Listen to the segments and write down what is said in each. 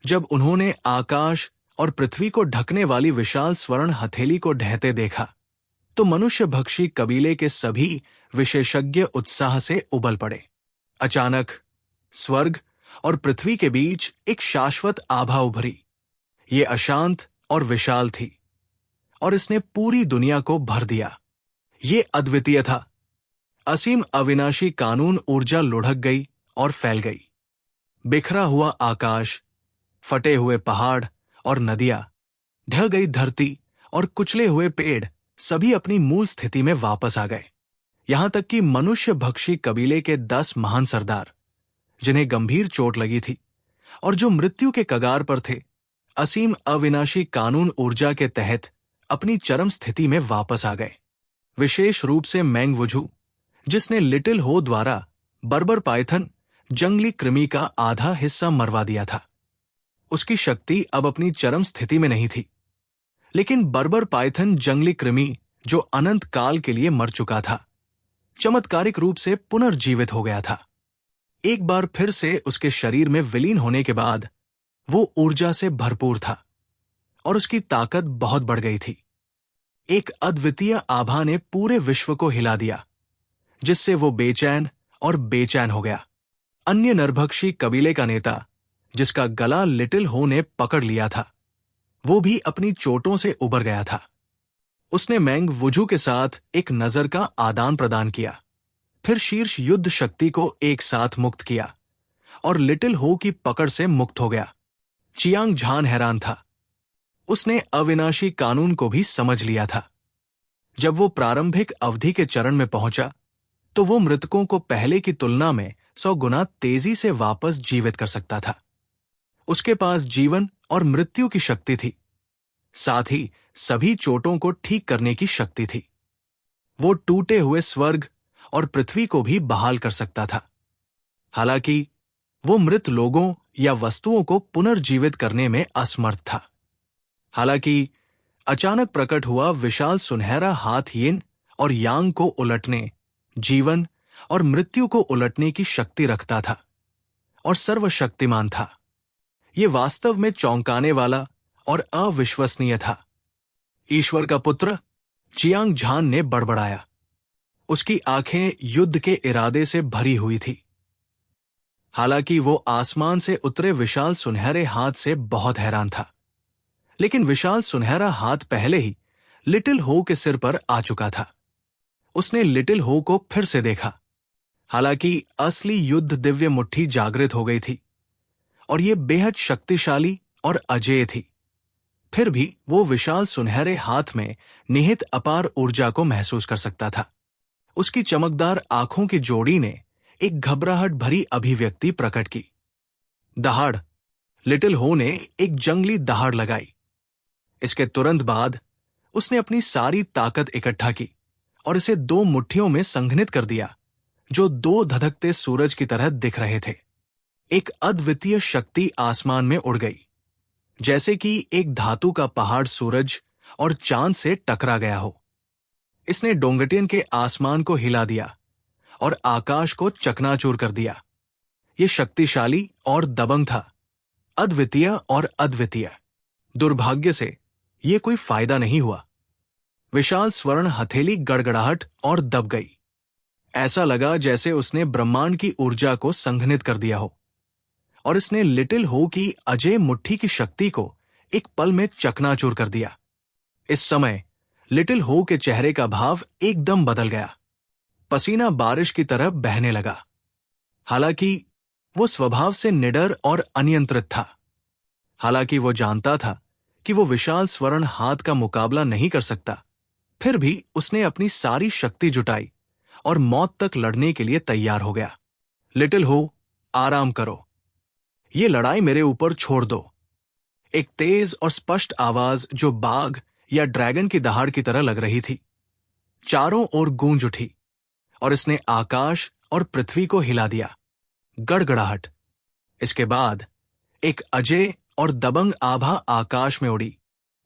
जब उन्होंने आकाश और पृथ्वी को ढकने वाली विशाल स्वर्ण हथेली को ढहते देखा, तो मनुष्य भक्षी कबीले के सभी विशेषज्ञ उत्साह से उबल पड़े। अचानक स्वर्ग और पृथ्वी के बीच एक शाश्वत आभा उभरी। ये अशांत और विशाल थी और इसने पूरी दुनिया को भर दिया। ये अद्वितीय था। असीम अविनाशी कानून ऊर्जा लुढ़क गई और फैल गई। बिखरा हुआ आकाश, फटे हुए पहाड़ और नदियां, ढह गई धरती और कुचले हुए पेड़ सभी अपनी मूल स्थिति में वापस आ गए। यहां तक कि मनुष्य भक्षी कबीले के 10 महान सरदार, जिन्हें गंभीर चोट लगी थी और जो मृत्यु के कगार पर थे, असीम अविनाशी कानून ऊर्जा के तहत अपनी चरम स्थिति में वापस आ गए। विशेष रूप से मैंग वुझू, जिसने लिटिल हो द्वारा बर्बर पाइथन जंगली कृमि का आधा हिस्सा मरवा दिया था। उसकी शक्ति अब अपनी चरम स्थिति में नहीं थी, लेकिन बर्बर पाइथन जंगली कृमि, जो अनंत काल के लिए मर चुका था, चमत्कारिक रूप से पुनर्जीवित हो गया था। एक बार फिर से उसके शरीर में विलीन होने के बाद वो ऊर्जा से भरपूर था और उसकी ताकत बहुत बढ़ गई थी। एक अद्वितीय आभा ने पूरे विश्व को हिला दिया, जिससे वो बेचैन और बेचैन हो गया। अन्य नरभक्षी कबीले का नेता, जिसका गला लिटिल हो ने पकड़ लिया था, वो भी अपनी चोटों से उबर गया था। उसने मैंग वुझू के साथ एक नजर का आदान प्रदान किया, फिर शीर्ष युद्ध शक्ति को एक साथ मुक्त किया और लिटिल हो की पकड़ से मुक्त हो गया। चियांग झान हैरान था। उसने अविनाशी कानून को भी समझ लिया था। जब वो प्रारंभिक अवधि के चरण में पहुंचा, तो वो मृतकों को पहले की तुलना में 100 गुना तेजी से वापस जीवित कर सकता था। उसके पास जीवन और मृत्यु की शक्ति थी, साथ ही सभी चोटों को ठीक करने की शक्ति थी। वो टूटे हुए स्वर्ग और पृथ्वी को भी बहाल कर सकता था। हालांकि वो मृत लोगों या वस्तुओं को पुनर्जीवित करने में असमर्थ था। हालांकि अचानक प्रकट हुआ विशाल सुनहरा हाथ यिन और यांग को उलटने, जीवन और मृत्यु को उलटने की शक्ति रखता था और सर्वशक्तिमान था। ये वास्तव में चौंकाने वाला और अविश्वसनीय था। ईश्वर का पुत्र, चियांग झान ने बड़बड़ाया। उसकी आंखें युद्ध के इरादे से भरी हुई थी। हालांकि वो आसमान से उतरे विशाल सुनहरे हाथ से बहुत हैरान था, लेकिन विशाल सुनहरा हाथ पहले ही लिटिल हो के सिर पर आ चुका था। उसने लिटिल हो को फिर से देखा। हालांकि असली युद्ध दिव्य मुट्ठी जागृत हो गई थी और ये बेहद शक्तिशाली और अजेय थी। फिर भी वो विशाल सुनहरे हाथ में निहित अपार ऊर्जा को महसूस कर सकता था। उसकी चमकदार आंखों की जोड़ी ने एक घबराहट भरी अभिव्यक्ति प्रकट की। दहाड़! लिटिल हो ने एक जंगली दहाड़ लगाई। इसके तुरंत बाद उसने अपनी सारी ताकत इकट्ठा की और इसे 2 मुट्ठियों में संघनित कर दिया, जो 2 धधकते सूरज की तरह दिख रहे थे। एक अद्वितीय शक्ति आसमान में उड़ गई, जैसे कि एक धातु का पहाड़ सूरज और चांद से टकरा गया हो। इसने डोंगटियन के आसमान को हिला दिया और आकाश को चकनाचूर कर दिया। ये शक्तिशाली और दबंग था, अद्वितीय और अद्वितीय। दुर्भाग्य से ये कोई फायदा नहीं हुआ। विशाल स्वर्ण हथेली गड़गड़ाहट और दब गई। ऐसा लगा जैसे उसने ब्रह्मांड की ऊर्जा को संघनित कर दिया हो और इसने लिटिल हो की अजेय मुट्ठी की शक्ति को एक पल में चकनाचूर कर दिया। इस समय लिटिल हो के चेहरे का भाव एकदम बदल गया। पसीना बारिश की तरह बहने लगा। हालांकि वो स्वभाव से निडर और अनियंत्रित था। हालांकि वो जानता था कि वो विशाल स्वर्ण हाथ का मुकाबला नहीं कर सकता, फिर भी उसने अपनी सारी शक्ति जुटाई और मौत तक लड़ने के लिए तैयार हो गया। लिटिल हो, आराम करो। ये लड़ाई मेरे ऊपर छोड़ दो। एक तेज और स्पष्ट आवाज जो बाघ या ड्रैगन की दहाड़ की तरह लग रही थी, चारों ओर गूंज उठी और इसने आकाश और पृथ्वी को हिला दिया। गड़गड़ाहट। इसके बाद एक अजेय और दबंग आभा आकाश में उड़ी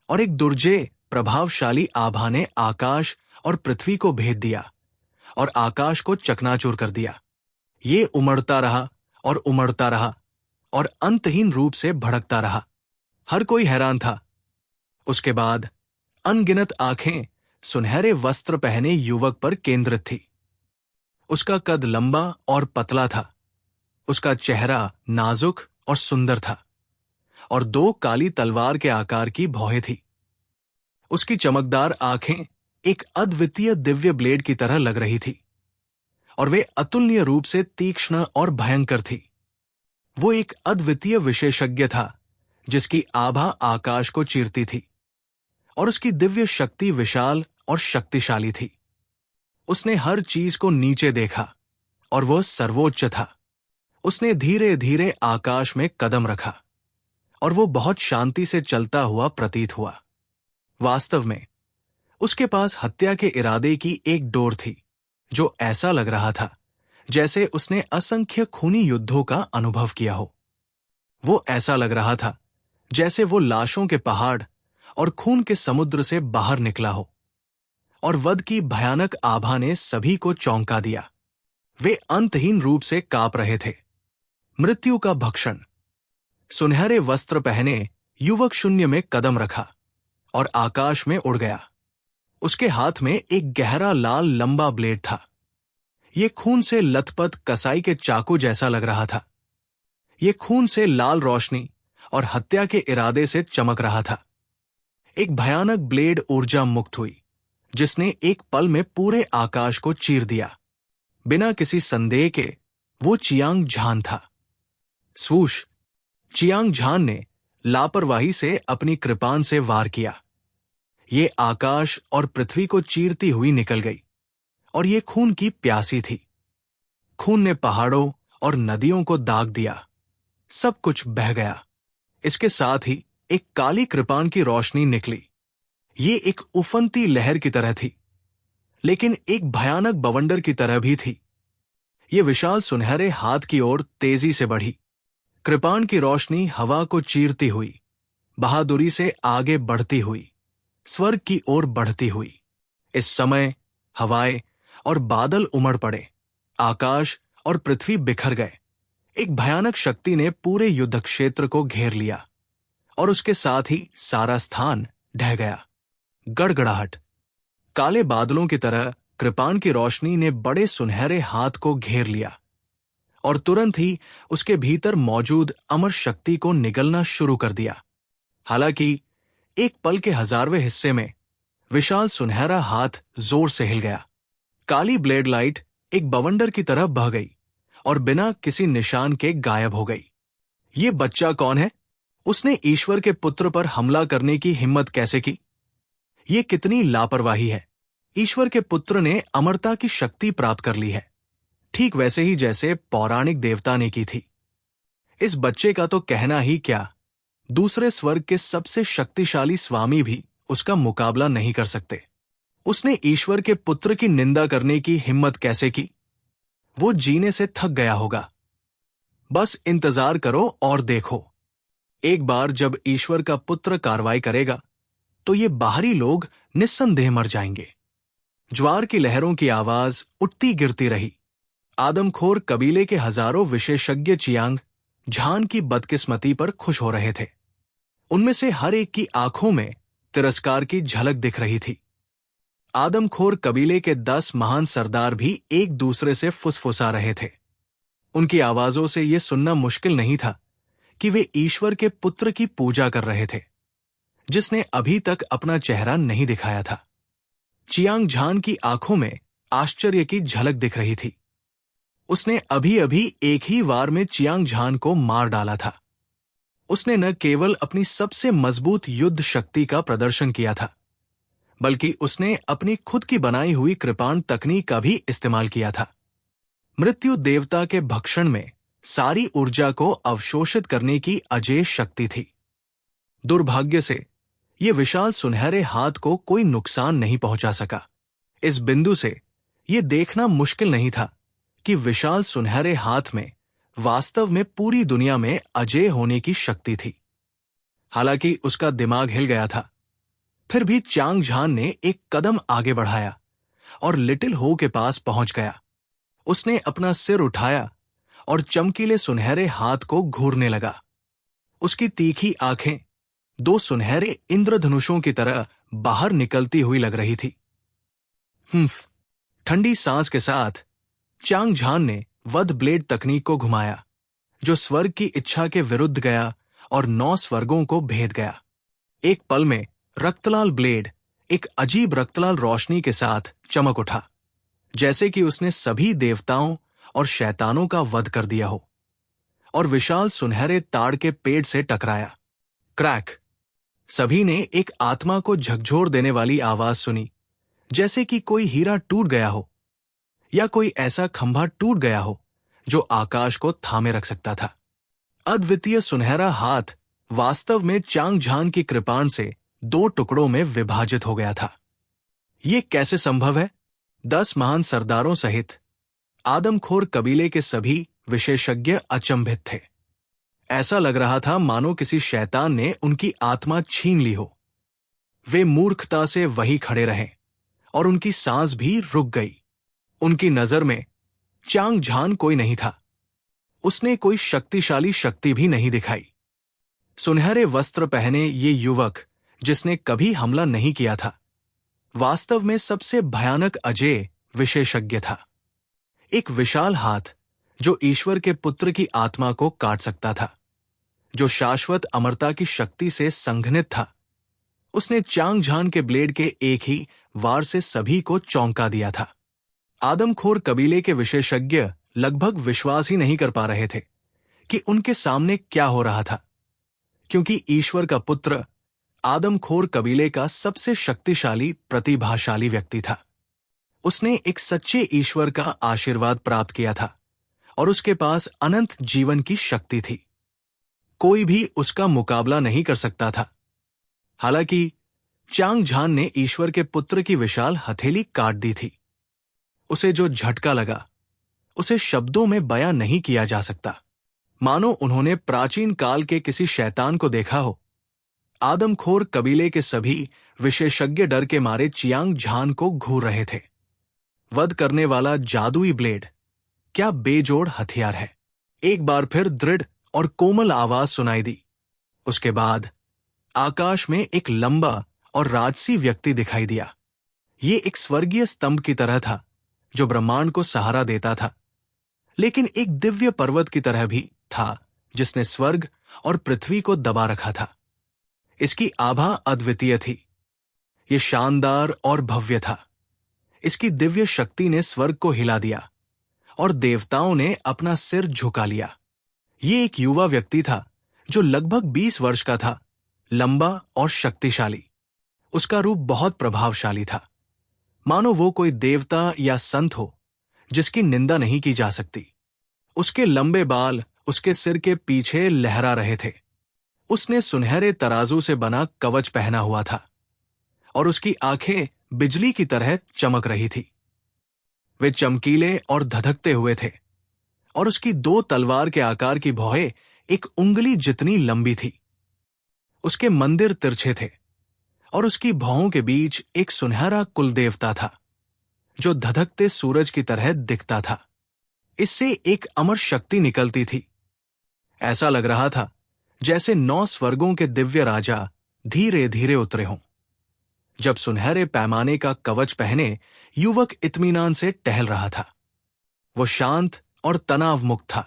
और एक दुर्जेय प्रभावशाली आभा ने आकाश और पृथ्वी को भेद दिया और आकाश को चकनाचूर कर दिया। ये उमड़ता रहा और उमड़ता रहा और अंतहीन रूप से भड़कता रहा। हर कोई हैरान था। उसके बाद अनगिनत आंखें सुनहरे वस्त्र पहने युवक पर केंद्रित थी। उसका कद लंबा और पतला था। उसका चेहरा नाजुक और सुंदर था और दो काली तलवार के आकार की भौहें थी। उसकी चमकदार आंखें एक अद्वितीय दिव्य ब्लेड की तरह लग रही थी और वे अतुलनीय रूप से तीक्ष्ण और भयंकर थी। वो एक अद्वितीय विशेषज्ञ था जिसकी आभा आकाश को चीरती थी और उसकी दिव्य शक्ति विशाल और शक्तिशाली थी। उसने हर चीज को नीचे देखा और वह सर्वोच्च था। उसने धीरे धीरे आकाश में कदम रखा और वो बहुत शांति से चलता हुआ प्रतीत हुआ। वास्तव में उसके पास हत्या के इरादे की एक डोर थी जो ऐसा लग रहा था जैसे उसने असंख्य खूनी युद्धों का अनुभव किया हो। वो ऐसा लग रहा था जैसे वो लाशों के पहाड़ और खून के समुद्र से बाहर निकला हो और वध की भयानक आभा ने सभी को चौंका दिया। वे अंतहीन रूप से कांप रहे थे। मृत्यु का भक्षण। सुनहरे वस्त्र पहने युवक शून्य में कदम रखा और आकाश में उड़ गया। उसके हाथ में एक गहरा लाल लंबा ब्लेड था। ये खून से लथपथ कसाई के चाकू जैसा लग रहा था। ये खून से लाल रोशनी और हत्या के इरादे से चमक रहा था। एक भयानक ब्लेड ऊर्जा मुक्त हुई जिसने एक पल में पूरे आकाश को चीर दिया। बिना किसी संदेह के वो चियांग झान था। स्वूश! चियांग झान ने लापरवाही से अपनी कृपान से वार किया। ये आकाश और पृथ्वी को चीरती हुई निकल गई और ये खून की प्यासी थी। खून ने पहाड़ों और नदियों को दाग दिया। सब कुछ बह गया। इसके साथ ही एक काली कृपान की रोशनी निकली। ये एक उफनती लहर की तरह थी, लेकिन एक भयानक बवंडर की तरह भी थी। ये विशाल सुनहरे हाथ की ओर तेजी से बढ़ी। कृपान की रोशनी हवा को चीरती हुई, बहादुरी से आगे बढ़ती हुई, स्वर्ग की ओर बढ़ती हुई। इस समय हवाएं और बादल उमड़ पड़े। आकाश और पृथ्वी बिखर गए। एक भयानक शक्ति ने पूरे युद्ध क्षेत्र को घेर लिया और उसके साथ ही सारा स्थान ढह गया। गड़गड़ाहट। काले बादलों की तरह कृपान की रोशनी ने बड़े सुनहरे हाथ को घेर लिया और तुरंत ही उसके भीतर मौजूद अमर शक्ति को निगलना शुरू कर दिया। हालांकि एक पल के 1000वें हिस्से में विशाल सुनहरा हाथ जोर से हिल गया। काली ब्लेड लाइट एक बवंडर की तरह बह गई और बिना किसी निशान के गायब हो गई। ये बच्चा कौन है? उसने ईश्वर के पुत्र पर हमला करने की हिम्मत कैसे की? ये कितनी लापरवाही है। ईश्वर के पुत्र ने अमरता की शक्ति प्राप्त कर ली है, ठीक वैसे ही जैसे पौराणिक देवता ने की थी। इस बच्चे का तो कहना ही क्या, दूसरे स्वर्ग के सबसे शक्तिशाली स्वामी भी उसका मुकाबला नहीं कर सकते। उसने ईश्वर के पुत्र की निंदा करने की हिम्मत कैसे की? वो जीने से थक गया होगा। बस इंतजार करो और देखो। एक बार जब ईश्वर का पुत्र कार्रवाई करेगा तो ये बाहरी लोग निस्संदेह मर जाएंगे। ज्वार की लहरों की आवाज उठती गिरती रही। आदमखोर कबीले के हजारों विशेषज्ञ चियांग झान की बदकिस्मती पर खुश हो रहे थे। उनमें से हर एक की आंखों में तिरस्कार की झलक दिख रही थी। आदमखोर कबीले के 10 महान सरदार भी एक दूसरे से फुसफुसा रहे थे। उनकी आवाजों से यह सुनना मुश्किल नहीं था कि वे ईश्वर के पुत्र की पूजा कर रहे थे, जिसने अभी तक अपना चेहरा नहीं दिखाया था। चियांग झान की आंखों में आश्चर्य की झलक दिख रही थी। उसने अभी अभी एक ही वार में चियांग झान को मार डाला था। उसने न केवल अपनी सबसे मजबूत युद्ध शक्ति का प्रदर्शन किया था, बल्कि उसने अपनी खुद की बनाई हुई कृपाण तकनीक का भी इस्तेमाल किया था। मृत्यु देवता के भक्षण में सारी ऊर्जा को अवशोषित करने की अजेय शक्ति थी। दुर्भाग्य से ये विशाल सुनहरे हाथ को कोई नुकसान नहीं पहुंचा सका। इस बिंदु से यह देखना मुश्किल नहीं था कि विशाल सुनहरे हाथ में वास्तव में पूरी दुनिया में अजेय होने की शक्ति थी। हालांकि उसका दिमाग हिल गया था, फिर भी चियांग झान ने एक कदम आगे बढ़ाया और लिटिल हो के पास पहुंच गया। उसने अपना सिर उठाया और चमकीले सुनहरे हाथ को घूरने लगा। उसकी तीखी आंखें दो सुनहरे इंद्रधनुषों की तरह बाहर निकलती हुई लग रही थी। ठंडी सांस के साथ चांग झान ने वध ब्लेड तकनीक को घुमाया, जो स्वर्ग की इच्छा के विरुद्ध गया और 9 स्वर्गों को भेद गया। एक पल में रक्तलाल ब्लेड एक अजीब रक्तलाल रोशनी के साथ चमक उठा, जैसे कि उसने सभी देवताओं और शैतानों का वध कर दिया हो, और विशाल सुनहरे ताड़ के पेड़ से टकराया। क्रैक! सभी ने एक आत्मा को झकझोर देने वाली आवाज सुनी, जैसे कि कोई हीरा टूट गया हो या कोई ऐसा खंभा टूट गया हो जो आकाश को थामे रख सकता था। अद्वितीय सुनहरा हाथ वास्तव में चांग झान की कृपाण से 2 टुकड़ों में विभाजित हो गया था। ये कैसे संभव है? 10 महान सरदारों सहित आदमखोर कबीले के सभी विशेषज्ञ अचंभित थे। ऐसा लग रहा था मानो किसी शैतान ने उनकी आत्मा छीन ली हो। वे मूर्खता से वहीं खड़े रहे और उनकी सांस भी रुक गई। उनकी नजर में चांग झान कोई नहीं था। उसने कोई शक्तिशाली शक्ति भी नहीं दिखाई। सुनहरे वस्त्र पहने ये युवक, जिसने कभी हमला नहीं किया था, वास्तव में सबसे भयानक अजेय विशेषज्ञ था। एक विशाल हाथ जो ईश्वर के पुत्र की आत्मा को काट सकता था, जो शाश्वत अमरता की शक्ति से संघनित था। उसने चांग झान के ब्लेड के एक ही वार से सभी को चौंका दिया था। आदमखोर कबीले के विशेषज्ञ लगभग विश्वास ही नहीं कर पा रहे थे कि उनके सामने क्या हो रहा था, क्योंकि ईश्वर का पुत्र आदमखोर कबीले का सबसे शक्तिशाली प्रतिभाशाली व्यक्ति था। उसने एक सच्चे ईश्वर का आशीर्वाद प्राप्त किया था और उसके पास अनंत जीवन की शक्ति थी। कोई भी उसका मुकाबला नहीं कर सकता था। हालांकि चांग झान ने ईश्वर के पुत्र की विशाल हथेली काट दी थी। उसे जो झटका लगा, उसे शब्दों में बयां नहीं किया जा सकता। मानो उन्होंने प्राचीन काल के किसी शैतान को देखा हो। आदमखोर कबीले के सभी विशेषज्ञ डर के मारे चियांग झान को घूर रहे थे। वध करने वाला जादुई ब्लेड क्या बेजोड़ हथियार है! एक बार फिर दृढ़ और कोमल आवाज सुनाई दी। उसके बाद आकाश में एक लंबा और राजसी व्यक्ति दिखाई दिया। ये एक स्वर्गीय स्तंभ की तरह था, जो ब्रह्मांड को सहारा देता था, लेकिन एक दिव्य पर्वत की तरह भी था, जिसने स्वर्ग और पृथ्वी को दबा रखा था। इसकी आभा अद्वितीय थी। ये शानदार और भव्य था। इसकी दिव्य शक्ति ने स्वर्ग को हिला दिया और देवताओं ने अपना सिर झुका लिया। ये एक युवा व्यक्ति था जो लगभग 20 वर्ष का था, लंबा और शक्तिशाली। उसका रूप बहुत प्रभावशाली था, मानो वो कोई देवता या संत हो जिसकी निंदा नहीं की जा सकती। उसके लंबे बाल उसके सिर के पीछे लहरा रहे थे। उसने सुनहरे तराजू से बना कवच पहना हुआ था और उसकी आंखें बिजली की तरह चमक रही थी। वे चमकीले और धधकते हुए थे और उसकी 2 तलवार के आकार की भौहें एक उंगली जितनी लंबी थी। उसके मंदिर तिरछे थे और उसकी भौहों के बीच एक सुनहरा कुलदेवता था, जो धधकते सूरज की तरह दिखता था। इससे एक अमर शक्ति निकलती थी। ऐसा लग रहा था जैसे 9 स्वर्गों के दिव्य राजा धीरे धीरे उतरे हों। जब सुनहरे पैमाने का कवच पहने युवक इत्मीनान से टहल रहा था। वो शांत और तनाव मुक्त था,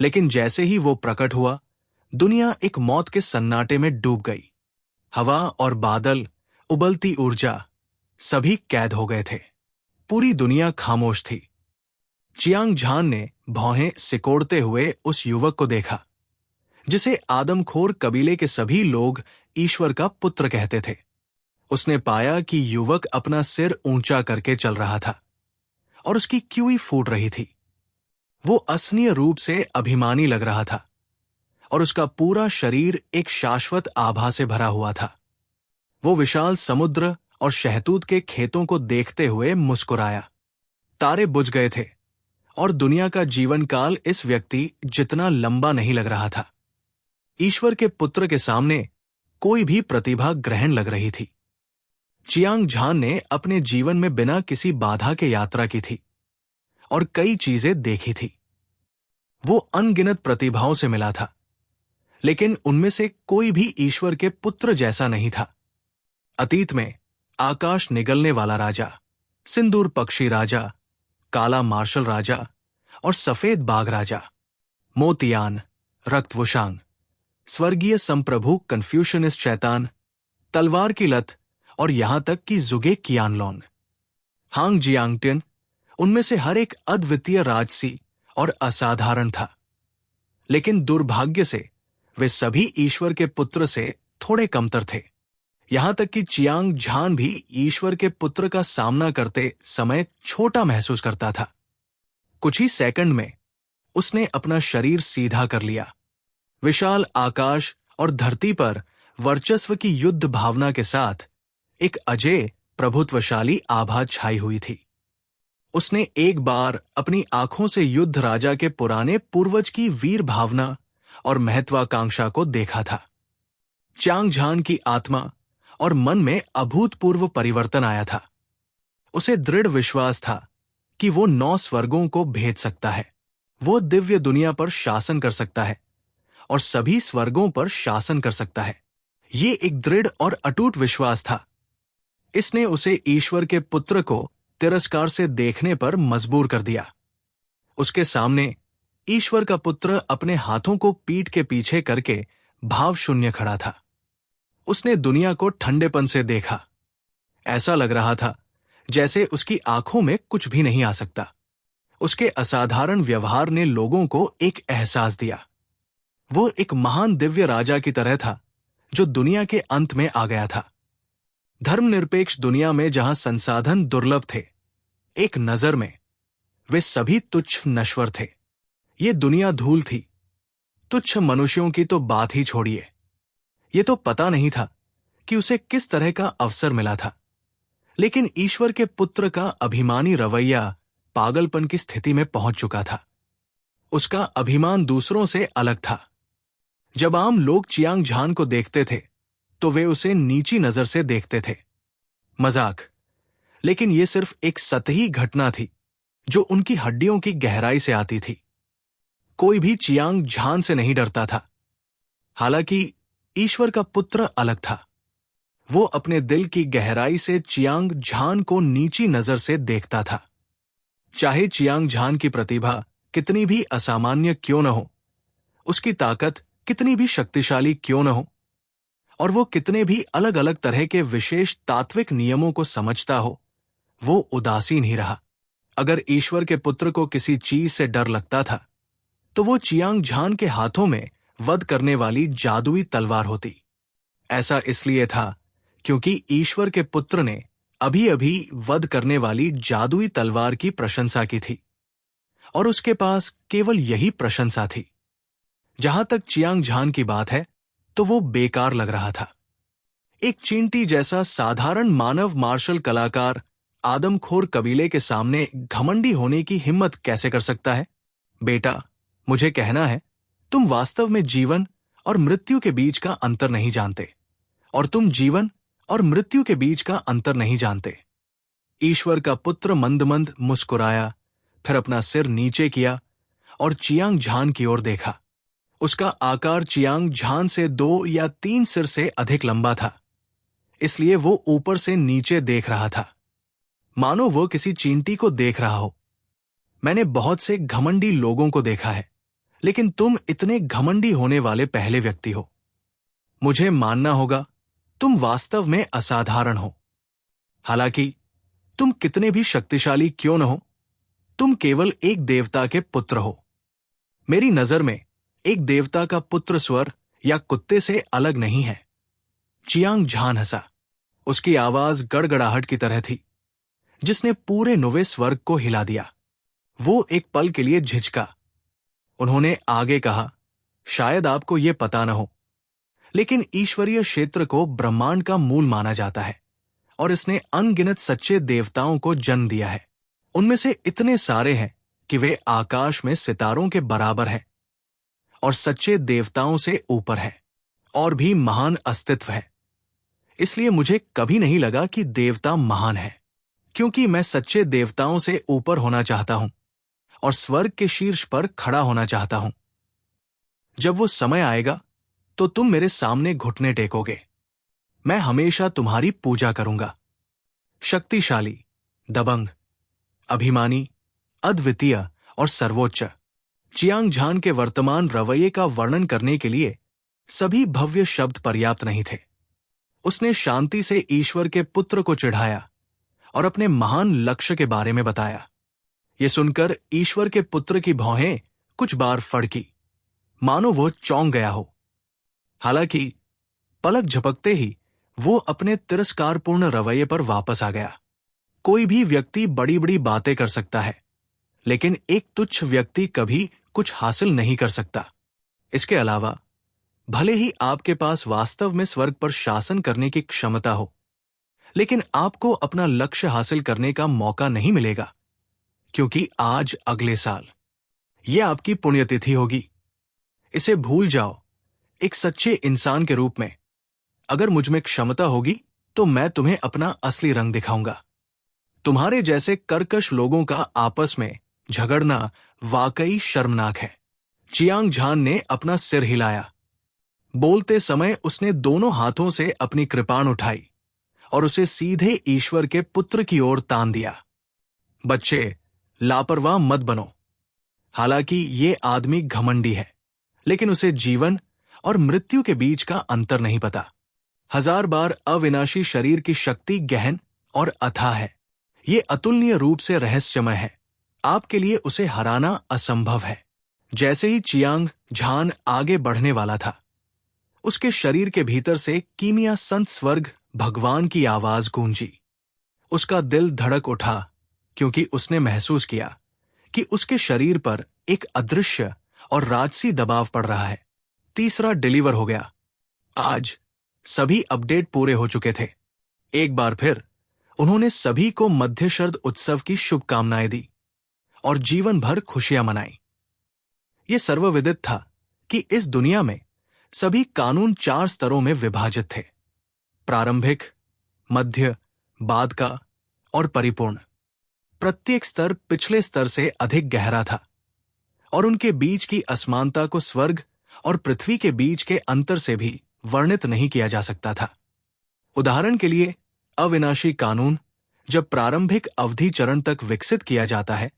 लेकिन जैसे ही वो प्रकट हुआ, दुनिया एक मौत के सन्नाटे में डूब गई। हवा और बादल, उबलती ऊर्जा, सभी कैद हो गए थे। पूरी दुनिया खामोश थी। चियांग झान ने भौहें सिकोड़ते हुए उस युवक को देखा, जिसे आदमखोर कबीले के सभी लोग ईश्वर का पुत्र कहते थे। उसने पाया कि युवक अपना सिर ऊंचा करके चल रहा था और उसकी क्यूई फूट रही थी। वो असनीय रूप से अभिमानी लग रहा था और उसका पूरा शरीर एक शाश्वत आभा से भरा हुआ था। वो विशाल समुद्र और शहतूत के खेतों को देखते हुए मुस्कुराया। तारे बुझ गए थे और दुनिया का जीवन काल इस व्यक्ति जितना लंबा नहीं लग रहा था। ईश्वर के पुत्र के सामने कोई भी प्रतिभा ग्रहण लग रही थी। चियांग झान ने अपने जीवन में बिना किसी बाधा के यात्रा की थी और कई चीजें देखी थी। वो अनगिनत प्रतिभाओं से मिला था, लेकिन उनमें से कोई भी ईश्वर के पुत्र जैसा नहीं था। अतीत में आकाश निगलने वाला राजा, सिंदूर पक्षी राजा, काला मार्शल राजा और सफेद बाघ राजा, मोतियान, रक्तवुशांग, स्वर्गीय संप्रभु कन्फ्यूशनिस्ट शैतान, तलवार की लत और यहां तक कि जुगे कियानलोन, हांग जियांगटिन, उनमें से हर एक अद्वितीय राजसी और असाधारण था। लेकिन दुर्भाग्य से वे सभी ईश्वर के पुत्र से थोड़े कमतर थे। यहां तक कि चियांग झान भी ईश्वर के पुत्र का सामना करते समय छोटा महसूस करता था। कुछ ही सेकंड में उसने अपना शरीर सीधा कर लिया। विशाल आकाश और धरती पर वर्चस्व की युद्ध भावना के साथ एक अजेय प्रभुत्वशाली आभा छाई हुई थी। उसने एक बार अपनी आंखों से युद्ध राजा के पुराने पूर्वज की वीर भावना और महत्वाकांक्षा को देखा था। चियांग झान की आत्मा और मन में अभूतपूर्व परिवर्तन आया था। उसे दृढ़ विश्वास था कि वो 9 स्वर्गों को भेद सकता है, वो दिव्य दुनिया पर शासन कर सकता है और सभी स्वर्गों पर शासन कर सकता है। ये एक दृढ़ और अटूट विश्वास था। इसने उसे ईश्वर के पुत्र को तिरस्कार से देखने पर मजबूर कर दिया। उसके सामने ईश्वर का पुत्र अपने हाथों को पीठ के पीछे करके भाव शून्य खड़ा था। उसने दुनिया को ठंडेपन से देखा। ऐसा लग रहा था जैसे उसकी आंखों में कुछ भी नहीं आ सकता। उसके असाधारण व्यवहार ने लोगों को एक एहसास दिया। वो एक महान दिव्य राजा की तरह था जो दुनिया के अंत में आ गया था। धर्मनिरपेक्ष दुनिया में जहां संसाधन दुर्लभ थे, एक नजर में वे सभी तुच्छ नश्वर थे। ये दुनिया धूल थी। तुच्छ मनुष्यों की तो बात ही छोड़िए। ये तो पता नहीं था कि उसे किस तरह का अवसर मिला था। लेकिन ईश्वर के पुत्र का अभिमानी रवैया पागलपन की स्थिति में पहुंच चुका था। उसका अभिमान दूसरों से अलग था। जब आम लोग चियांग झान को देखते थे तो वे उसे नीची नजर से देखते थे। मजाक। लेकिन यह सिर्फ एक सतही घटना थी जो उनकी हड्डियों की गहराई से आती थी। कोई भी चियांग झान से नहीं डरता था। हालांकि ईश्वर का पुत्र अलग था। वो अपने दिल की गहराई से चियांग झान को नीची नजर से देखता था। चाहे चियांग झान की प्रतिभा कितनी भी असामान्य क्यों न हो, उसकी ताकत कितनी भी शक्तिशाली क्यों न हो, और वो कितने भी अलग अलग तरह के विशेष तात्विक नियमों को समझता हो, वो उदासीन ही रहा। अगर ईश्वर के पुत्र को किसी चीज से डर लगता था तो वो चियांग झान के हाथों में वध करने वाली जादुई तलवार होती। ऐसा इसलिए था क्योंकि ईश्वर के पुत्र ने अभी अभी वध करने वाली जादुई तलवार की प्रशंसा की थी और उसके पास केवल यही प्रशंसा थी। जहां तक चियांग झान की बात है तो वो बेकार लग रहा था। एक चींटी जैसा साधारण मानव मार्शल कलाकार आदमखोर कबीले के सामने घमंडी होने की हिम्मत कैसे कर सकता है? बेटा, मुझे कहना है, तुम वास्तव में जीवन और मृत्यु के बीच का अंतर नहीं जानते, और तुम जीवन और मृत्यु के बीच का अंतर नहीं जानते। ईश्वर का पुत्र मंद मंद मुस्कुराया, फिर अपना सिर नीचे किया और चियांग झान की ओर देखा। उसका आकार चियांग झान से 2 या 3 सिर से अधिक लंबा था, इसलिए वो ऊपर से नीचे देख रहा था, मानो वो किसी चींटी को देख रहा हो। मैंने बहुत से घमंडी लोगों को देखा है, लेकिन तुम इतने घमंडी होने वाले पहले व्यक्ति हो। मुझे मानना होगा, तुम वास्तव में असाधारण हो। हालांकि तुम कितने भी शक्तिशाली क्यों न हो, तुम केवल एक देवता के पुत्र हो। मेरी नजर में एक देवता का पुत्र स्वर या कुत्ते से अलग नहीं है। चियांग झान हंसा। उसकी आवाज गड़गड़ाहट की तरह थी, जिसने पूरे नुवे स्वर्ग को हिला दिया। वो एक पल के लिए झिझका। उन्होंने आगे कहा, शायद आपको यह पता न हो, लेकिन ईश्वरीय क्षेत्र को ब्रह्मांड का मूल माना जाता है और इसने अनगिनत सच्चे देवताओं को जन्म दिया है। उनमें से इतने सारे हैं कि वे आकाश में सितारों के बराबर हैं और सच्चे देवताओं से ऊपर है, और भी महान अस्तित्व है। इसलिए मुझे कभी नहीं लगा कि देवता महान है, क्योंकि मैं सच्चे देवताओं से ऊपर होना चाहता हूं और स्वर्ग के शीर्ष पर खड़ा होना चाहता हूं। जब वो समय आएगा तो तुम मेरे सामने घुटने टेकोगे। मैं हमेशा तुम्हारी पूजा करूंगा। शक्तिशाली, दबंग, अभिमानी, अद्वितीय और सर्वोच्च। चियांग झान के वर्तमान रवैये का वर्णन करने के लिए सभी भव्य शब्द पर्याप्त नहीं थे। उसने शांति से ईश्वर के पुत्र को चिढ़ाया और अपने महान लक्ष्य के बारे में बताया। ये सुनकर ईश्वर के पुत्र की भौहें कुछ बार फड़की, मानो वो चौंक गया हो। हालांकि पलक झपकते ही वो अपने तिरस्कारपूर्ण रवैये पर वापस आ गया। कोई भी व्यक्ति बड़ी बड़ी बातें कर सकता है, लेकिन एक तुच्छ व्यक्ति कभी कुछ हासिल नहीं कर सकता। इसके अलावा भले ही आपके पास वास्तव में स्वर्ग पर शासन करने की क्षमता हो, लेकिन आपको अपना लक्ष्य हासिल करने का मौका नहीं मिलेगा, क्योंकि आज अगले साल यह आपकी पुण्यतिथि होगी। इसे भूल जाओ। एक सच्चे इंसान के रूप में अगर मुझमें क्षमता होगी तो मैं तुम्हें अपना असली रंग दिखाऊंगा। तुम्हारे जैसे कर्कश लोगों का आपस में झगड़ना वाकई शर्मनाक है। चियांग झान ने अपना सिर हिलाया। बोलते समय उसने दोनों हाथों से अपनी कृपाण उठाई और उसे सीधे ईश्वर के पुत्र की ओर तान दिया। बच्चे, लापरवाह मत बनो। हालांकि ये आदमी घमंडी है, लेकिन उसे जीवन और मृत्यु के बीच का अंतर नहीं पता। 1000 बार अविनाशी शरीर की शक्ति गहन और अथाह है। ये अतुलनीय रूप से रहस्यमय है। आपके लिए उसे हराना असंभव है। जैसे ही चियांग झान आगे बढ़ने वाला था, उसके शरीर के भीतर से कीमिया संत स्वर्ग भगवान की आवाज गूंजी। उसका दिल धड़क उठा, क्योंकि उसने महसूस किया कि उसके शरीर पर एक अदृश्य और राजसी दबाव पड़ रहा है। तीसरा डिलीवर हो गया। आज सभी अपडेट पूरे हो चुके थे। एक बार फिर उन्होंने सभी को मध्य शरद उत्सव की शुभकामनाएं दी और जीवन भर खुशियां मनाई। ये सर्वविदित था कि इस दुनिया में सभी कानून 4 स्तरों में विभाजित थे: प्रारंभिक, मध्य, बाद का और परिपूर्ण। प्रत्येक स्तर पिछले स्तर से अधिक गहरा था और उनके बीच की असमानता को स्वर्ग और पृथ्वी के बीच के अंतर से भी वर्णित नहीं किया जा सकता था। उदाहरण के लिए, अविनाशी कानून जब प्रारंभिक अवधि चरण तक विकसित किया जाता है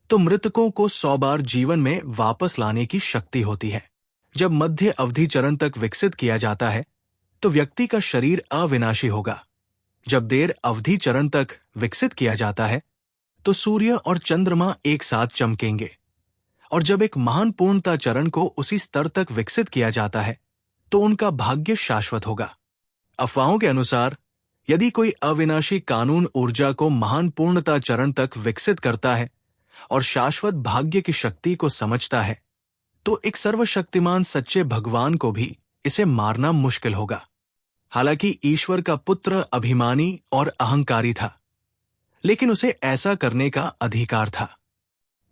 तो मृतकों को 100 बार जीवन में वापस लाने की शक्ति होती है। जब मध्य अवधि चरण तक विकसित किया जाता है तो व्यक्ति का शरीर अविनाशी होगा। जब देर अवधि चरण तक विकसित किया जाता है तो सूर्य और चंद्रमा एक साथ चमकेंगे। और जब एक महान पूर्णता चरण को उसी स्तर तक विकसित किया जाता है तो उनका भाग्य शाश्वत होगा। अफवाहों के अनुसार, यदि कोई अविनाशी कानून ऊर्जा को महान पूर्णता चरण तक विकसित करता है और शाश्वत भाग्य की शक्ति को समझता है, तो एक सर्वशक्तिमान सच्चे भगवान को भी इसे मारना मुश्किल होगा। हालांकि ईश्वर का पुत्र अभिमानी और अहंकारी था, लेकिन उसे ऐसा करने का अधिकार था।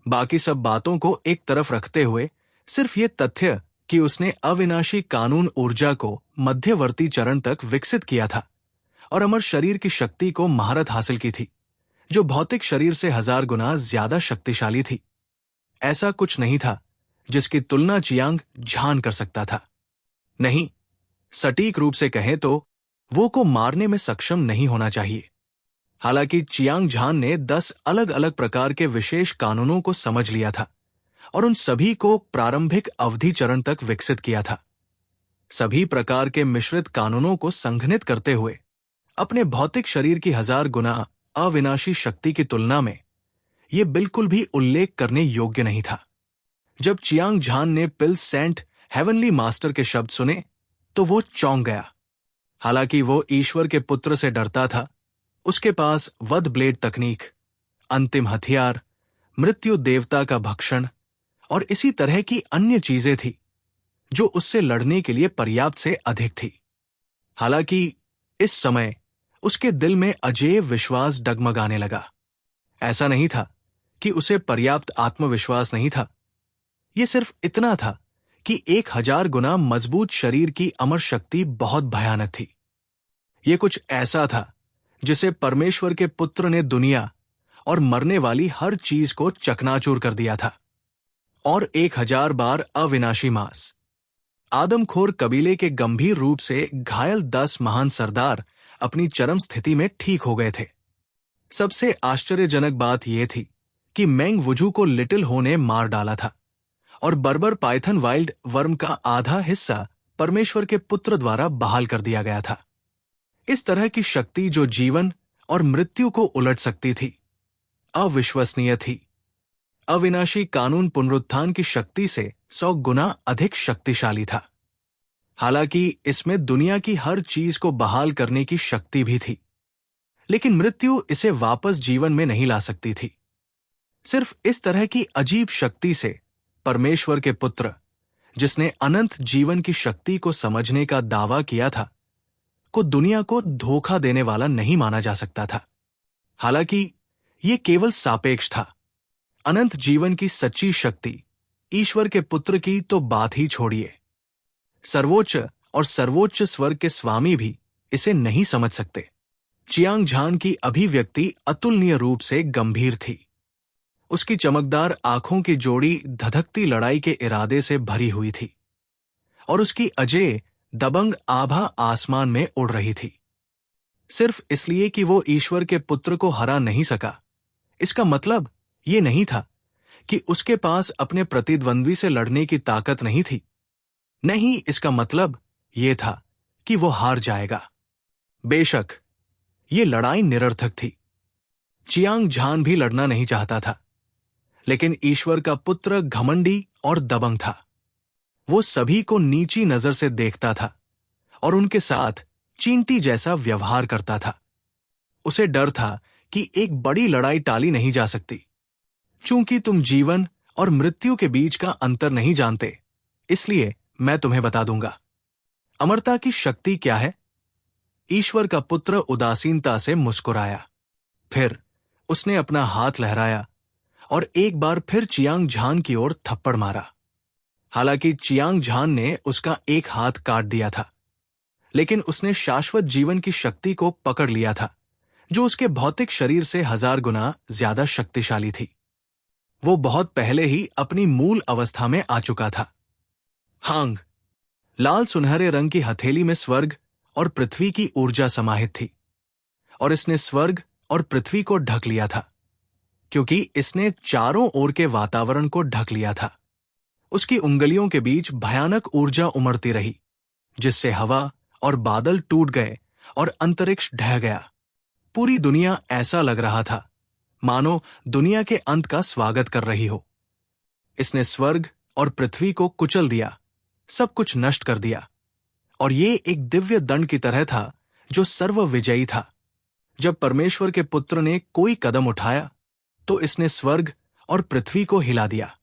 बाकी सब बातों को एक तरफ रखते हुए सिर्फ ये तथ्य कि उसने अविनाशी कानून ऊर्जा को मध्यवर्ती चरण तक विकसित किया था और अमर शरीर की शक्ति को महारत हासिल की थी, जो भौतिक शरीर से 1000 गुना ज्यादा शक्तिशाली थी। ऐसा कुछ नहीं था जिसकी तुलना चियांग झान कर सकता था। नहीं, सटीक रूप से कहें तो वो को मारने में सक्षम नहीं होना चाहिए। हालांकि चियांग झान ने 10 अलग अलग प्रकार के विशेष कानूनों को समझ लिया था और उन सभी को प्रारंभिक अवधि चरण तक विकसित किया था। सभी प्रकार के मिश्रित कानूनों को संघनित करते हुए अपने भौतिक शरीर की 1000 गुना अविनाशी शक्ति की तुलना में यह बिल्कुल भी उल्लेख करने योग्य नहीं था। जब चियांग झान ने पिल सेंट हेवनली मास्टर के शब्द सुने तो वो चौंक गया। हालांकि वो ईश्वर के पुत्र से डरता था, उसके पास वध ब्लेड तकनीक, अंतिम हथियार, मृत्यु देवता का भक्षण और इसी तरह की अन्य चीजें थी जो उससे लड़ने के लिए पर्याप्त से अधिक थी। हालांकि इस समय उसके दिल में अजेय विश्वास डगमगाने लगा। ऐसा नहीं था कि उसे पर्याप्त आत्मविश्वास नहीं था, यह सिर्फ इतना था कि 1000 गुना मजबूत शरीर की अमर शक्ति बहुत भयानक थी। यह कुछ ऐसा था जिसे परमेश्वर के पुत्र ने दुनिया और मरने वाली हर चीज को चकनाचूर कर दिया था। और 1000 बार अविनाशी मांस। आदमखोर कबीले के गंभीर रूप से घायल 10 महान सरदार अपनी चरम स्थिति में ठीक हो गए थे। सबसे आश्चर्यजनक बात यह थी कि मेंग वुजू को लिटिल हो ने मार डाला था और बर्बर पाइथन वाइल्ड वर्म का आधा हिस्सा परमेश्वर के पुत्र द्वारा बहाल कर दिया गया था। इस तरह की शक्ति जो जीवन और मृत्यु को उलट सकती थी, अविश्वसनीय थी। अविनाशी कानून पुनरुत्थान की शक्ति से 100 गुना अधिक शक्तिशाली था। हालांकि इसमें दुनिया की हर चीज को बहाल करने की शक्ति भी थी, लेकिन मृत्यु इसे वापस जीवन में नहीं ला सकती थी। सिर्फ इस तरह की अजीब शक्ति से परमेश्वर के पुत्र, जिसने अनंत जीवन की शक्ति को समझने का दावा किया था, को दुनिया को धोखा देने वाला नहीं माना जा सकता था। हालांकि यह केवल सापेक्ष था। अनंत जीवन की सच्ची शक्ति ईश्वर के पुत्र की तो बात ही छोड़िए, सर्वोच्च और सर्वोच्च स्वर्ग के स्वामी भी इसे नहीं समझ सकते। चियांग झान की अभिव्यक्ति अतुलनीय रूप से गंभीर थी। उसकी चमकदार आंखों की जोड़ी धधकती लड़ाई के इरादे से भरी हुई थी और उसकी अजेय दबंग आभा आसमान में उड़ रही थी। सिर्फ इसलिए कि वो ईश्वर के पुत्र को हरा नहीं सका, इसका मतलब ये नहीं था कि उसके पास अपने प्रतिद्वंद्वी से लड़ने की ताकत नहीं थी। नहीं, इसका मतलब ये था कि वो हार जाएगा। बेशक ये लड़ाई निरर्थक थी। चियांग झान भी लड़ना नहीं चाहता था, लेकिन ईश्वर का पुत्र घमंडी और दबंग था। वो सभी को नीची नजर से देखता था और उनके साथ चींटी जैसा व्यवहार करता था। उसे डर था कि एक बड़ी लड़ाई टाली नहीं जा सकती। चूंकि तुम जीवन और मृत्यु के बीच का अंतर नहीं जानते, इसलिए मैं तुम्हें बता दूंगा। अमरता की शक्ति क्या है? ईश्वर का पुत्र उदासीनता से मुस्कुराया। फिर उसने अपना हाथ लहराया और एक बार फिर चियांग झान की ओर थप्पड़ मारा। हालांकि चियांग झान ने उसका एक हाथ काट दिया था, लेकिन उसने शाश्वत जीवन की शक्ति को पकड़ लिया था, जो उसके भौतिक शरीर से 1000 गुना ज्यादा शक्तिशाली थी। वो बहुत पहले ही अपनी मूल अवस्था में आ चुका था। हांग, लाल सुनहरे रंग की हथेली में स्वर्ग और पृथ्वी की ऊर्जा समाहित थी, और इसने स्वर्ग और पृथ्वी को ढक लिया था, क्योंकि इसने चारों ओर के वातावरण को ढक लिया था। उसकी उंगलियों के बीच भयानक ऊर्जा उमड़ती रही, जिससे हवा और बादल टूट गए और अंतरिक्ष ढह गया। पूरी दुनिया ऐसा लग रहा था मानो दुनिया के अंत का स्वागत कर रही हो। इसने स्वर्ग और पृथ्वी को कुचल दिया, सब कुछ नष्ट कर दिया, और ये एक दिव्य दंड की तरह था जो सर्वविजयी था। जब परमेश्वर के पुत्र ने कोई कदम उठाया तो इसने स्वर्ग और पृथ्वी को हिला दिया।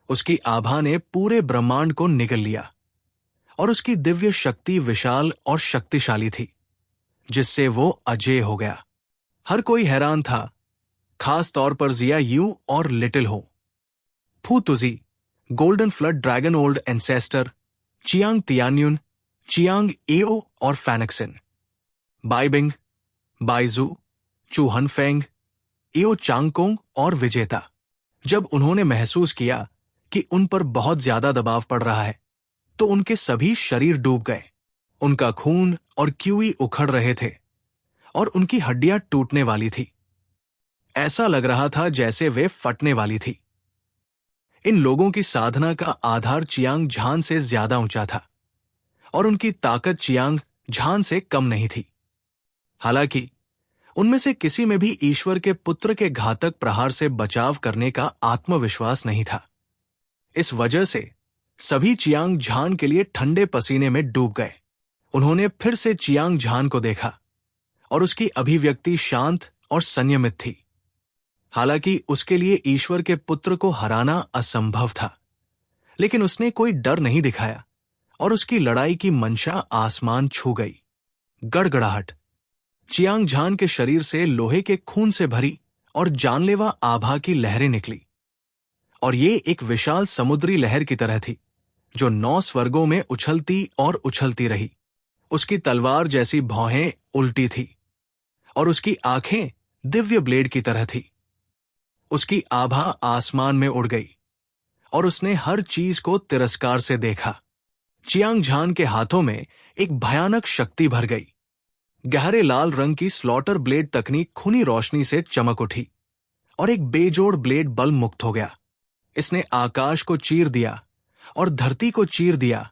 उसकी आभा ने पूरे ब्रह्मांड को निगल लिया, और उसकी दिव्य शक्ति विशाल और शक्तिशाली थी, जिससे वो अजेय हो गया। हर कोई हैरान था, खास तौर पर जिया यू और little Ho. Futuzi, golden flood dragon old ancestor, Chiang Tianyun, Chiang Ao और फैनक्सिन, बाइबिंग, बाइजू, चूहनफेंग, एओ चांगकोंग और विजेता। जब उन्होंने महसूस किया कि उन पर बहुत ज्यादा दबाव पड़ रहा है, तो उनके सभी शरीर डूब गए। उनका खून और क्यूई उखड़ रहे थे और उनकी हड्डियां टूटने वाली थी। ऐसा लग रहा था जैसे वे फटने वाली थी। इन लोगों की साधना का आधार चियांग झान से ज्यादा ऊंचा था और उनकी ताकत चियांग झान से कम नहीं थी। हालांकि उनमें से किसी में भी ईश्वर के पुत्र के घातक प्रहार से बचाव करने का आत्मविश्वास नहीं था। इस वजह से सभी चियांग झान के लिए ठंडे पसीने में डूब गए। उन्होंने फिर से चियांग झान को देखा और उसकी अभिव्यक्ति शांत और संयमित थी। हालांकि उसके लिए ईश्वर के पुत्र को हराना असंभव था, लेकिन उसने कोई डर नहीं दिखाया और उसकी लड़ाई की मंशा आसमान छू गई। गड़गड़ाहट। चियांग झान के शरीर से लोहे के खून से भरी और जानलेवा आभा की लहरें निकली, और ये एक विशाल समुद्री लहर की तरह थी जो 9 स्वर्गों में उछलती और उछलती रही। उसकी तलवार जैसी भौहें उल्टी थी और उसकी आंखें दिव्य ब्लेड की तरह थी। उसकी आभा आसमान में उड़ गई और उसने हर चीज को तिरस्कार से देखा। चियांग झान के हाथों में एक भयानक शक्ति भर गई। गहरे लाल रंग की स्लॉटर ब्लेड तकनीक खूनी रोशनी से चमक उठी और एक बेजोड़ ब्लेड बल मुक्त हो गया। इसने आकाश को चीर दिया और धरती को चीर दिया,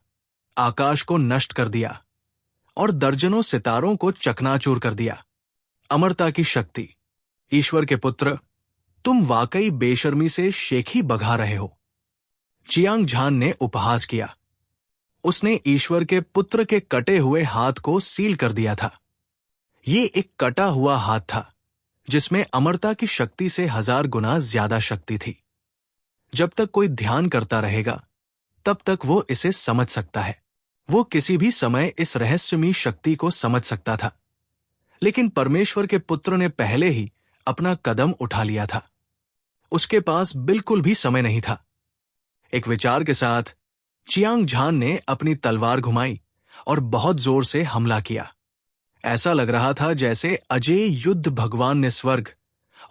आकाश को नष्ट कर दिया और दर्जनों सितारों को चकनाचूर कर दिया। अमरता की शक्ति। ईश्वर के पुत्र, तुम वाकई बेशर्मी से शेखी बघा रहे हो। चियांग झान ने उपहास किया। उसने ईश्वर के पुत्र के कटे हुए हाथ को सील कर दिया था। ये एक कटा हुआ हाथ था जिसमें अमरता की शक्ति से 1000 गुना ज्यादा शक्ति थी। जब तक कोई ध्यान करता रहेगा तब तक वो इसे समझ सकता है। वो किसी भी समय इस रहस्यमयी शक्ति को समझ सकता था, लेकिन परमेश्वर के पुत्र ने पहले ही अपना कदम उठा लिया था। उसके पास बिल्कुल भी समय नहीं था। एक विचार के साथ चियांग झान ने अपनी तलवार घुमाई और बहुत जोर से हमला किया। ऐसा लग रहा था जैसे अजेय युद्ध भगवान ने स्वर्ग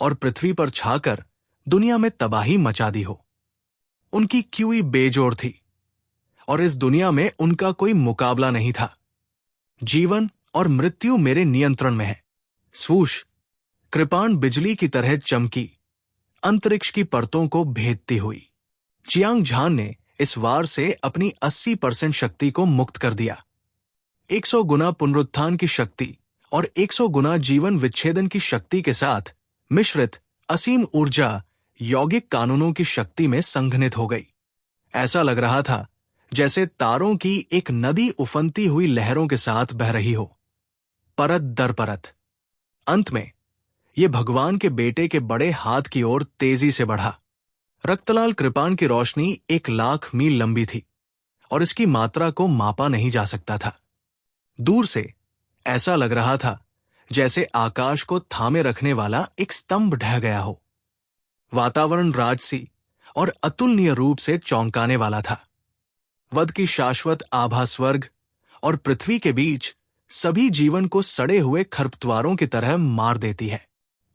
और पृथ्वी पर छाकर दुनिया में तबाही मचा दी हो। उनकी क्यूई बेजोड़ थी और इस दुनिया में उनका कोई मुकाबला नहीं था। जीवन और मृत्यु मेरे नियंत्रण में है। स्वूश, कृपाण बिजली की तरह चमकी, अंतरिक्ष की परतों को भेदती हुई। चियांग झान ने इस वार से अपनी 80% शक्ति को मुक्त कर दिया। 100 गुना पुनरुत्थान की शक्ति और 100 गुना जीवन विच्छेदन की शक्ति के साथ मिश्रित असीम ऊर्जा यौगिक कानूनों की शक्ति में संघनित हो गई। ऐसा लग रहा था जैसे तारों की एक नदी उफनती हुई लहरों के साथ बह रही हो, परत दर परत। अंत में ये भगवान के बेटे के बड़े हाथ की ओर तेजी से बढ़ा। रक्तलाल कृपाण की रोशनी 1,00,000 मील लंबी थी और इसकी मात्रा को मापा नहीं जा सकता था। दूर से ऐसा लग रहा था जैसे आकाश को थामे रखने वाला एक स्तंभ ढह गया हो। वातावरण राजसी और अतुलनीय रूप से चौंकाने वाला था। वध की शाश्वत आभा स्वर्ग और पृथ्वी के बीच सभी जीवन को सड़े हुए खरपतवारों की तरह मार देती है।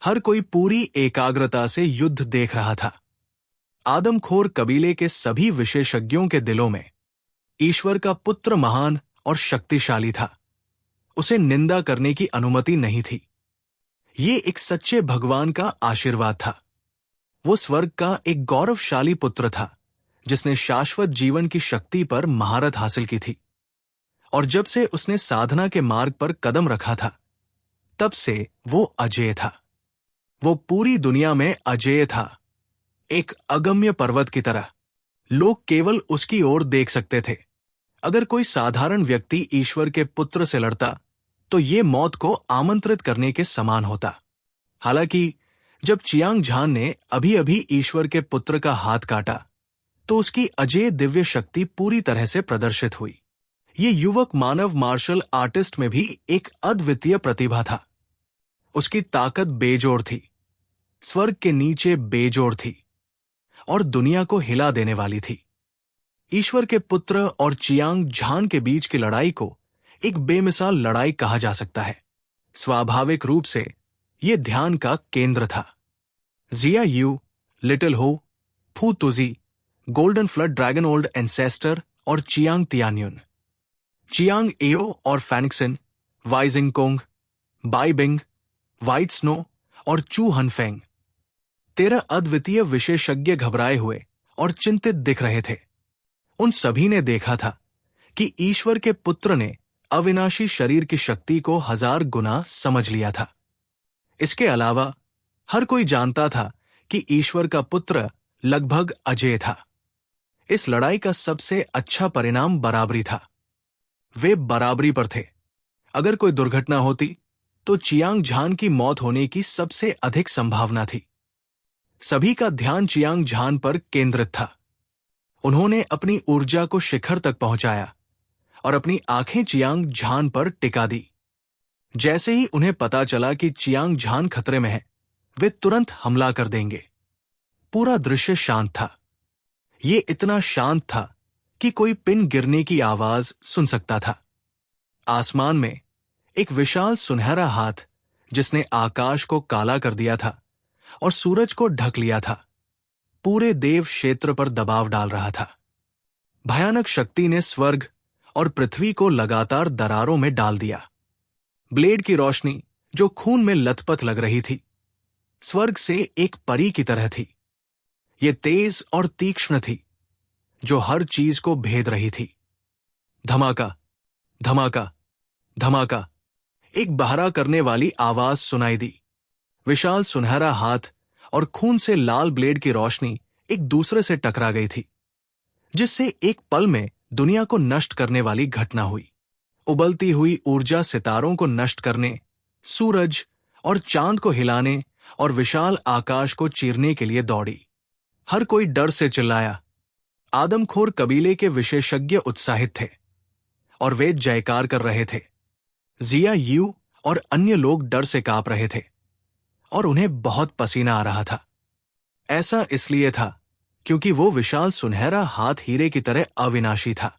हर कोई पूरी एकाग्रता से युद्ध देख रहा था। आदमखोर कबीले के सभी विशेषज्ञों के दिलों में ईश्वर का पुत्र महान और शक्तिशाली था। उसे निंदा करने की अनुमति नहीं थी। ये एक सच्चे भगवान का आशीर्वाद था। वो स्वर्ग का एक गौरवशाली पुत्र था जिसने शाश्वत जीवन की शक्ति पर महारत हासिल की थी। और जब से उसने साधना के मार्ग पर कदम रखा था, तब से वो अजेय था। वो पूरी दुनिया में अजेय था, एक अगम्य पर्वत की तरह। लोग केवल उसकी ओर देख सकते थे। अगर कोई साधारण व्यक्ति ईश्वर के पुत्र से लड़ता तो ये मौत को आमंत्रित करने के समान होता। हालांकि जब चियांग झान ने अभी अभी ईश्वर के पुत्र का हाथ काटा तो उसकी अजेय दिव्य शक्ति पूरी तरह से प्रदर्शित हुई। ये युवक मानव मार्शल आर्टिस्ट में भी एक अद्वितीय प्रतिभा था। उसकी ताकत बेजोड़ थी, स्वर्ग के नीचे बेजोड़ थी और दुनिया को हिला देने वाली थी। ईश्वर के पुत्र और चियांग झान के बीच की लड़ाई को एक बेमिसाल लड़ाई कहा जा सकता है। स्वाभाविक रूप से यह ध्यान का केंद्र था। जिया Yu, little Ho, Futuzi, golden flood dragon old ancestor और चियांग तियान्युन, चियांग एओ और फैनिक्सिन, वाइजिंग कोंग, बाइबिंग, वाइट स्नो और चू हनफेंग। 13 अद्वितीय विशेषज्ञ घबराए हुए और चिंतित दिख रहे थे। उन सभी ने देखा था कि ईश्वर के पुत्र ने अविनाशी शरीर की शक्ति को 1000 गुना समझ लिया था। इसके अलावा हर कोई जानता था कि ईश्वर का पुत्र लगभग अजेय था। इस लड़ाई का सबसे अच्छा परिणाम बराबरी था। वे बराबरी पर थे। अगर कोई दुर्घटना होती तो चियांग झान की मौत होने की सबसे अधिक संभावना थी। सभी का ध्यान चियांग झान पर केंद्रित था। उन्होंने अपनी ऊर्जा को शिखर तक पहुंचाया और अपनी आंखें चियांग झान पर टिका दी। जैसे ही उन्हें पता चला कि चियांग झान खतरे में है, वे तुरंत हमला कर देंगे। पूरा दृश्य शांत था। ये इतना शांत था कि कोई पिन गिरने की आवाज सुन सकता था। आसमान में एक विशाल सुनहरा हाथ, जिसने आकाश को काला कर दिया था, और सूरज को ढक लिया था, पूरे देव क्षेत्र पर दबाव डाल रहा था। भयानक शक्ति ने स्वर्ग और पृथ्वी को लगातार दरारों में डाल दिया। ब्लेड की रोशनी जो खून में लथपथ लग रही थी, स्वर्ग से एक परी की तरह थी। ये तेज और तीक्ष्ण थी, जो हर चीज को भेद रही थी। धमाका, धमाका, धमाका, एक बहरा करने वाली आवाज सुनाई दी। विशाल सुनहरा हाथ और खून से लाल ब्लेड की रोशनी एक दूसरे से टकरा गई थी, जिससे एक पल में दुनिया को नष्ट करने वाली घटना हुई। उबलती हुई ऊर्जा सितारों को नष्ट करने, सूरज और चांद को हिलाने और विशाल आकाश को चीरने के लिए दौड़ी। हर कोई डर से चिल्लाया। आदमखोर कबीले के विशेषज्ञ उत्साहित थे और वे जयकार कर रहे थे। जिया यू और अन्य लोग डर से कांप रहे थे और उन्हें बहुत पसीना आ रहा था। ऐसा इसलिए था क्योंकि वो विशाल सुनहरा हाथ हीरे की तरह अविनाशी था।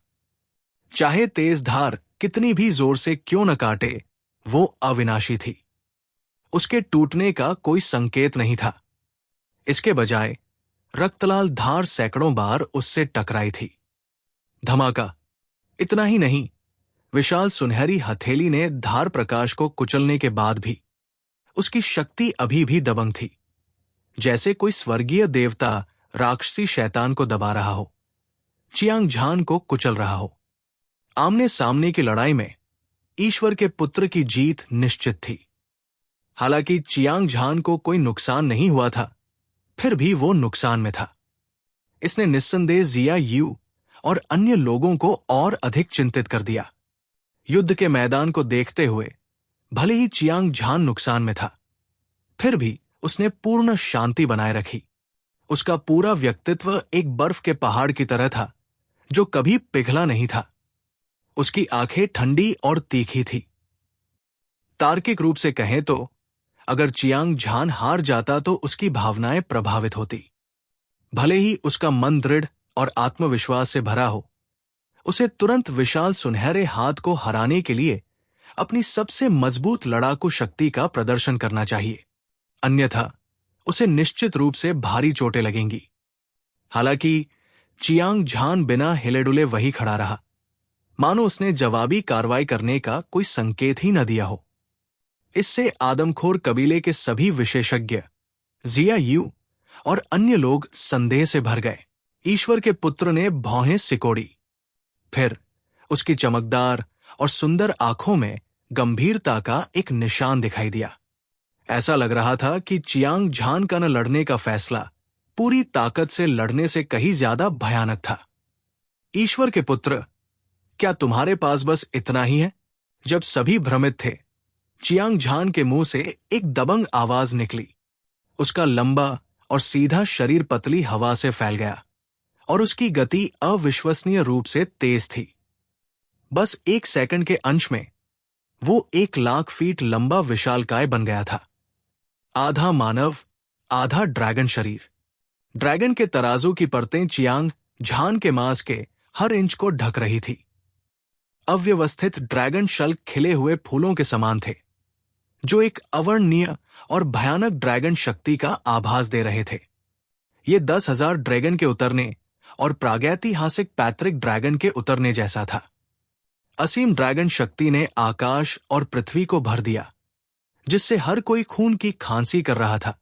चाहे तेज धार कितनी भी जोर से क्यों न काटे, वो अविनाशी थी। उसके टूटने का कोई संकेत नहीं था। इसके बजाय रक्तलाल धार सैकड़ों बार उससे टकराई थी। धमाका। इतना ही नहीं, विशाल सुनहरी हथेली ने धार प्रकाश को कुचलने के बाद भी उसकी शक्ति अभी भी दबंग थी, जैसे कोई स्वर्गीय देवता राक्षसी शैतान को दबा रहा हो, चियांग झान को कुचल रहा हो। आमने सामने की लड़ाई में ईश्वर के पुत्र की जीत निश्चित थी। हालांकि चियांग झान को कोई नुकसान नहीं हुआ था, फिर भी वो नुकसान में था। इसने निस्संदेह जिया यू और अन्य लोगों को और अधिक चिंतित कर दिया। युद्ध के मैदान को देखते हुए भले ही चियांग झान नुकसान में था, फिर भी उसने पूर्ण शांति बनाए रखी। उसका पूरा व्यक्तित्व एक बर्फ के पहाड़ की तरह था, जो कभी पिघला नहीं था। उसकी आंखें ठंडी और तीखी थी। तार्किक रूप से कहें तो अगर चियांग झान हार जाता तो उसकी भावनाएं प्रभावित होती। भले ही उसका मन दृढ़ और आत्मविश्वास से भरा हो, उसे तुरंत विशाल सुनहरे हाथ को हराने के लिए अपनी सबसे मजबूत लड़ाकू शक्ति का प्रदर्शन करना चाहिए, अन्यथा उसे निश्चित रूप से भारी चोटें लगेंगी। हालांकि चियांग झान बिना हिले डुले वही खड़ा रहा, मानो उसने जवाबी कार्रवाई करने का कोई संकेत ही न दिया हो। इससे आदमखोर कबीले के सभी विशेषज्ञ, जिया यू और अन्य लोग संदेह से भर गए। ईश्वर के पुत्र ने भौहें सिकोड़ी। फिर उसकी चमकदार और सुंदर आंखों में गंभीरता का एक निशान दिखाई दिया। ऐसा लग रहा था कि चियांग झान का न लड़ने का फैसला पूरी ताकत से लड़ने से कहीं ज्यादा भयानक था। ईश्वर के पुत्र, क्या तुम्हारे पास बस इतना ही है? जब सभी भ्रमित थे, चियांग झान के मुंह से एक दबंग आवाज निकली। उसका लंबा और सीधा शरीर पतली हवा से फैल गया और उसकी गति अविश्वसनीय रूप से तेज थी। बस 1 सेकंड के अंश में वो 1,00,000 फीट लंबा विशालकाय बन गया था। आधा मानव, आधा ड्रैगन शरीर। ड्रैगन के तराजू की परतें चियांग झान के मांस के हर इंच को ढक रही थी। अव्यवस्थित ड्रैगन शल्क खिले हुए फूलों के समान थे, जो एक अवर्णनीय और भयानक ड्रैगन शक्ति का आभास दे रहे थे। ये 10,000 ड्रैगन के उतरने और प्रागैतिहासिक पैतृक ड्रैगन के उतरने जैसा था। असीम ड्रैगन शक्ति ने आकाश और पृथ्वी को भर दिया, जिससे हर कोई खून की खांसी कर रहा था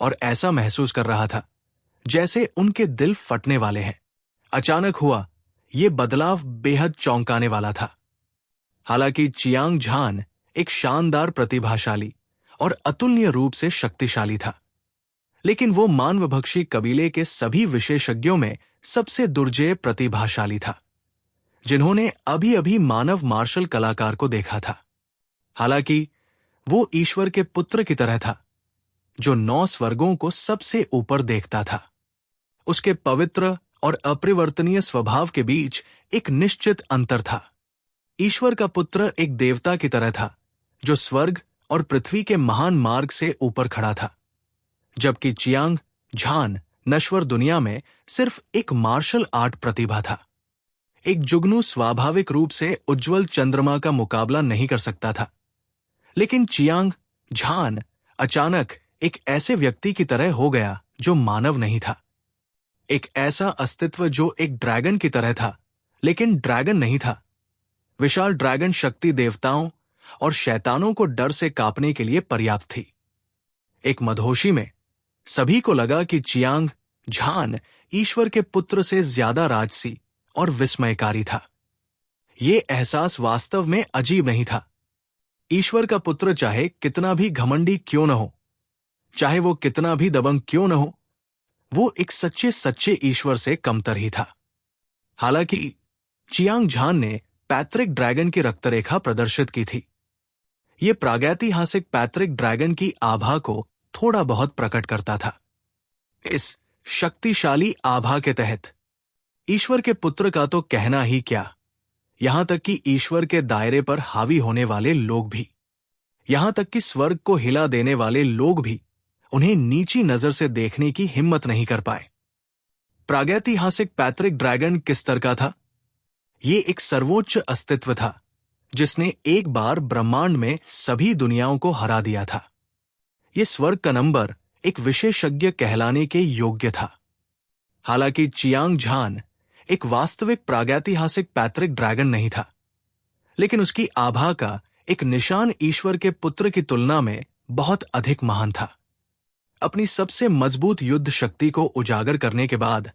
और ऐसा महसूस कर रहा था जैसे उनके दिल फटने वाले हैं। अचानक हुआ ये बदलाव बेहद चौंकाने वाला था। हालांकि चियांग झान एक शानदार प्रतिभाशाली और अतुलनीय रूप से शक्तिशाली था, लेकिन वो मानवभक्षी कबीले के सभी विशेषज्ञों में सबसे दुर्जेय प्रतिभाशाली था, जिन्होंने अभी अभी मानव मार्शल कलाकार को देखा था। हालांकि वो ईश्वर के पुत्र की तरह था, जो 9 स्वर्गों को सबसे ऊपर देखता था। उसके पवित्र और अपरिवर्तनीय स्वभाव के बीच एक निश्चित अंतर था। ईश्वर का पुत्र एक देवता की तरह था, जो स्वर्ग और पृथ्वी के महान मार्ग से ऊपर खड़ा था, जबकि चियांग झान नश्वर दुनिया में सिर्फ एक मार्शल आर्ट प्रतिभा था। एक जुगनू स्वाभाविक रूप से उज्जवल चंद्रमा का मुकाबला नहीं कर सकता था, लेकिन चियांग झान अचानक एक ऐसे व्यक्ति की तरह हो गया जो मानव नहीं था। एक ऐसा अस्तित्व जो एक ड्रैगन की तरह था, लेकिन ड्रैगन नहीं था। विशाल ड्रैगन शक्ति देवताओं और शैतानों को डर से कांपने के लिए पर्याप्त थी। एक मदहोशी में सभी को लगा कि चियांग झान ईश्वर के पुत्र से ज्यादा राजसी और विस्मयकारी था। ये एहसास वास्तव में अजीब नहीं था। ईश्वर का पुत्र चाहे कितना भी घमंडी क्यों न हो, चाहे वो कितना भी दबंग क्यों न हो, वो एक सच्चे सच्चे ईश्वर से कमतर ही था। हालांकि चियांग झान ने पैतृक ड्रैगन की रक्तरेखा प्रदर्शित की थी। ये प्रागैतिहासिक पैतृक ड्रैगन की आभा को थोड़ा बहुत प्रकट करता था। इस शक्तिशाली आभा के तहत ईश्वर के पुत्र का तो कहना ही क्या, यहां तक कि ईश्वर के दायरे पर हावी होने वाले लोग भी, यहां तक कि स्वर्ग को हिला देने वाले लोग भी उन्हें नीची नजर से देखने की हिम्मत नहीं कर पाए। प्रागैतिहासिक पैतृक ड्रैगन किस तरह का था? ये एक सर्वोच्च अस्तित्व था जिसने एक बार ब्रह्मांड में सभी दुनियाओं को हरा दिया था। ये स्वर्ग का नंबर एक विशेषज्ञ कहलाने के योग्य था। हालांकि चियांग झान एक वास्तविक प्रागैतिहासिक पैतृक ड्रैगन नहीं था, लेकिन उसकी आभा का एक निशान ईश्वर के पुत्र की तुलना में बहुत अधिक महान था। अपनी सबसे मजबूत युद्ध शक्ति को उजागर करने के बाद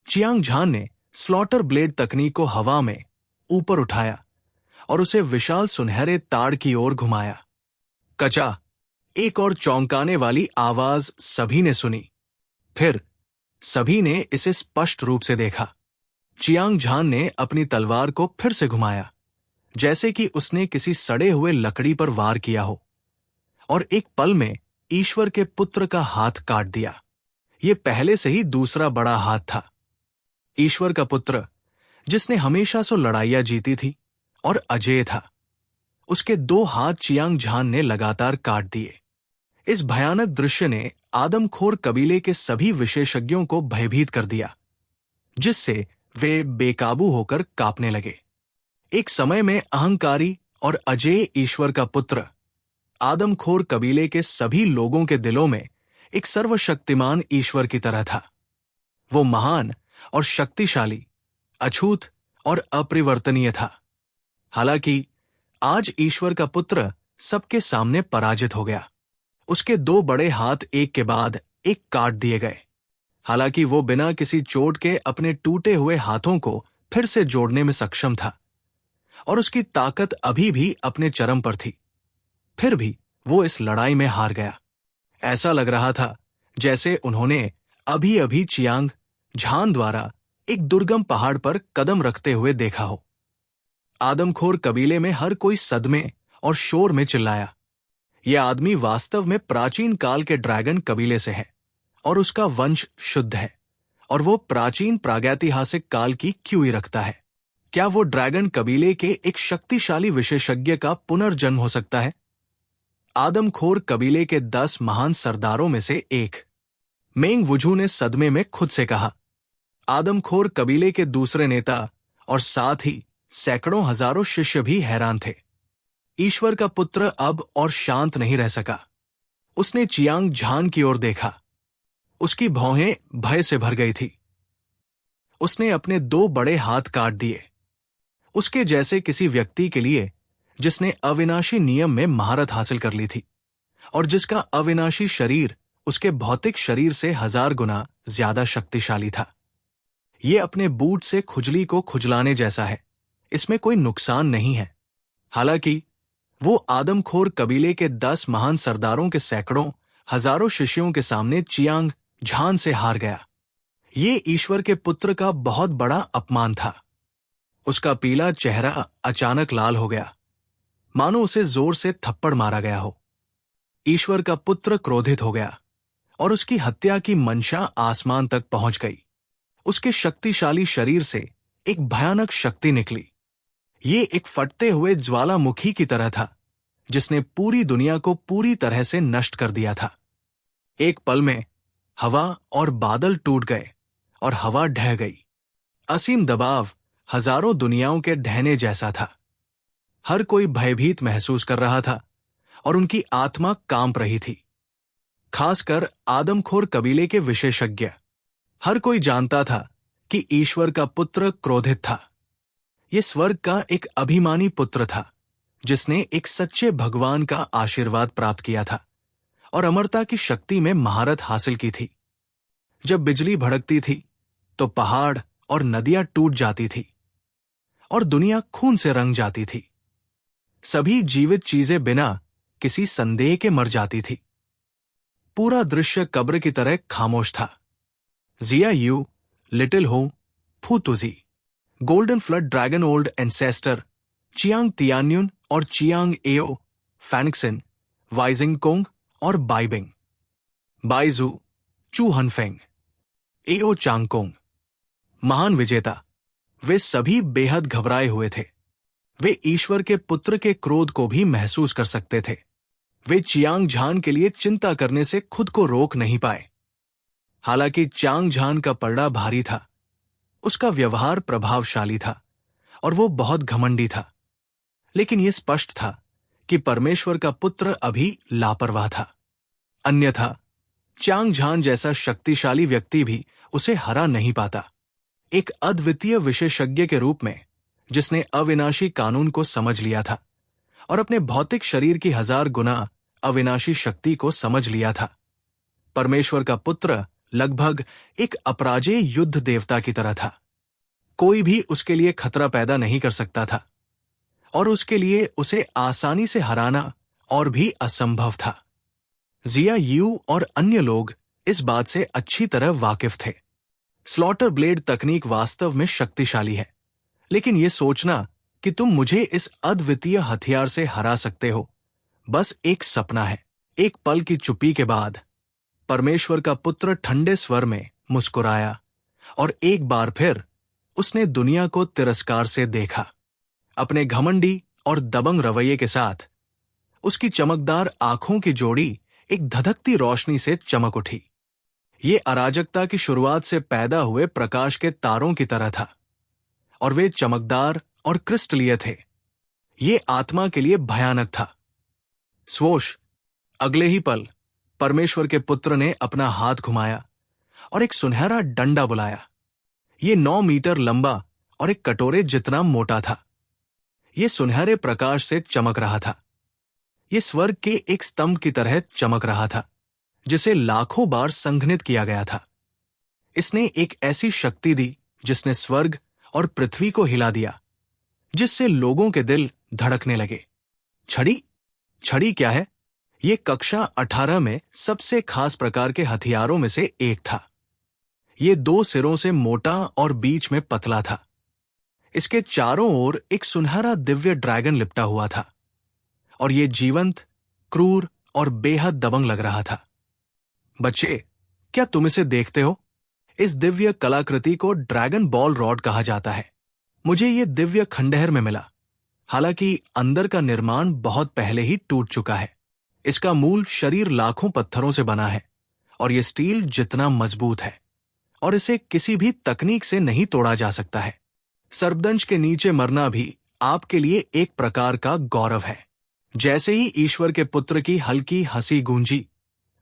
चियांग झान ने स्लॉटर ब्लेड तकनीक को हवा में ऊपर उठाया और उसे विशाल सुनहरे ताड़ की ओर घुमाया। कचा, एक और चौंकाने वाली आवाज सभी ने सुनी। फिर सभी ने इसे स्पष्ट रूप से देखा। चियांग झान ने अपनी तलवार को फिर से घुमाया, जैसे कि उसने किसी सड़े हुए लकड़ी पर वार किया हो, और एक पल में ईश्वर के पुत्र का हाथ काट दिया। यह पहले से ही दूसरा बड़ा हाथ था। ईश्वर का पुत्र, जिसने हमेशा से लड़ाइयां जीती थी और अजेय था, उसके 2 हाथ चियांग झान ने लगातार काट दिए। इस भयानक दृश्य ने आदमखोर कबीले के सभी विशेषज्ञों को भयभीत कर दिया, जिससे वे बेकाबू होकर कांपने लगे। एक समय में अहंकारी और अजेय ईश्वर का पुत्र आदमखोर कबीले के सभी लोगों के दिलों में एक सर्वशक्तिमान ईश्वर की तरह था। वो महान और शक्तिशाली, अछूत और अपरिवर्तनीय था। हालांकि आज ईश्वर का पुत्र सबके सामने पराजित हो गया। उसके 2 बड़े हाथ एक के बाद एक काट दिए गए। हालांकि वो बिना किसी चोट के अपने टूटे हुए हाथों को फिर से जोड़ने में सक्षम था और उसकी ताकत अभी भी अपने चरम पर थी। फिर भी वो इस लड़ाई में हार गया। ऐसा लग रहा था जैसे उन्होंने अभी अभी चियांग झान द्वारा एक दुर्गम पहाड़ पर कदम रखते हुए देखा हो। आदमखोर कबीले में हर कोई सदमे और शोर में चिल्लाया, यह आदमी वास्तव में प्राचीन काल के ड्रैगन कबीले से है और उसका वंश शुद्ध है, और वो प्राचीन प्रागैतिहासिक काल की क्यूई रखता है। क्या वो ड्रैगन कबीले के एक शक्तिशाली विशेषज्ञ का पुनर्जन्म हो सकता है? आदमखोर कबीले के 10 महान सरदारों में से एक मेंग वुझू ने सदमे में खुद से कहा। आदमखोर कबीले के दूसरे नेता और साथ ही सैकड़ों हजारों शिष्य भी हैरान थे। ईश्वर का पुत्र अब और शांत नहीं रह सका। उसने चियांग झान की ओर देखा। उसकी भौहें भय से भर गई थी। उसने अपने 2 बड़े हाथ काट दिए। उसके जैसे किसी व्यक्ति के लिए जिसने अविनाशी नियम में महारत हासिल कर ली थी और जिसका अविनाशी शरीर उसके भौतिक शरीर से 1000 गुना ज्यादा शक्तिशाली था। यह अपने बूट से खुजली को खुजलाने जैसा है, इसमें कोई नुकसान नहीं है। हालांकि वो आदमखोर कबीले के 10 महान सरदारों के सैकड़ों हजारों शिष्यों के सामने चियांग झान से हार गया। ये ईश्वर के पुत्र का बहुत बड़ा अपमान था। उसका पीला चेहरा अचानक लाल हो गया, मानो उसे जोर से थप्पड़ मारा गया हो। ईश्वर का पुत्र क्रोधित हो गया और उसकी हत्या की मंशा आसमान तक पहुंच गई। उसके शक्तिशाली शरीर से एक भयानक शक्ति निकली। ये एक फटते हुए ज्वालामुखी की तरह था जिसने पूरी दुनिया को पूरी तरह से नष्ट कर दिया था। एक पल में हवा और बादल टूट गए और हवा ढह गई। असीम दबाव हजारों दुनियाओं के ढहने जैसा था। हर कोई भयभीत महसूस कर रहा था और उनकी आत्मा कांप रही थी। खासकर आदमखोर कबीले के विशेषज्ञ। हर कोई जानता था कि ईश्वर का पुत्र क्रोधित था। ये स्वर्ग का एक अभिमानी पुत्र था जिसने एक सच्चे भगवान का आशीर्वाद प्राप्त किया था और अमरता की शक्ति में महारत हासिल की थी। जब बिजली भड़कती थी तो पहाड़ और नदियां टूट जाती थी और दुनिया खून से रंग जाती थी। सभी जीवित चीजें बिना किसी संदेह के मर जाती थी। पूरा दृश्य कब्र की तरह खामोश था। जिया Yu, little Ho, Futuzi, golden flood dragon old ancestor, Chiang Tianyun और चियांग एओ, फैनिक्सिन, वाइजिंग कोंग और बाइबिंग, बाइजू, चू हनफेंग, एओ चांगकोंग, महान विजेता, वे सभी बेहद घबराए हुए थे। वे ईश्वर के पुत्र के क्रोध को भी महसूस कर सकते थे। वे चियांग झान के लिए चिंता करने से खुद को रोक नहीं पाए। हालांकि चांग झान का पलड़ा भारी था, उसका व्यवहार प्रभावशाली था और वो बहुत घमंडी था, लेकिन यह स्पष्ट था कि परमेश्वर का पुत्र अभी लापरवाह था। अन्यथा चांग झान जैसा शक्तिशाली व्यक्ति भी उसे हरा नहीं पाता। एक अद्वितीय विशेषज्ञ के रूप में जिसने अविनाशी कानून को समझ लिया था और अपने भौतिक शरीर की 1000 गुना अविनाशी शक्ति को समझ लिया था, परमेश्वर का पुत्र लगभग एक अपराजेय युद्ध देवता की तरह था। कोई भी उसके लिए खतरा पैदा नहीं कर सकता था और उसके लिए उसे आसानी से हराना और भी असंभव था। जिया यू और अन्य लोग इस बात से अच्छी तरह वाकिफ थे। स्लॉटर ब्लेड तकनीक वास्तव में शक्तिशाली है, लेकिन यह सोचना कि तुम मुझे इस अद्वितीय हथियार से हरा सकते हो बस एक सपना है। एक पल की चुप्पी के बाद परमेश्वर का पुत्र ठंडे स्वर में मुस्कुराया और एक बार फिर उसने दुनिया को तिरस्कार से देखा। अपने घमंडी और दबंग रवैये के साथ उसकी चमकदार आंखों की जोड़ी एक धधकती रोशनी से चमक उठी। ये अराजकता की शुरुआत से पैदा हुए प्रकाश के तारों की तरह था और वे चमकदार और क्रिस्टलीय थे। ये आत्मा के लिए भयानक था। स्वोश, अगले ही पल परमेश्वर के पुत्र ने अपना हाथ घुमाया और एक सुनहरा डंडा बुलाया। ये 9 मीटर लंबा और एक कटोरे जितना मोटा था। ये सुनहरे प्रकाश से चमक रहा था। ये स्वर्ग के एक स्तंभ की तरह चमक रहा था जिसे लाखों बार संघनित किया गया था। इसने एक ऐसी शक्ति दी जिसने स्वर्ग और पृथ्वी को हिला दिया, जिससे लोगों के दिल धड़कने लगे। छड़ी? छड़ी क्या है? यह कक्षा 18 में सबसे खास प्रकार के हथियारों में से एक था। यह 2 सिरों से मोटा और बीच में पतला था। इसके चारों ओर एक सुनहरा दिव्य ड्रैगन लिपटा हुआ था और यह जीवंत, क्रूर और बेहद दबंग लग रहा था। बच्चे, क्या तुम इसे देखते हो? इस दिव्य कलाकृति को ड्रैगन बॉल रॉड कहा जाता है। मुझे यह दिव्य खंडहर में मिला, हालांकि अंदर का निर्माण बहुत पहले ही टूट चुका है। इसका मूल शरीर लाखों पत्थरों से बना है और यह स्टील जितना मजबूत है और इसे किसी भी तकनीक से नहीं तोड़ा जा सकता है। सर्पदंश के नीचे मरना भी आपके लिए एक प्रकार का गौरव है। जैसे ही ईश्वर के पुत्र की हल्की हंसी गूंजी,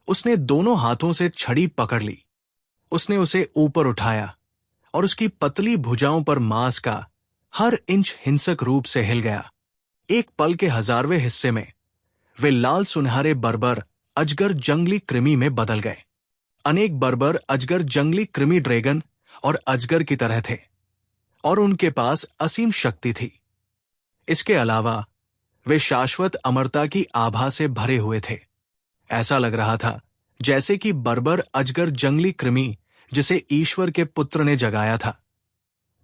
उसने दोनों हाथों से छड़ी पकड़ ली। उसने उसे ऊपर उठाया और उसकी पतली भुजाओं पर मांस का हर इंच हिंसक रूप से हिल गया। एक पल के 1000वें हिस्से में वे लाल सुनहरे बर्बर अजगर जंगली कृमि में बदल गए। अनेक बर्बर अजगर जंगली कृमि ड्रैगन और अजगर की तरह थे और उनके पास असीम शक्ति थी। इसके अलावा वे शाश्वत अमरता की आभा से भरे हुए थे। ऐसा लग रहा था जैसे कि बर्बर अजगर जंगली कृमि जिसे ईश्वर के पुत्र ने जगाया था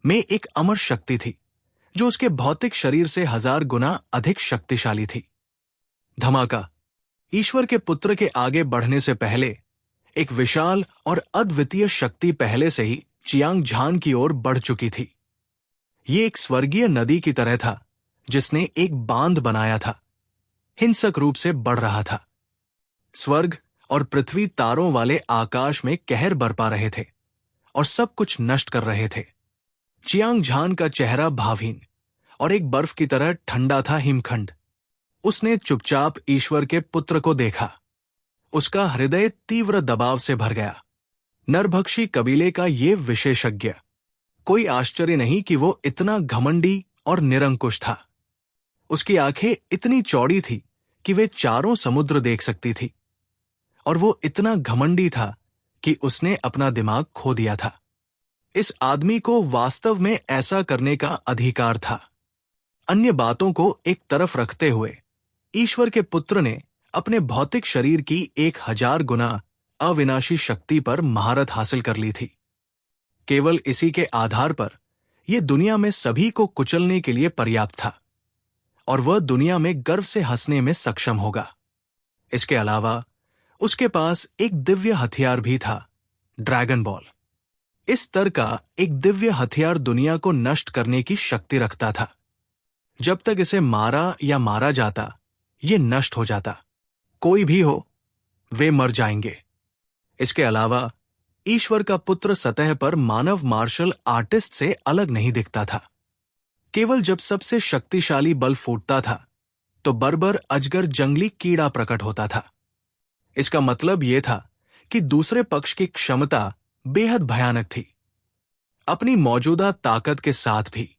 में एक अमर शक्ति थी जो उसके भौतिक शरीर से 1000 गुना अधिक शक्तिशाली थी। धमाका! ईश्वर के पुत्र के आगे बढ़ने से पहले एक विशाल और अद्वितीय शक्ति पहले से ही चियांग झान की ओर बढ़ चुकी थी। ये एक स्वर्गीय नदी की तरह था जिसने एक बांध बनाया था, हिंसक रूप से बढ़ रहा था। स्वर्ग और पृथ्वी तारों वाले आकाश में कहर बरपा रहे थे और सब कुछ नष्ट कर रहे थे। चियांग झान का चेहरा भावहीन और एक बर्फ की तरह ठंडा था हिमखंड। उसने चुपचाप ईश्वर के पुत्र को देखा। उसका हृदय तीव्र दबाव से भर गया। नरभक्षी कबीले का ये विशेषज्ञ, कोई आश्चर्य नहीं कि वो इतना घमंडी और निरंकुश था। उसकी आंखें इतनी चौड़ी थी कि वे चारों समुद्र देख सकती थी, और वो इतना घमंडी था कि उसने अपना दिमाग खो दिया था। इस आदमी को वास्तव में ऐसा करने का अधिकार था। अन्य बातों को एक तरफ रखते हुए ईश्वर के पुत्र ने अपने भौतिक शरीर की 1000 गुना अविनाशी शक्ति पर महारत हासिल कर ली थी। केवल इसी के आधार पर यह दुनिया में सभी को कुचलने के लिए पर्याप्त था, और वह दुनिया में गर्व से हंसने में सक्षम होगा। इसके अलावा उसके पास एक दिव्य हथियार भी था, ड्रैगन बॉल। इस स्तर का एक दिव्य हथियार दुनिया को नष्ट करने की शक्ति रखता था। जब तक इसे मारा या मारा जाता, ये नष्ट हो जाता। कोई भी हो, वे मर जाएंगे। इसके अलावा ईश्वर का पुत्र सतह पर मानव मार्शल आर्टिस्ट से अलग नहीं दिखता था। केवल जब सबसे शक्तिशाली बल फूटता था तो बर्बर अजगर जंगली कीड़ा प्रकट होता था। इसका मतलब यह था कि दूसरे पक्ष की क्षमता बेहद भयानक थी। अपनी मौजूदा ताकत के साथ भी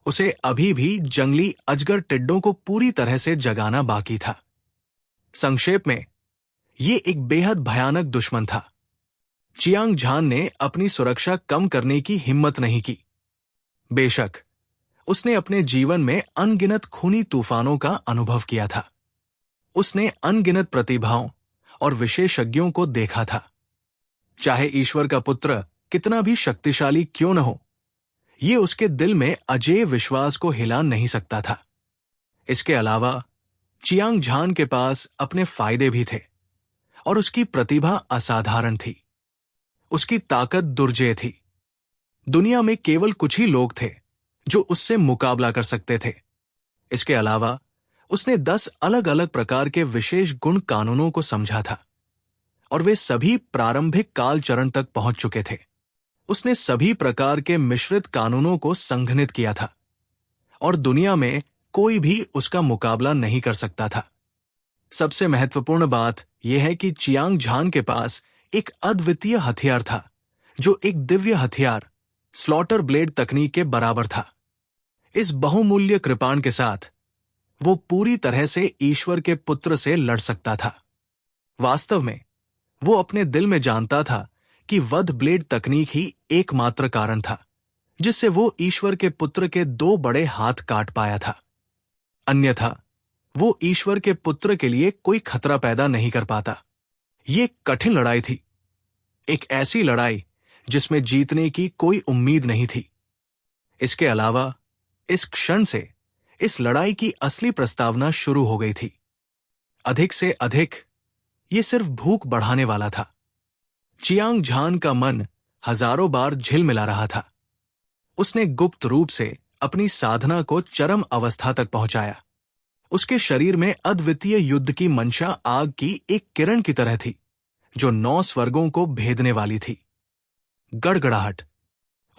उसे अभी भी जंगली अजगर टिड्डों को पूरी तरह से जगाना बाकी था। संक्षेप में, यह एक बेहद भयानक दुश्मन था। चियांग झान ने अपनी सुरक्षा कम करने की हिम्मत नहीं की। बेशक उसने अपने जीवन में अनगिनत खूनी तूफानों का अनुभव किया था। उसने अनगिनत प्रतिभाओं और विशेषज्ञों को देखा था। चाहे ईश्वर का पुत्र कितना भी शक्तिशाली क्यों न हो, यह उसके दिल में अजेय विश्वास को हिला नहीं सकता था। इसके अलावा चियांग झान के पास अपने फायदे भी थे, और उसकी प्रतिभा असाधारण थी। उसकी ताकत दुर्जेय थी। दुनिया में केवल कुछ ही लोग थे जो उससे मुकाबला कर सकते थे। इसके अलावा उसने 10 अलग अलग प्रकार के विशेष गुण कानूनों को समझा था, और वे सभी प्रारंभिक काल चरण तक पहुंच चुके थे। उसने सभी प्रकार के मिश्रित कानूनों को संघनित किया था, और दुनिया में कोई भी उसका मुकाबला नहीं कर सकता था। सबसे महत्वपूर्ण बात यह है कि चियांग झान के पास एक अद्वितीय हथियार था, जो एक दिव्य हथियार स्लॉटर ब्लेड तकनीक के बराबर था। इस बहुमूल्य कृपाण के साथ वो पूरी तरह से ईश्वर के पुत्र से लड़ सकता था। वास्तव में वो अपने दिल में जानता था कि वध ब्लेड तकनीक ही एकमात्र कारण था जिससे वो ईश्वर के पुत्र के 2 बड़े हाथ काट पाया था। अन्यथा वो ईश्वर के पुत्र के लिए कोई खतरा पैदा नहीं कर पाता। ये एक कठिन लड़ाई थी, एक ऐसी लड़ाई जिसमें जीतने की कोई उम्मीद नहीं थी। इसके अलावा इस क्षण से इस लड़ाई की असली प्रस्तावना शुरू हो गई थी। अधिक से अधिक ये सिर्फ भूख बढ़ाने वाला था। चियांग झान का मन हजारों बार झिलमिला रहा था। उसने गुप्त रूप से अपनी साधना को चरम अवस्था तक पहुंचाया। उसके शरीर में अद्वितीय युद्ध की मंशा आग की एक किरण की तरह थी, जो 9 स्वर्गों को भेदने वाली थी। गड़गड़ाहट,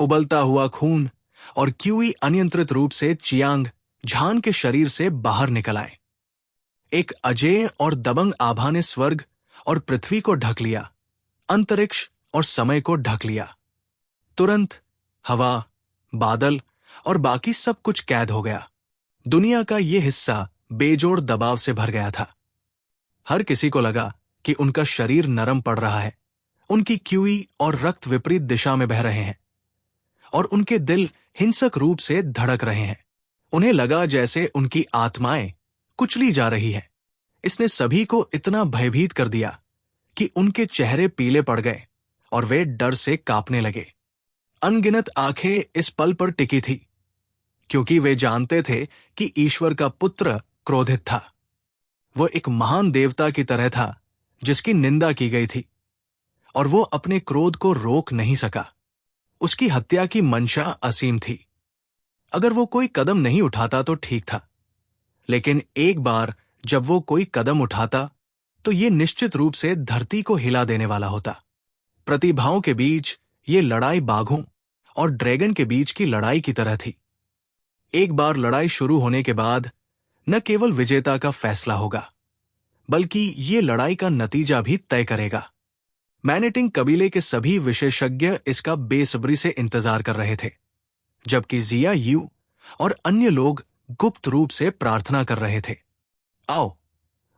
उबलता हुआ खून और क्यूई अनियंत्रित रूप से चियांग झान के शरीर से बाहर निकल आए। एक अजेय और दबंग आभा ने स्वर्ग और पृथ्वी को ढक लिया, अंतरिक्ष और समय को ढक लिया। तुरंत हवा, बादल और बाकी सब कुछ कैद हो गया। दुनिया का यह हिस्सा बेजोड़ दबाव से भर गया था। हर किसी को लगा कि उनका शरीर नरम पड़ रहा है, उनकी क्यूई और रक्त विपरीत दिशा में बह रहे हैं, और उनके दिल हिंसक रूप से धड़क रहे हैं। उन्हें लगा जैसे उनकी आत्माएं कुचली जा रही हैं। इसने सभी को इतना भयभीत कर दिया कि उनके चेहरे पीले पड़ गए और वे डर से कांपने लगे। अनगिनत आंखें इस पल पर टिकी थी, क्योंकि वे जानते थे कि ईश्वर का पुत्र क्रोधित था। वो एक महान देवता की तरह था जिसकी निंदा की गई थी, और वो अपने क्रोध को रोक नहीं सका। उसकी हत्या की मंशा असीम थी। अगर वो कोई कदम नहीं उठाता तो ठीक था, लेकिन एक बार जब वो कोई कदम उठाता तो ये निश्चित रूप से धरती को हिला देने वाला होता। प्रतिभाओं के बीच ये लड़ाई बाघों और ड्रैगन के बीच की लड़ाई की तरह थी। एक बार लड़ाई शुरू होने के बाद न केवल विजेता का फैसला होगा, बल्कि ये लड़ाई का नतीजा भी तय करेगा। मैनेटिंग कबीले के सभी विशेषज्ञ इसका बेसब्री से इंतजार कर रहे थे, जबकि जिया यू और अन्य लोग गुप्त रूप से प्रार्थना कर रहे थे। आओ,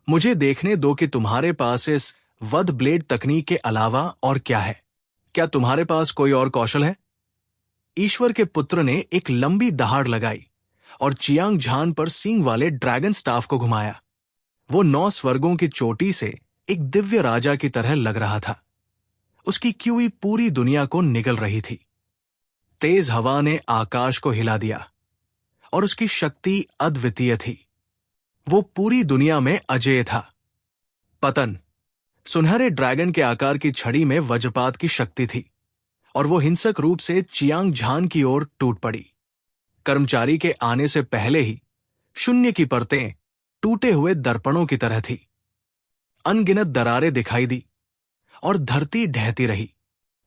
मुझे देखने दो कि तुम्हारे पास इस वध ब्लेड तकनीक के अलावा और क्या है। क्या तुम्हारे पास कोई और कौशल है? ईश्वर के पुत्र ने एक लंबी दहाड़ लगाई और चियांग झान पर सींग वाले ड्रैगन स्टाफ को घुमाया। वो 9 स्वर्गों की चोटी से एक दिव्य राजा की तरह लग रहा था। उसकी क्यूई पूरी दुनिया को निगल रही थी। तेज हवा ने आकाश को हिला दिया और उसकी शक्ति अद्वितीय थी। वो पूरी दुनिया में अजेय था। पतन, सुनहरे ड्रैगन के आकार की छड़ी में वज्रपात की शक्ति थी और वो हिंसक रूप से चियांग झान की ओर टूट पड़ी। कर्मचारी के आने से पहले ही शून्य की परतें टूटे हुए दर्पणों की तरह थी। अनगिनत दरारें दिखाई दी और धरती ढहती रही।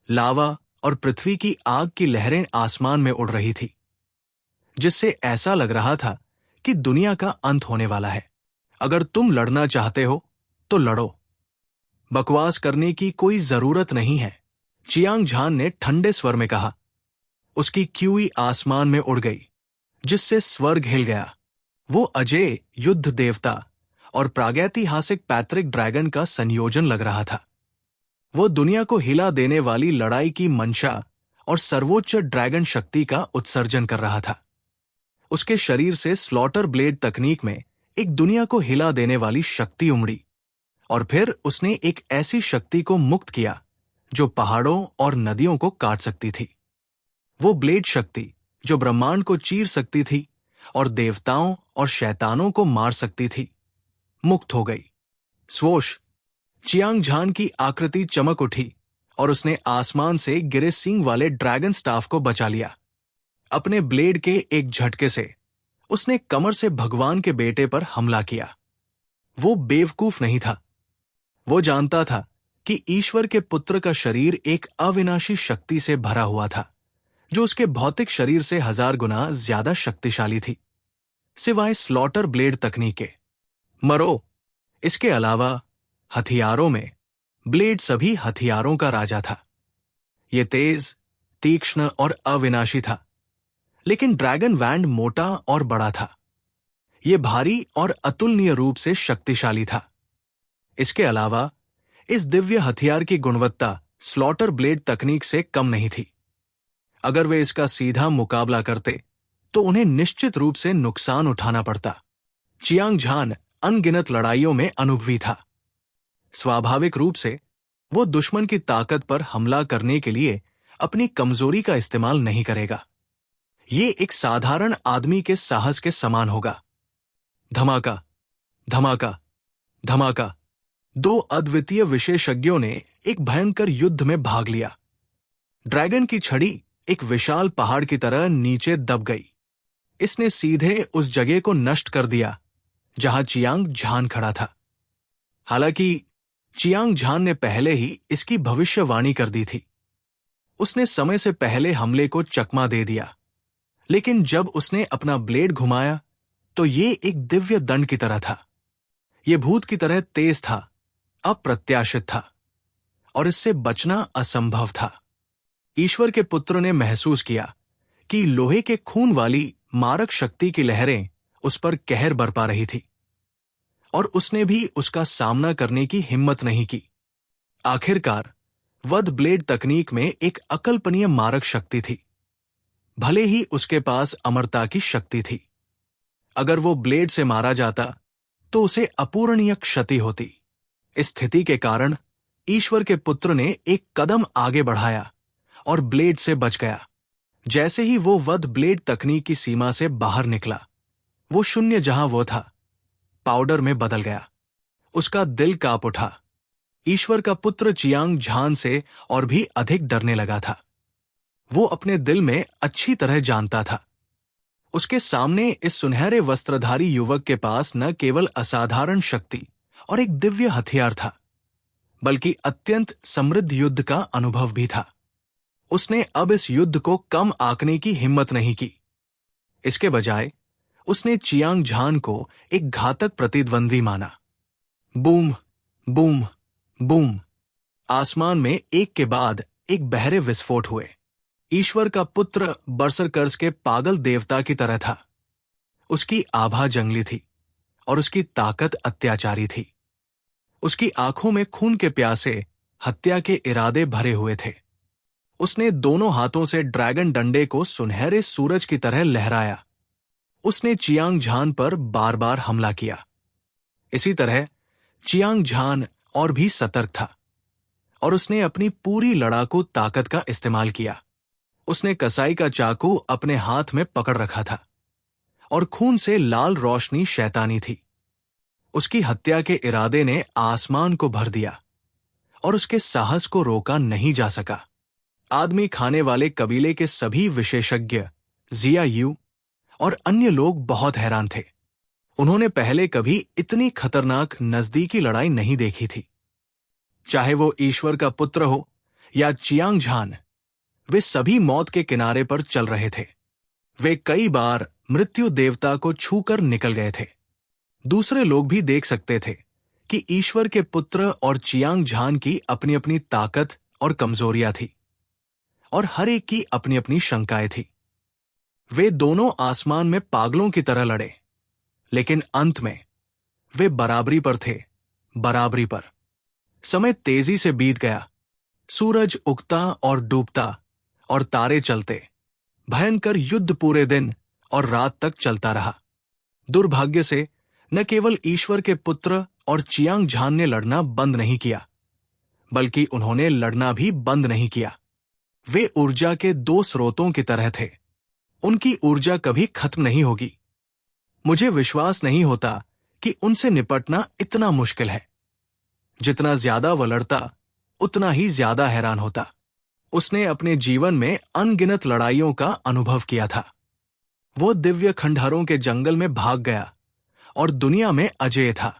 लावा और पृथ्वी की आग की लहरें आसमान में उड़ रही थी, जिससे ऐसा लग रहा था कि दुनिया का अंत होने वाला है। अगर तुम लड़ना चाहते हो तो लड़ो, बकवास करने की कोई जरूरत नहीं है, चियांग झान ने ठंडे स्वर में कहा। उसकी क्यूई आसमान में उड़ गई, जिससे स्वर्ग हिल गया। वो अजय युद्ध देवता और प्रागैतिहासिक पैतृक ड्रैगन का संयोजन लग रहा था। वो दुनिया को हिला देने वाली लड़ाई की मंशा और सर्वोच्च ड्रैगन शक्ति का उत्सर्जन कर रहा था। उसके शरीर से स्लॉटर ब्लेड तकनीक में एक दुनिया को हिला देने वाली शक्ति उमड़ी और फिर उसने एक ऐसी शक्ति को मुक्त किया जो पहाड़ों और नदियों को काट सकती थी। वो ब्लेड शक्ति जो ब्रह्मांड को चीर सकती थी और देवताओं और शैतानों को मार सकती थी, मुक्त हो गई। स्वोश, चियांग झान की आकृति चमक उठी और उसने आसमान से गिरे सींग वाले ड्रैगन स्टाफ को बचा लिया। अपने ब्लेड के एक झटके से उसने कमर से भगवान के बेटे पर हमला किया। वो बेवकूफ नहीं था। वो जानता था कि ईश्वर के पुत्र का शरीर एक अविनाशी शक्ति से भरा हुआ था, जो उसके भौतिक शरीर से 1000 गुना ज्यादा शक्तिशाली थी, सिवाय स्लॉटर ब्लेड तकनीक के। मरो। इसके अलावा हथियारों में ब्लेड सभी हथियारों का राजा था। यह तेज, तीक्ष्ण और अविनाशी था, लेकिन ड्रैगन वैंड मोटा और बड़ा था। यह भारी और अतुलनीय रूप से शक्तिशाली था। इसके अलावा इस दिव्य हथियार की गुणवत्ता स्लॉटर ब्लेड तकनीक से कम नहीं थी। अगर वे इसका सीधा मुकाबला करते तो उन्हें निश्चित रूप से नुकसान उठाना पड़ता। चियांग झान अनगिनत लड़ाइयों में अनुभवी था। स्वाभाविक रूप से वो दुश्मन की ताकत पर हमला करने के लिए अपनी कमजोरी का इस्तेमाल नहीं करेगा। ये एक साधारण आदमी के साहस के समान होगा। धमाका, धमाका, धमाका। 2 अद्वितीय विशेषज्ञों ने एक भयंकर युद्ध में भाग लिया। ड्रैगन की छड़ी एक विशाल पहाड़ की तरह नीचे दब गई। इसने सीधे उस जगह को नष्ट कर दिया जहां चियांग झान खड़ा था। हालांकि चियांग झान ने पहले ही इसकी भविष्यवाणी कर दी थी। उसने समय से पहले हमले को चकमा दे दिया, लेकिन जब उसने अपना ब्लेड घुमाया तो ये एक दिव्य दंड की तरह था। यह भूत की तरह तेज था, अप्रत्याशित था और इससे बचना असंभव था। ईश्वर के पुत्र ने महसूस किया कि लोहे के खून वाली मारक शक्ति की लहरें उस पर कहर बरपा रही थी और उसने भी उसका सामना करने की हिम्मत नहीं की। आखिरकार वध ब्लेड तकनीक में एक अकल्पनीय मारक शक्ति थी, भले ही उसके पास अमरता की शक्ति थी। अगर वो ब्लेड से मारा जाता तो उसे अपूरणीय क्षति होती। इस स्थिति के कारण ईश्वर के पुत्र ने एक कदम आगे बढ़ाया और ब्लेड से बच गया। जैसे ही वो वध ब्लेड तकनीक की सीमा से बाहर निकला, वो शून्य जहां वो था पाउडर में बदल गया। उसका दिल कांप उठा। ईश्वर का पुत्र चियांग झान से और भी अधिक डरने लगा था। वो अपने दिल में अच्छी तरह जानता था, उसके सामने इस सुनहरे वस्त्रधारी युवक के पास न केवल असाधारण शक्ति और एक दिव्य हथियार था, बल्कि अत्यंत समृद्ध युद्ध का अनुभव भी था। उसने अब इस युद्ध को कम आंकने की हिम्मत नहीं की। इसके बजाय उसने चियांग झान को एक घातक प्रतिद्वंदी माना। Boom, boom, boom. आसमान में एक के बाद एक बहरे विस्फोट हुए। ईश्वर का पुत्र बरसरकर्स के पागल देवता की तरह था। उसकी आभा जंगली थी और उसकी ताकत अत्याचारी थी। उसकी आंखों में खून के प्यासे हत्या के इरादे भरे हुए थे। उसने दोनों हाथों से ड्रैगन डंडे को सुनहरे सूरज की तरह लहराया। उसने चियांग झान पर बार बार हमला किया। इसी तरह चियांग झान और भी सतर्क था और उसने अपनी पूरी लड़ाकू ताकत का इस्तेमाल किया। उसने कसाई का चाकू अपने हाथ में पकड़ रखा था और खून से लाल रोशनी शैतानी थी। उसकी हत्या के इरादे ने आसमान को भर दिया और उसके साहस को रोका नहीं जा सका। आदमी खाने वाले कबीले के सभी विशेषज्ञ, जिया यू और अन्य लोग बहुत हैरान थे। उन्होंने पहले कभी इतनी खतरनाक नजदीकी लड़ाई नहीं देखी थी। चाहे वो ईश्वर का पुत्र हो या चियांग झान, वे सभी मौत के किनारे पर चल रहे थे। वे कई बार मृत्यु देवता को छूकर निकल गए थे। दूसरे लोग भी देख सकते थे कि ईश्वर के पुत्र और चियांग झान की अपनी अपनी ताकत और कमजोरियां थी और हर एक की अपनी अपनी शंकाएं थी। वे दोनों आसमान में पागलों की तरह लड़े, लेकिन अंत में वे बराबरी पर थे, बराबरी पर। समय तेजी से बीत गया। सूरज उगता और डूबता और तारे चलते। भयंकर युद्ध पूरे दिन और रात तक चलता रहा। दुर्भाग्य से न केवल ईश्वर के पुत्र और चियांग झान ने लड़ना बंद नहीं किया, बल्कि उन्होंने लड़ना भी बंद नहीं किया। वे ऊर्जा के दो स्रोतों की तरह थे। उनकी ऊर्जा कभी खत्म नहीं होगी। मुझे विश्वास नहीं होता कि उनसे निपटना इतना मुश्किल है। जितना ज्यादा वह लड़ता, उतना ही ज्यादा हैरान होता। उसने अपने जीवन में अनगिनत लड़ाइयों का अनुभव किया था। वो दिव्य खंडहरों के जंगल में भाग गया और दुनिया में अजेय था।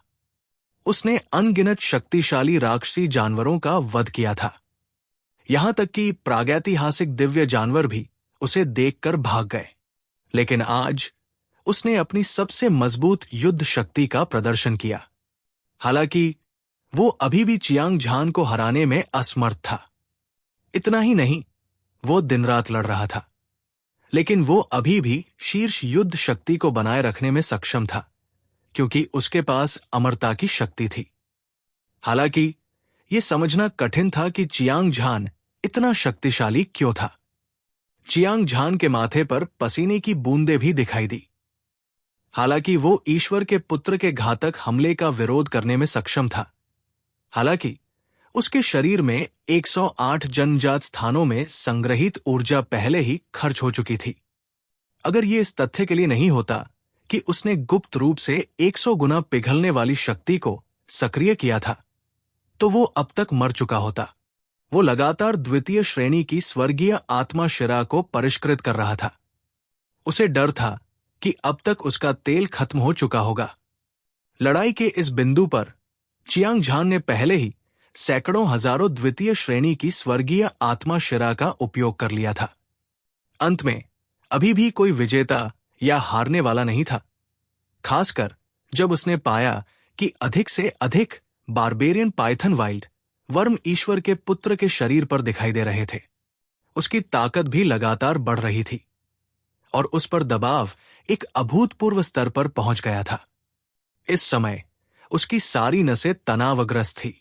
उसने अनगिनत शक्तिशाली राक्षसी जानवरों का वध किया था। यहां तक कि प्रागैतिहासिक दिव्य जानवर भी उसे देखकर भाग गए। लेकिन आज उसने अपनी सबसे मजबूत युद्ध शक्ति का प्रदर्शन किया। हालांकि वो अभी भी चियांग झान को हराने में असमर्थ था। इतना ही नहीं, वो दिन रात लड़ रहा था, लेकिन वो अभी भी शीर्ष युद्ध शक्ति को बनाए रखने में सक्षम था, क्योंकि उसके पास अमरता की शक्ति थी। हालांकि ये समझना कठिन था कि चियांग झान इतना शक्तिशाली क्यों था। चियांग झान के माथे पर पसीने की बूंदें भी दिखाई दी। हालांकि वो ईश्वर के पुत्र के घातक हमले का विरोध करने में सक्षम था। हालांकि उसके शरीर में 108 जन्मजात स्थानों में संग्रहित ऊर्जा पहले ही खर्च हो चुकी थी। अगर ये इस तथ्य के लिए नहीं होता कि उसने गुप्त रूप से 100 गुना पिघलने वाली शक्ति को सक्रिय किया था, तो वो अब तक मर चुका होता। वो लगातार द्वितीय श्रेणी की स्वर्गीय आत्मा शिरा को परिष्कृत कर रहा था। उसे डर था कि अब तक उसका तेल खत्म हो चुका होगा। लड़ाई के इस बिंदु पर चियांग झान ने पहले ही सैकड़ों हजारों द्वितीय श्रेणी की स्वर्गीय आत्मा शिरा का उपयोग कर लिया था। अंत में अभी भी कोई विजेता या हारने वाला नहीं था, खासकर जब उसने पाया कि अधिक से अधिक बारबेरियन पाइथन वाइल्ड वर्म ईश्वर के पुत्र के शरीर पर दिखाई दे रहे थे। उसकी ताकत भी लगातार बढ़ रही थी और उस पर दबाव एक अभूतपूर्व स्तर पर पहुंच गया था। इस समय उसकी सारी नसें तनावग्रस्त थी।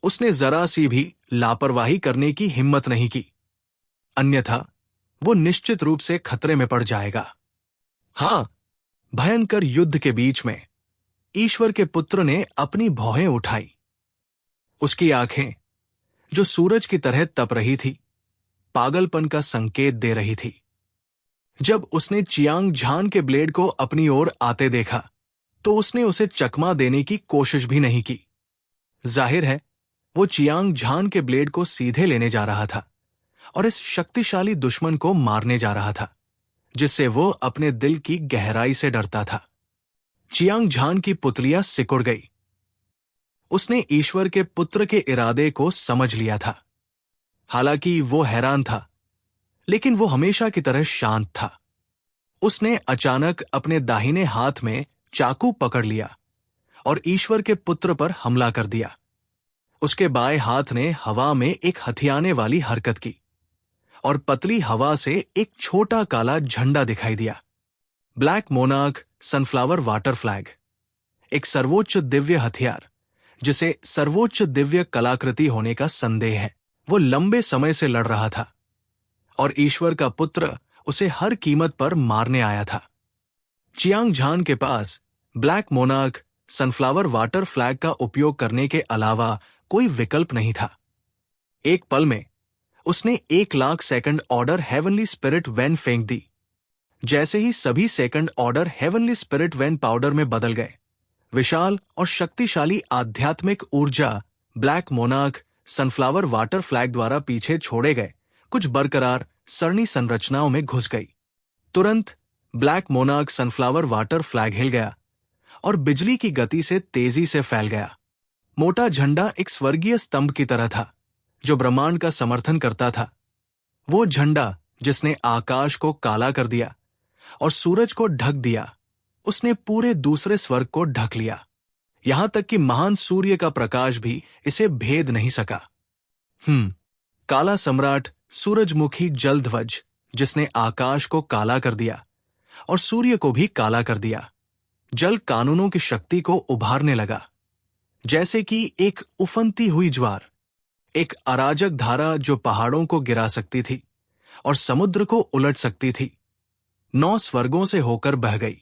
उसने जरा सी भी लापरवाही करने की हिम्मत नहीं की, अन्यथा वो निश्चित रूप से खतरे में पड़ जाएगा। हां, भयंकर युद्ध के बीच में ईश्वर के पुत्र ने अपनी भौहें उठाई। उसकी आंखें, जो सूरज की तरह तप रही थी, पागलपन का संकेत दे रही थी। जब उसने चियांग झान के ब्लेड को अपनी ओर आते देखा, तो उसने उसे चकमा देने की कोशिश भी नहीं की। जाहिर है, वो चियांग झान के ब्लेड को सीधे लेने जा रहा था और इस शक्तिशाली दुश्मन को मारने जा रहा था, जिससे वो अपने दिल की गहराई से डरता था। चियांग झान की पुतलियां सिकुड़ गई। उसने ईश्वर के पुत्र के इरादे को समझ लिया था। हालांकि वो हैरान था, लेकिन वो हमेशा की तरह शांत था। उसने अचानक अपने दाहिने हाथ में चाकू पकड़ लिया और ईश्वर के पुत्र पर हमला कर दिया। उसके बाएं हाथ ने हवा में एक हथियाने वाली हरकत की और पतली हवा से एक छोटा काला झंडा दिखाई दिया। Black monarch sunflower water flag, एक सर्वोच्च दिव्य हथियार जिसे सर्वोच्च दिव्य कलाकृति होने का संदेह है। वो लंबे समय से लड़ रहा था और ईश्वर का पुत्र उसे हर कीमत पर मारने आया था। चियांग झान के पास black monarch sunflower water flag का उपयोग करने के अलावा कोई विकल्प नहीं था। एक पल में उसने 1,00,000 second order heavenly spirit van फेंक दी। जैसे ही सभी second order heavenly spirit van पाउडर में बदल गए, विशाल और शक्तिशाली आध्यात्मिक ऊर्जा black monarch sunflower water flag द्वारा पीछे छोड़े गए कुछ बरकरार सरणी संरचनाओं में घुस गई। तुरंत black monarch sunflower water flag हिल गया और बिजली की गति से तेजी से फैल गया। मोटा झंडा एक स्वर्गीय स्तंभ की तरह था जो ब्रह्मांड का समर्थन करता था। वो झंडा जिसने आकाश को काला कर दिया और सूरज को ढक दिया, उसने पूरे दूसरे स्वर्ग को ढक लिया। यहां तक कि महान सूर्य का प्रकाश भी इसे भेद नहीं सका। काला सम्राट सूरजमुखी जलध्वज जिसने आकाश को काला कर दिया और सूर्य को भी काला कर दिया, जल कानूनों की शक्ति को उभारने लगा। जैसे कि एक उफनती हुई ज्वार, एक अराजक धारा जो पहाड़ों को गिरा सकती थी और समुद्र को उलट सकती थी, 9 स्वर्गों से होकर बह गई।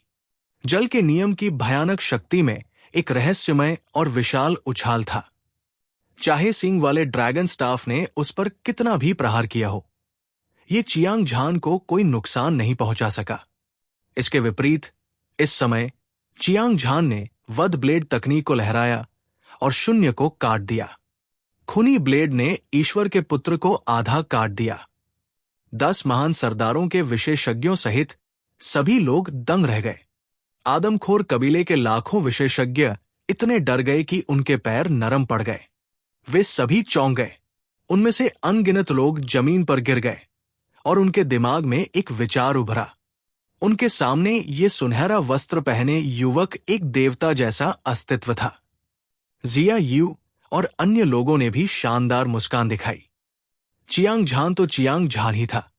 जल के नियम की भयानक शक्ति में एक रहस्यमय और विशाल उछाल था। चाहे सींग वाले ड्रैगन स्टाफ ने उस पर कितना भी प्रहार किया हो, ये चियांग झान को कोई नुकसान नहीं पहुंचा सका। इसके विपरीत इस समय चियांग झान ने वध ब्लेड तकनीक को लहराया और शून्य को काट दिया। खूनी ब्लेड ने ईश्वर के पुत्र को आधा काट दिया। 10 महान सरदारों के विशेषज्ञों सहित सभी लोग दंग रह गए। आदमखोर कबीले के लाखों विशेषज्ञ इतने डर गए कि उनके पैर नरम पड़ गए। वे सभी चौंक गए। उनमें से अनगिनत लोग जमीन पर गिर गए और उनके दिमाग में एक विचार उभरा। उनके सामने ये सुनहरा वस्त्र पहने युवक एक देवता जैसा अस्तित्व था। जिया यू और अन्य लोगों ने भी शानदार मुस्कान दिखाई। चियांग झान तो चियांग झान ही था।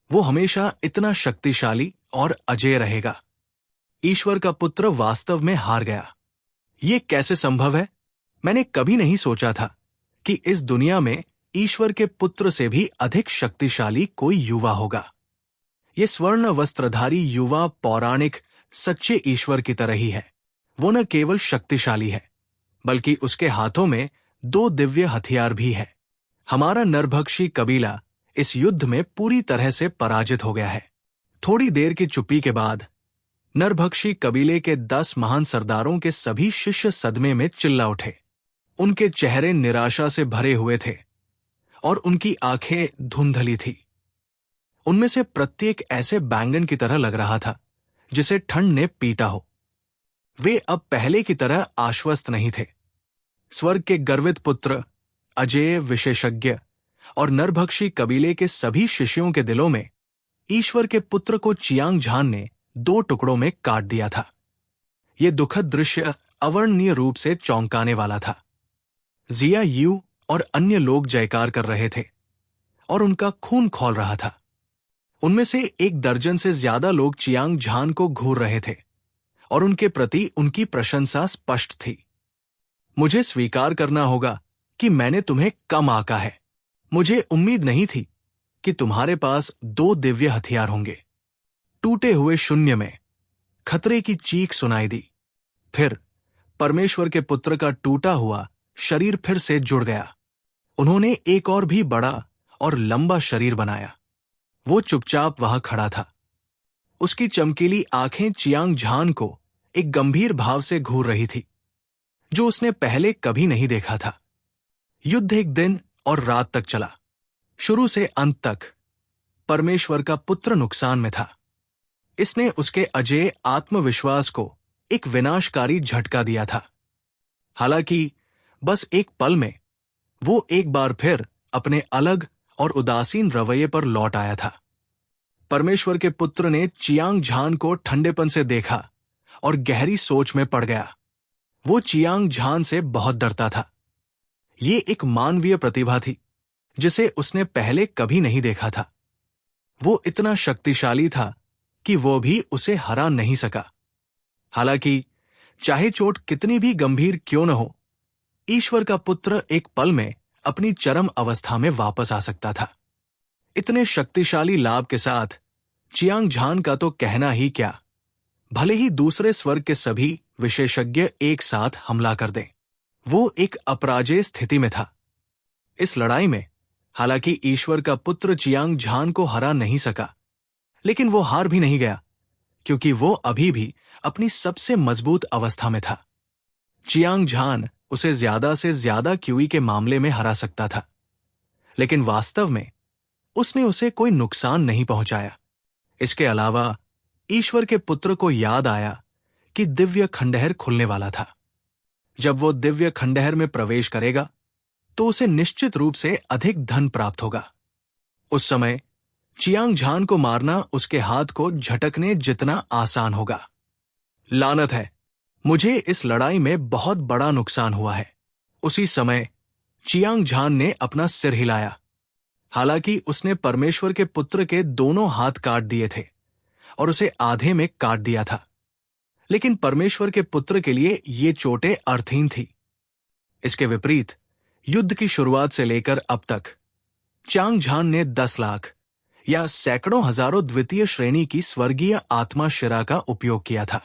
वो हमेशा इतना शक्तिशाली और अजेय रहेगा। ईश्वर का पुत्र वास्तव में हार गया। ये कैसे संभव है? मैंने कभी नहीं सोचा था कि इस दुनिया में ईश्वर के पुत्र से भी अधिक शक्तिशाली कोई युवा होगा। ये स्वर्ण वस्त्रधारी युवा पौराणिक सच्चे ईश्वर की तरह ही है। वो न केवल शक्तिशाली है, बल्कि उसके हाथों में 2 दिव्य हथियार भी है। हमारा नरभक्षी कबीला इस युद्ध में पूरी तरह से पराजित हो गया है। थोड़ी देर की चुप्पी के बाद नरभक्षी कबीले के 10 महान सरदारों के सभी शिष्य सदमे में चिल्ला उठे। उनके चेहरे निराशा से भरे हुए थे और उनकी आंखें धुंधली थी। उनमें से प्रत्येक ऐसे बैंगन की तरह लग रहा था जिसे ठंड ने पीटा हो। वे अब पहले की तरह आश्वस्त नहीं थे। स्वर्ग के गर्वित पुत्र, अजेय विशेषज्ञ और नरभक्षी कबीले के सभी शिष्यों के दिलों में ईश्वर के पुत्र को चियांग झान ने 2 टुकड़ों में काट दिया था। यह दुखद दृश्य अवर्णनीय रूप से चौंकाने वाला था। जिया यू और अन्य लोग जयकार कर रहे थे और उनका खून खौल रहा था। उनमें से 1 दर्जन से ज्यादा लोग चियांग झान को घूर रहे थे और उनके प्रति उनकी प्रशंसा स्पष्ट थी। मुझे स्वीकार करना होगा कि मैंने तुम्हें कम आंका है। मुझे उम्मीद नहीं थी कि तुम्हारे पास 2 दिव्य हथियार होंगे। टूटे हुए शून्य में खतरे की चीख सुनाई दी। फिर परमेश्वर के पुत्र का टूटा हुआ शरीर फिर से जुड़ गया। उन्होंने एक और भी बड़ा और लंबा शरीर बनाया। वो चुपचाप वहां खड़ा था। उसकी चमकीली आंखें चियांग झान को एक गंभीर भाव से घूर रही थी, जो उसने पहले कभी नहीं देखा था। युद्ध एक दिन और रात तक चला। शुरू से अंत तक परमेश्वर का पुत्र नुकसान में था। इसने उसके अजेय आत्मविश्वास को एक विनाशकारी झटका दिया था। हालांकि बस एक पल में वो एक बार फिर अपने अलग और उदासीन रवैये पर लौट आया था। परमेश्वर के पुत्र ने चियांग झान को ठंडेपन से देखा और गहरी सोच में पड़ गया। वो चियांग झान से बहुत डरता था। ये एक मानवीय प्रतिभा थी जिसे उसने पहले कभी नहीं देखा था। वो इतना शक्तिशाली था कि वो भी उसे हरा नहीं सका। हालांकि चाहे चोट कितनी भी गंभीर क्यों न हो, ईश्वर का पुत्र एक पल में अपनी चरम अवस्था में वापस आ सकता था। इतने शक्तिशाली लाभ के साथ चियांग झान का तो कहना ही क्या, भले ही दूसरे स्वर्ग के सभी विशेषज्ञ एक साथ हमला कर दें, वो एक अपराजेय स्थिति में था। इस लड़ाई में हालांकि ईश्वर का पुत्र चियांग झान को हरा नहीं सका, लेकिन वो हार भी नहीं गया, क्योंकि वो अभी भी अपनी सबसे मजबूत अवस्था में था। चियांग झान उसे ज्यादा से ज्यादा क्यूई के मामले में हरा सकता था, लेकिन वास्तव में उसने उसे कोई नुकसान नहीं पहुंचाया। इसके अलावा ईश्वर के पुत्र को याद आया कि दिव्य खंडहर खुलने वाला था। जब वो दिव्य खंडहर में प्रवेश करेगा तो उसे निश्चित रूप से अधिक धन प्राप्त होगा। उस समय चियांग झान को मारना उसके हाथ को झटकने जितना आसान होगा। लानत है, मुझे इस लड़ाई में बहुत बड़ा नुकसान हुआ है। उसी समय चियांग झान ने अपना सिर हिलाया। हालांकि उसने परमेश्वर के पुत्र के दोनों हाथ काट दिए थे और उसे आधे में काट दिया था, लेकिन परमेश्वर के पुत्र के लिए ये चोटें अर्थहीन थी। इसके विपरीत युद्ध की शुरुआत से लेकर अब तक चियांग झान ने 10 लाख या सैकड़ों हजारों द्वितीय श्रेणी की स्वर्गीय आत्मा शिरा का उपयोग किया था।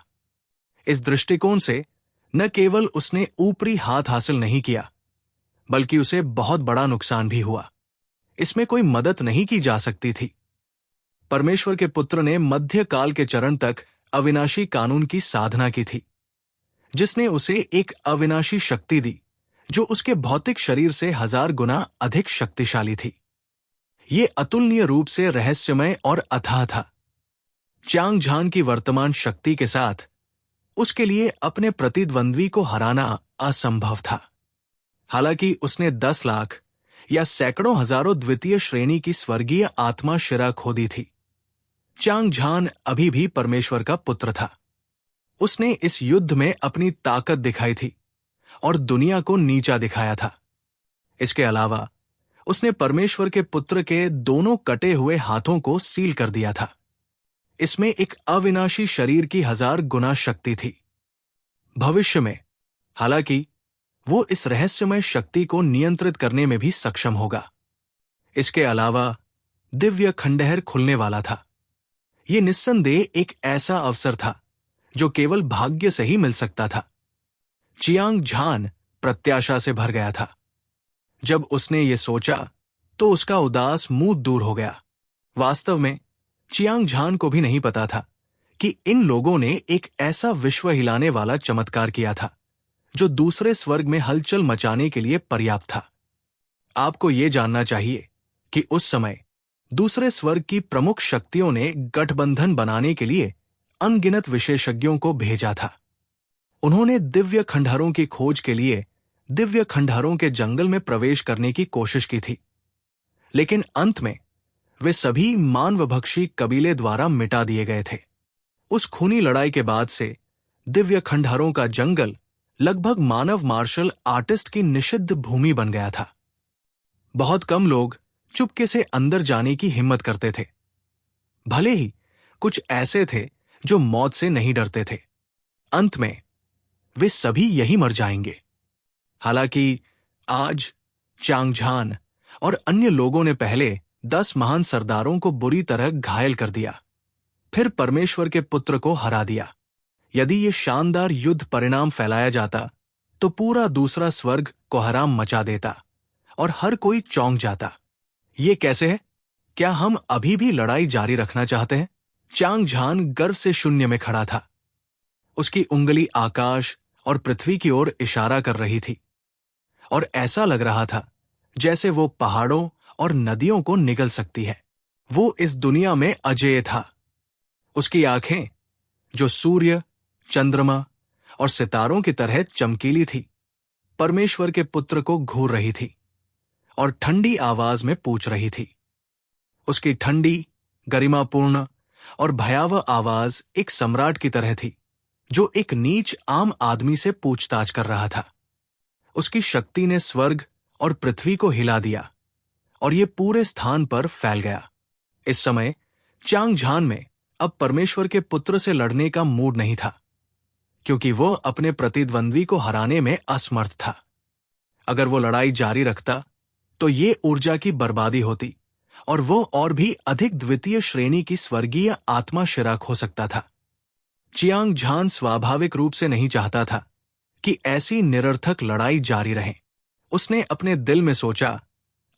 इस दृष्टिकोण से न केवल उसने ऊपरी हाथ हासिल नहीं किया, बल्कि उसे बहुत बड़ा नुकसान भी हुआ। इसमें कोई मदद नहीं की जा सकती थी। परमेश्वर के पुत्र ने मध्यकाल के चरण तक अविनाशी कानून की साधना की थी, जिसने उसे एक अविनाशी शक्ति दी जो उसके भौतिक शरीर से 1000 गुना अधिक शक्तिशाली थी। ये अतुलनीय रूप से रहस्यमय और अथाह था। चियांग झान की वर्तमान शक्ति के साथ उसके लिए अपने प्रतिद्वंद्वी को हराना असंभव था। हालांकि उसने 10 लाख या सैकड़ों हजारों द्वितीय श्रेणी की स्वर्गीय आत्मा शिरा खो दी थी, चियांग झान अभी भी परमेश्वर का पुत्र था। उसने इस युद्ध में अपनी ताकत दिखाई थी और दुनिया को नीचा दिखाया था। इसके अलावा उसने परमेश्वर के पुत्र के दोनों कटे हुए हाथों को सील कर दिया था। इसमें एक अविनाशी शरीर की 1000 गुना शक्ति थी। भविष्य में हालांकि वो इस रहस्यमय शक्ति को नियंत्रित करने में भी सक्षम होगा। इसके अलावा दिव्य खंडहर खुलने वाला था। ये निस्संदेह एक ऐसा अवसर था जो केवल भाग्य से ही मिल सकता था। चियांग झान प्रत्याशा से भर गया था। जब उसने ये सोचा तो उसका उदास मुंह दूर हो गया। वास्तव में चियांग झान को भी नहीं पता था कि इन लोगों ने एक ऐसा विश्व हिलाने वाला चमत्कार किया था जो दूसरे स्वर्ग में हलचल मचाने के लिए पर्याप्त था। आपको यह जानना चाहिए कि उस समय दूसरे स्वर्ग की प्रमुख शक्तियों ने गठबंधन बनाने के लिए अनगिनत विशेषज्ञों को भेजा था। उन्होंने दिव्य खंडहरों की खोज के लिए दिव्य खंडहरों के जंगल में प्रवेश करने की कोशिश की थी, लेकिन अंत में वे सभी मानवभक्षी कबीले द्वारा मिटा दिए गए थे। उस खूनी लड़ाई के बाद से दिव्य खंडहरों का जंगल लगभग मानव मार्शल आर्टिस्ट की निषिद्ध भूमि बन गया था। बहुत कम लोग चुपके से अंदर जाने की हिम्मत करते थे। भले ही कुछ ऐसे थे जो मौत से नहीं डरते थे। अंत में वे सभी यही मर जाएंगे। हालांकि आज चियांग झान और अन्य लोगों ने पहले 10 महान सरदारों को बुरी तरह घायल कर दिया, फिर परमेश्वर के पुत्र को हरा दिया। यदि ये शानदार युद्ध परिणाम फैलाया जाता तो पूरा दूसरा स्वर्ग कोहराम मचा देता और हर कोई चौंक जाता। ये कैसे है? क्या हम अभी भी लड़ाई जारी रखना चाहते हैं? चियांग झान गर्व से शून्य में खड़ा था। उसकी उंगली आकाश और पृथ्वी की ओर इशारा कर रही थी और ऐसा लग रहा था जैसे वो पहाड़ों और नदियों को निगल सकती है। वो इस दुनिया में अजेय था। उसकी आंखें, जो सूर्य, चंद्रमा और सितारों की तरह चमकीली थी, परमेश्वर के पुत्र को घूर रही थी और ठंडी आवाज में पूछ रही थी। उसकी ठंडी, गरिमापूर्ण और भयावह आवाज एक सम्राट की तरह थी जो एक नीच आम आदमी से पूछताछ कर रहा था। उसकी शक्ति ने स्वर्ग और पृथ्वी को हिला दिया और ये पूरे स्थान पर फैल गया। इस समय चांग झान में अब परमेश्वर के पुत्र से लड़ने का मूड नहीं था, क्योंकि वो अपने प्रतिद्वंद्वी को हराने में असमर्थ था। अगर वो लड़ाई जारी रखता तो ये ऊर्जा की बर्बादी होती और वो और भी अधिक द्वितीय श्रेणी की स्वर्गीय आत्मा शिराक हो सकता था। चियांग झान स्वाभाविक रूप से नहीं चाहता था कि ऐसी निरर्थक लड़ाई जारी रहे। उसने अपने दिल में सोचा,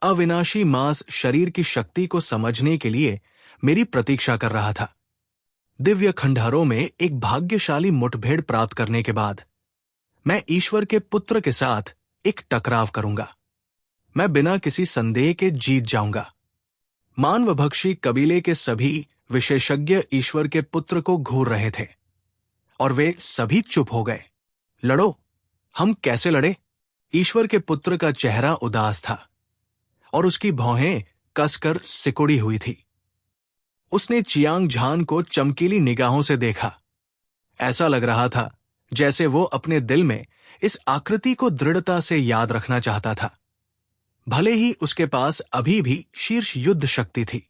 अविनाशी मांस शरीर की शक्ति को समझने के लिए मेरी प्रतीक्षा कर रहा था। दिव्य खंडहरों में एक भाग्यशाली मुठभेड़ प्राप्त करने के बाद मैं ईश्वर के पुत्र के साथ एक टकराव करूंगा। मैं बिना किसी संदेह के जीत जाऊंगा। मानवभक्षी कबीले के सभी विशेषज्ञ ईश्वर के पुत्र को घूर रहे थे और वे सभी चुप हो गए। लड़ो, हम कैसे लड़े? ईश्वर के पुत्र का चेहरा उदास था और उसकी भौहें कसकर सिकुड़ी हुई थी। उसने चियांग झान को चमकीली निगाहों से देखा। ऐसा लग रहा था जैसे वो अपने दिल में इस आकृति को दृढ़ता से याद रखना चाहता था, भले ही उसके पास अभी भी शीर्ष युद्ध शक्ति थी।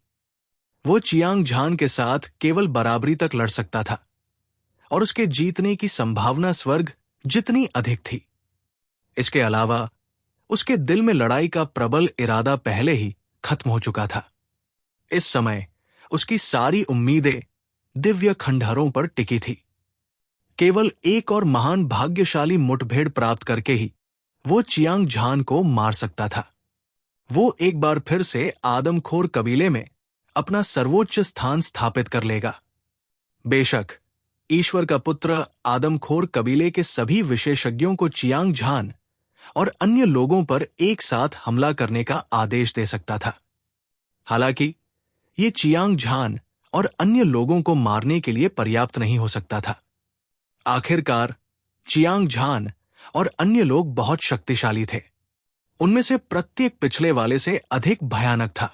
वो चियांग झान के साथ केवल बराबरी तक लड़ सकता था और उसके जीतने की संभावना स्वर्ग जितनी अधिक थी। इसके अलावा उसके दिल में लड़ाई का प्रबल इरादा पहले ही खत्म हो चुका था। इस समय उसकी सारी उम्मीदें दिव्य खंडहरों पर टिकी थी। केवल एक और महान भाग्यशाली मुठभेड़ प्राप्त करके ही वो चियांग झान को मार सकता था। वो एक बार फिर से आदमखोर कबीले में अपना सर्वोच्च स्थान स्थापित कर लेगा। बेशक ईश्वर का पुत्र आदमखोर कबीले के सभी विशेषज्ञों को चियांग झान और अन्य लोगों पर एक साथ हमला करने का आदेश दे सकता था। हालांकि ये चियांग झान और अन्य लोगों को मारने के लिए पर्याप्त नहीं हो सकता था। आखिरकार चियांग झान और अन्य लोग बहुत शक्तिशाली थे। उनमें से प्रत्येक पिछले वाले से अधिक भयानक था।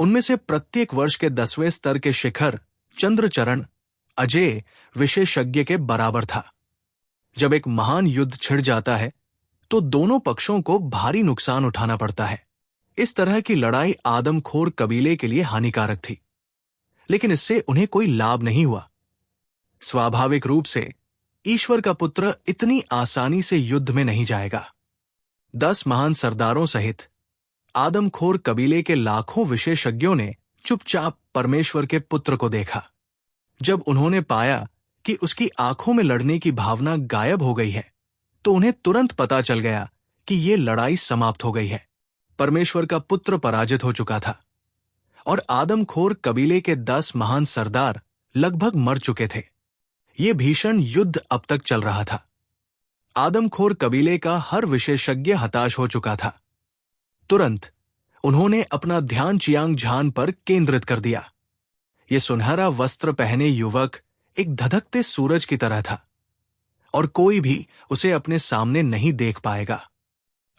उनमें से प्रत्येक वर्ष के 10वें स्तर के शिखर चंद्रचरण अजय विशेषज्ञ के बराबर था। जब एक महान युद्ध छिड़ जाता है तो दोनों पक्षों को भारी नुकसान उठाना पड़ता है। इस तरह की लड़ाई आदमखोर कबीले के लिए हानिकारक थी, लेकिन इससे उन्हें कोई लाभ नहीं हुआ। स्वाभाविक रूप से ईश्वर का पुत्र इतनी आसानी से युद्ध में नहीं जाएगा। 10 महान सरदारों सहित आदमखोर कबीले के लाखों विशेषज्ञों ने चुपचाप परमेश्वर के पुत्र को देखा। जब उन्होंने पाया कि उसकी आंखों में लड़ने की भावना गायब हो गई है, तो उन्हें तुरंत पता चल गया कि ये लड़ाई समाप्त हो गई है। परमेश्वर का पुत्र पराजित हो चुका था और आदमखोर कबीले के 10 महान सरदार लगभग मर चुके थे। ये भीषण युद्ध अब तक चल रहा था। आदमखोर कबीले का हर विशेषज्ञ हताश हो चुका था। तुरंत उन्होंने अपना ध्यान चियांग झान पर केंद्रित कर दिया। ये सुनहरा वस्त्र पहने युवक एक धधकते सूरज की तरह था और कोई भी उसे अपने सामने नहीं देख पाएगा।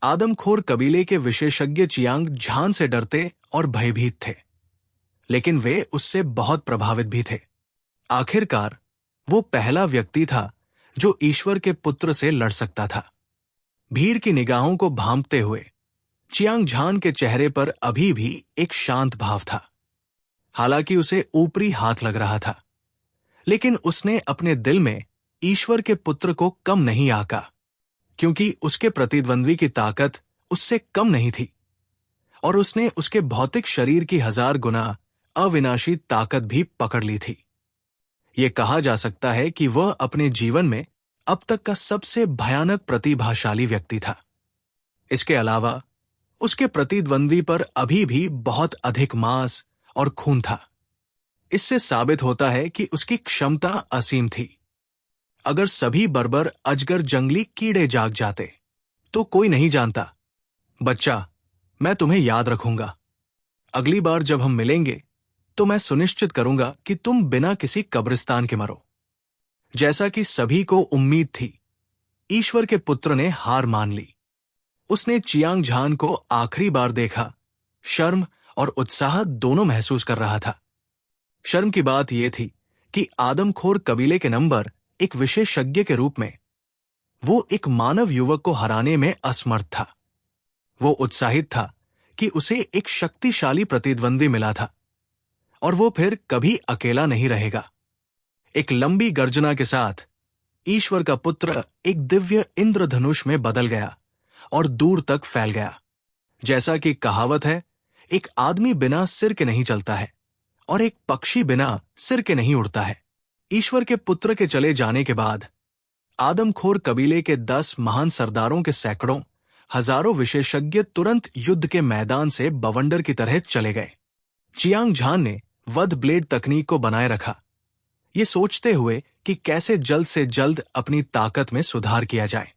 आदमखोर कबीले के विशेषज्ञ चियांग झान से डरते और भयभीत थे, लेकिन वे उससे बहुत प्रभावित भी थे। आखिरकार वो पहला व्यक्ति था जो ईश्वर के पुत्र से लड़ सकता था। भीड़ की निगाहों को भांपते हुए चियांग झान के चेहरे पर अभी भी एक शांत भाव था। हालांकि उसे ऊपरी हाथ लग रहा था, लेकिन उसने अपने दिल में ईश्वर के पुत्र को कम नहीं आंका, क्योंकि उसके प्रतिद्वंद्वी की ताकत उससे कम नहीं थी और उसने उसके भौतिक शरीर की 1000 गुना अविनाशी ताकत भी पकड़ ली थी। यह कहा जा सकता है कि वह अपने जीवन में अब तक का सबसे भयानक प्रतिभाशाली व्यक्ति था। इसके अलावा उसके प्रतिद्वंद्वी पर अभी भी बहुत अधिक मांस और खून था। इससे साबित होता है कि उसकी क्षमता असीम थी। अगर सभी बर्बर अजगर जंगली कीड़े जाग जाते तो कोई नहीं जानता। बच्चा, मैं तुम्हें याद रखूंगा। अगली बार जब हम मिलेंगे तो मैं सुनिश्चित करूंगा कि तुम बिना किसी कब्रिस्तान के मरो। जैसा कि सभी को उम्मीद थी, ईश्वर के पुत्र ने हार मान ली। उसने चियांग झान को आखिरी बार देखा, शर्म और उत्साह दोनों महसूस कर रहा था। शर्म की बात यह थी कि आदमखोर कबीले के नंबर एक विशेषज्ञ के रूप में वो एक मानव युवक को हराने में असमर्थ था। वो उत्साहित था कि उसे एक शक्तिशाली प्रतिद्वंदी मिला था और वो फिर कभी अकेला नहीं रहेगा। एक लंबी गर्जना के साथ ईश्वर का पुत्र एक दिव्य इंद्रधनुष में बदल गया और दूर तक फैल गया। जैसा कि कहावत है, एक आदमी बिना सिर के नहीं चलता है और एक पक्षी बिना सिर के नहीं उड़ता है। ईश्वर के पुत्र के चले जाने के बाद आदमखोर कबीले के 10 महान सरदारों के सैकड़ों हजारों विशेषज्ञ तुरंत युद्ध के मैदान से बवंडर की तरह चले गए। चियांग झान ने वध ब्लेड तकनीक को बनाए रखा, ये सोचते हुए कि कैसे जल्द से जल्द अपनी ताकत में सुधार किया जाए।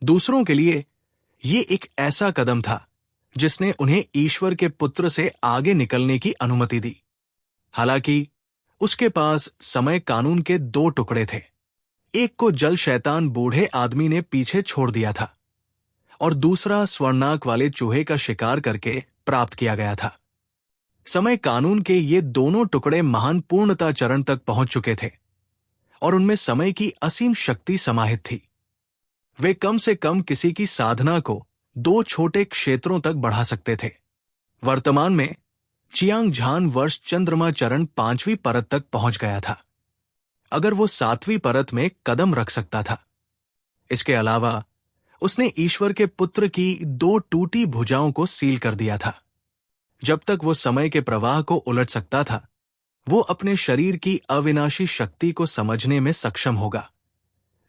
दूसरों के लिए ये एक ऐसा कदम था जिसने उन्हें ईश्वर के पुत्र से आगे निकलने की अनुमति दी। हालांकि उसके पास समय कानून के 2 टुकड़े थे। एक को जल शैतान बूढ़े आदमी ने पीछे छोड़ दिया था और दूसरा स्वर्णाक वाले चूहे का शिकार करके प्राप्त किया गया था। समय कानून के ये दोनों टुकड़े महान पूर्णता चरण तक पहुंच चुके थे और उनमें समय की असीम शक्ति समाहित थी। वे कम से कम किसी की साधना को 2 छोटे क्षेत्रों तक बढ़ा सकते थे। वर्तमान में चियांग झान वर्ष चंद्रमा चरण 5वीं परत तक पहुंच गया था, अगर वो 7वीं परत में कदम रख सकता था। इसके अलावा उसने ईश्वर के पुत्र की 2 टूटी भुजाओं को सील कर दिया था। जब तक वो समय के प्रवाह को उलट सकता था, वो अपने शरीर की अविनाशी शक्ति को समझने में सक्षम होगा,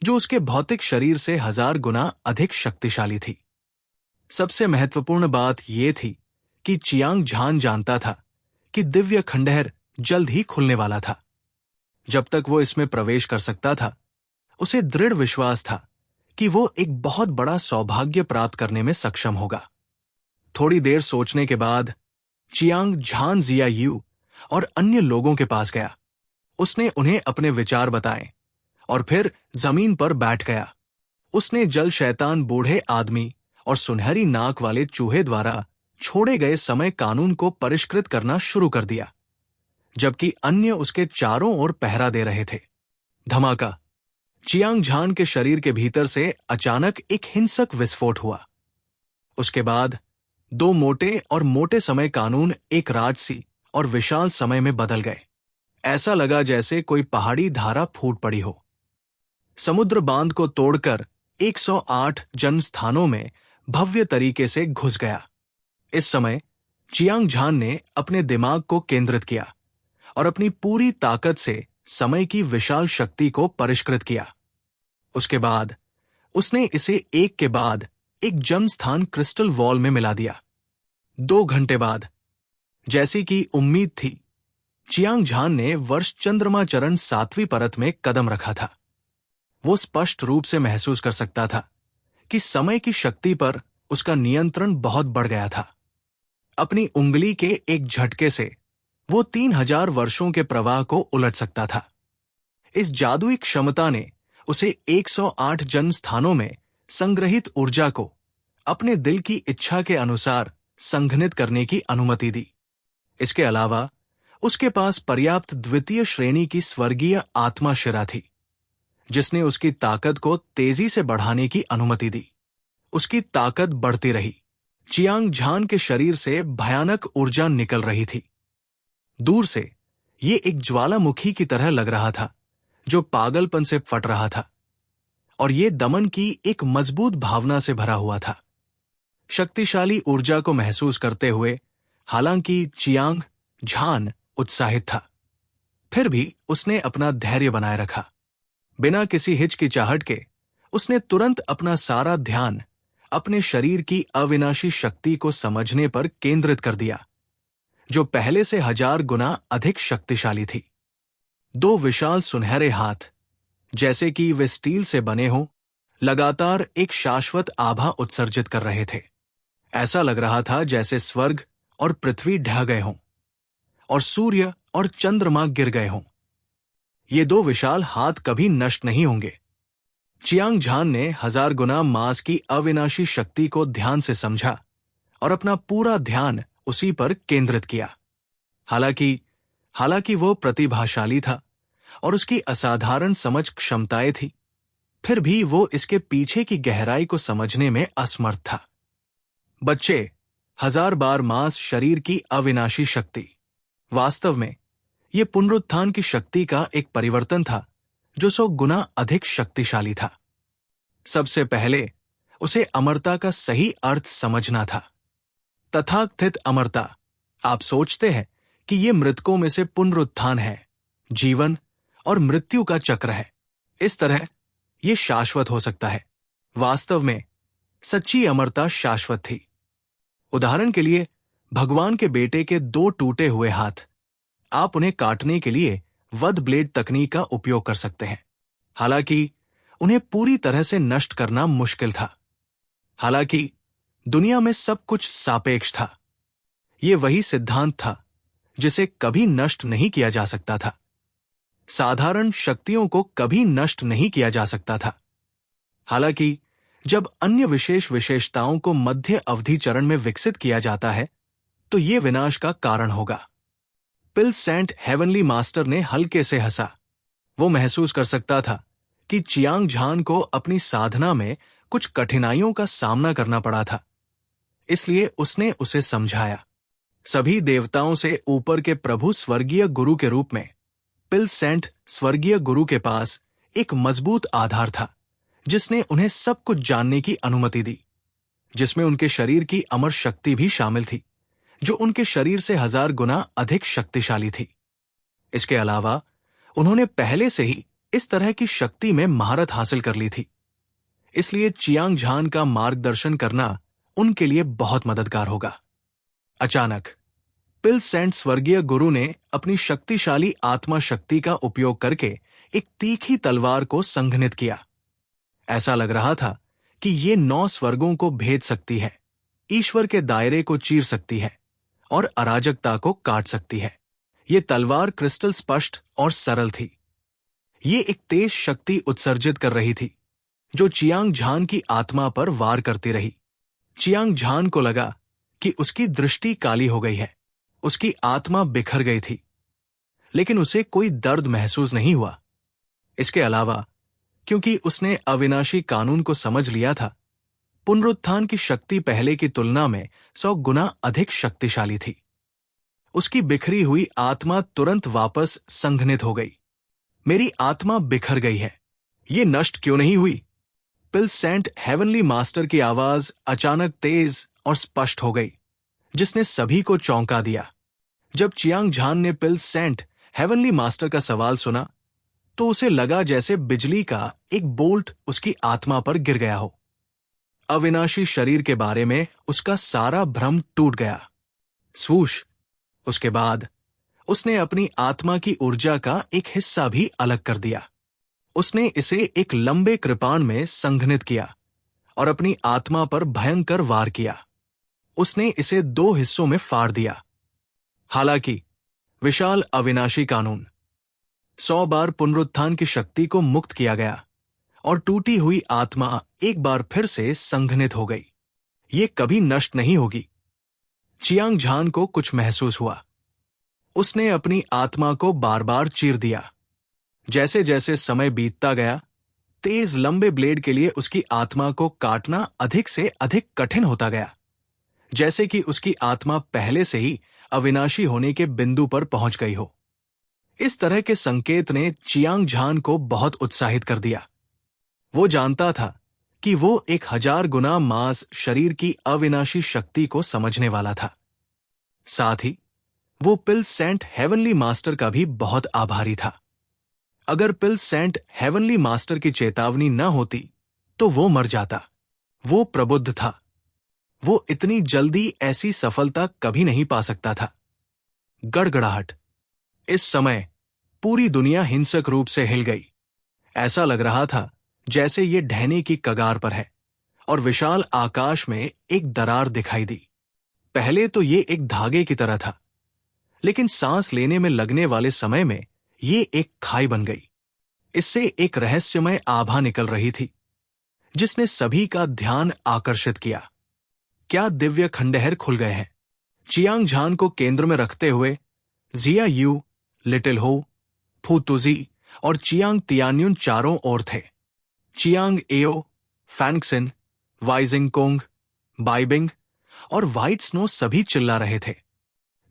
जो उसके भौतिक शरीर से 1000 गुना अधिक शक्तिशाली थी। सबसे महत्वपूर्ण बात यह थी कि चियांग झान जानता था कि दिव्य खंडहर जल्द ही खुलने वाला था। जब तक वो इसमें प्रवेश कर सकता था, उसे दृढ़ विश्वास था कि वो एक बहुत बड़ा सौभाग्य प्राप्त करने में सक्षम होगा। थोड़ी देर सोचने के बाद चियांग झान जिया यू और अन्य लोगों के पास गया। उसने उन्हें अपने विचार बताए और फिर जमीन पर बैठ गया। उसने जल शैतान बूढ़े आदमी और सुनहरी नाक वाले चूहे द्वारा छोड़े गए समय कानून को परिष्कृत करना शुरू कर दिया, जबकि अन्य उसके चारों ओर पहरा दे रहे थे। धमाका! चियांग झान के शरीर के भीतर से अचानक एक हिंसक विस्फोट हुआ। उसके बाद 2 मोटे और मोटे समय कानून एक राजसी और विशाल समय में बदल गए। ऐसा लगा जैसे कोई पहाड़ी धारा फूट पड़ी हो। समुद्र बांध को तोड़कर 108 जन्म स्थानों में भव्य तरीके से घुस गया। इस समय चियांग झान ने अपने दिमाग को केंद्रित किया और अपनी पूरी ताकत से समय की विशाल शक्ति को परिष्कृत किया। उसके बाद उसने इसे एक के बाद एक जन्म स्थान क्रिस्टल वॉल में मिला दिया। 2 घंटे बाद, जैसी कि उम्मीद थी, चियांग झान ने वर्ष चंद्रमा चरण 7वीं परत में कदम रखा था। वो स्पष्ट रूप से महसूस कर सकता था कि समय की शक्ति पर उसका नियंत्रण बहुत बढ़ गया था। अपनी उंगली के एक झटके से वो 3000 वर्षों के प्रवाह को उलट सकता था। इस जादुई क्षमता ने उसे 108 जन्म स्थानों में संग्रहित ऊर्जा को अपने दिल की इच्छा के अनुसार संघनित करने की अनुमति दी। इसके अलावा उसके पास पर्याप्त द्वितीय श्रेणी की स्वर्गीय आत्मा शिरा थी, जिसने उसकी ताकत को तेजी से बढ़ाने की अनुमति दी। उसकी ताकत बढ़ती रही। चियांग झान के शरीर से भयानक ऊर्जा निकल रही थी। दूर से ये एक ज्वालामुखी की तरह लग रहा था, जो पागलपन से फट रहा था, और ये दमन की एक मजबूत भावना से भरा हुआ था। शक्तिशाली ऊर्जा को महसूस करते हुए हालांकि चियांग झान उत्साहित था, फिर भी उसने अपना धैर्य बनाए रखा। बिना किसी हिचकिचाहट के उसने तुरंत अपना सारा ध्यान अपने शरीर की अविनाशी शक्ति को समझने पर केंद्रित कर दिया, जो पहले से 1000 गुना अधिक शक्तिशाली थी। 2 विशाल सुनहरे हाथ, जैसे कि वे स्टील से बने हों, लगातार एक शाश्वत आभा उत्सर्जित कर रहे थे। ऐसा लग रहा था जैसे स्वर्ग और पृथ्वी ढह गए हों और सूर्य और चंद्रमा गिर गए हों। ये 2 विशाल हाथ कभी नष्ट नहीं होंगे। चियांग झान ने 1000 गुना मास की अविनाशी शक्ति को ध्यान से समझा और अपना पूरा ध्यान उसी पर केंद्रित किया। हालांकि वो प्रतिभाशाली था और उसकी असाधारण समझ क्षमताएं थी, फिर भी वो इसके पीछे की गहराई को समझने में असमर्थ था। बच्चे, 1000 बार मांस शरीर की अविनाशी शक्ति। वास्तव में यह पुनरुत्थान की शक्ति का एक परिवर्तन था जो 100 गुना अधिक शक्तिशाली था। सबसे पहले उसे अमरता का सही अर्थ समझना था। तथाकथित अमरता, आप सोचते हैं कि यह मृतकों में से पुनरुत्थान है, जीवन और मृत्यु का चक्र है। इस तरह यह शाश्वत हो सकता है। वास्तव में सच्ची अमरता शाश्वत थी। उदाहरण के लिए, भगवान के बेटे के 2 टूटे हुए हाथ, आप उन्हें काटने के लिए वध ब्लेड तकनीक का उपयोग कर सकते हैं। हालांकि उन्हें पूरी तरह से नष्ट करना मुश्किल था। हालांकि दुनिया में सब कुछ सापेक्ष था। यह वही सिद्धांत था जिसे कभी नष्ट नहीं किया जा सकता था। साधारण शक्तियों को कभी नष्ट नहीं किया जा सकता था। हालांकि जब अन्य विशेष विशेषताओं को मध्य अवधि चरण में विकसित किया जाता है तो यह विनाश का कारण होगा। पिल सेंट हेवनली मास्टर ने हल्के से हंसा। वो महसूस कर सकता था कि चियांग झान को अपनी साधना में कुछ कठिनाइयों का सामना करना पड़ा था। इसलिए उसने उसे समझाया। सभी देवताओं से ऊपर के प्रभु स्वर्गीय गुरु के रूप में पिल सेंट स्वर्गीय गुरु के पास एक मजबूत आधार था जिसने उन्हें सब कुछ जानने की अनुमति दी, जिसमें उनके शरीर की अमर शक्ति भी शामिल थी जो उनके शरीर से 1000 गुना अधिक शक्तिशाली थी। इसके अलावा उन्होंने पहले से ही इस तरह की शक्ति में महारत हासिल कर ली थी। इसलिए चियांग झान का मार्गदर्शन करना उनके लिए बहुत मददगार होगा। अचानक पिल सेंट स्वर्गीय गुरु ने अपनी शक्तिशाली आत्मा शक्ति का उपयोग करके एक तीखी तलवार को संघनित किया। ऐसा लग रहा था कि ये 9 स्वर्गों को भेद सकती है, ईश्वर के दायरे को चीर सकती है और अराजकता को काट सकती है। ये तलवार क्रिस्टल स्पष्ट और सरल थी। ये एक तेज शक्ति उत्सर्जित कर रही थी जो चियांग झान की आत्मा पर वार करती रही। चियांग झान को लगा कि उसकी दृष्टि काली हो गई है, उसकी आत्मा बिखर गई थी, लेकिन उसे कोई दर्द महसूस नहीं हुआ। इसके अलावा क्योंकि उसने अविनाशी कानून को समझ लिया था, पुनरुत्थान की शक्ति पहले की तुलना में 100 गुना अधिक शक्तिशाली थी। उसकी बिखरी हुई आत्मा तुरंत वापस संघनित हो गई। मेरी आत्मा बिखर गई है, ये नष्ट क्यों नहीं हुई? पिल सेंट हेवनली मास्टर की आवाज अचानक तेज और स्पष्ट हो गई, जिसने सभी को चौंका दिया। जब चियांग झान ने पिल सेंट हेवनली मास्टर का सवाल सुना तो उसे लगा जैसे बिजली का एक बोल्ट उसकी आत्मा पर गिर गया हो। अविनाशी शरीर के बारे में उसका सारा भ्रम टूट गया। स्वूश! उसके बाद उसने अपनी आत्मा की ऊर्जा का एक हिस्सा भी अलग कर दिया। उसने इसे एक लंबे कृपाण में संघनित किया और अपनी आत्मा पर भयंकर वार किया। उसने इसे 2 हिस्सों में फाड़ दिया। हालांकि विशाल अविनाशी कानून, 100 बार पुनरुत्थान की शक्ति को मुक्त किया गया और टूटी हुई आत्मा एक बार फिर से संघनित हो गई। ये कभी नष्ट नहीं होगी। चियांग झान को कुछ महसूस हुआ। उसने अपनी आत्मा को बार बार चीर दिया। जैसे जैसे समय बीतता गया, तेज लंबे ब्लेड के लिए उसकी आत्मा को काटना अधिक से अधिक कठिन होता गया, जैसे कि उसकी आत्मा पहले से ही अविनाशी होने के बिंदु पर पहुंच गई हो। इस तरह के संकेत ने चियांग झान को बहुत उत्साहित कर दिया। वो जानता था कि वो एक 1000 गुना मांस शरीर की अविनाशी शक्ति को समझने वाला था। साथ ही वो पिल सेंट हेवनली मास्टर का भी बहुत आभारी था। अगर पिल सेंट हेवनली मास्टर की चेतावनी न होती तो वो मर जाता। वो प्रबुद्ध था। वो इतनी जल्दी ऐसी सफलता कभी नहीं पा सकता था। गड़गड़ाहट। इस समय पूरी दुनिया हिंसक रूप से हिल गई। ऐसा लग रहा था जैसे ये ढहने की कगार पर है और विशाल आकाश में एक दरार दिखाई दी। पहले तो ये एक धागे की तरह था, लेकिन सांस लेने में लगने वाले समय में ये एक खाई बन गई। इससे एक रहस्यमय आभा निकल रही थी जिसने सभी का ध्यान आकर्षित किया। क्या दिव्य खंडहर खुल गए हैं। चियांग झान को केंद्र में रखते हुए जिया यू, लिटिल हो, फू तुजी और चियांग तियान्युन चारों ओर थे। चियांग एओ, फैंगक्सिन, वाइजिंगकोंग, बाइबिंग और व्हाइट स्नो सभी चिल्ला रहे थे।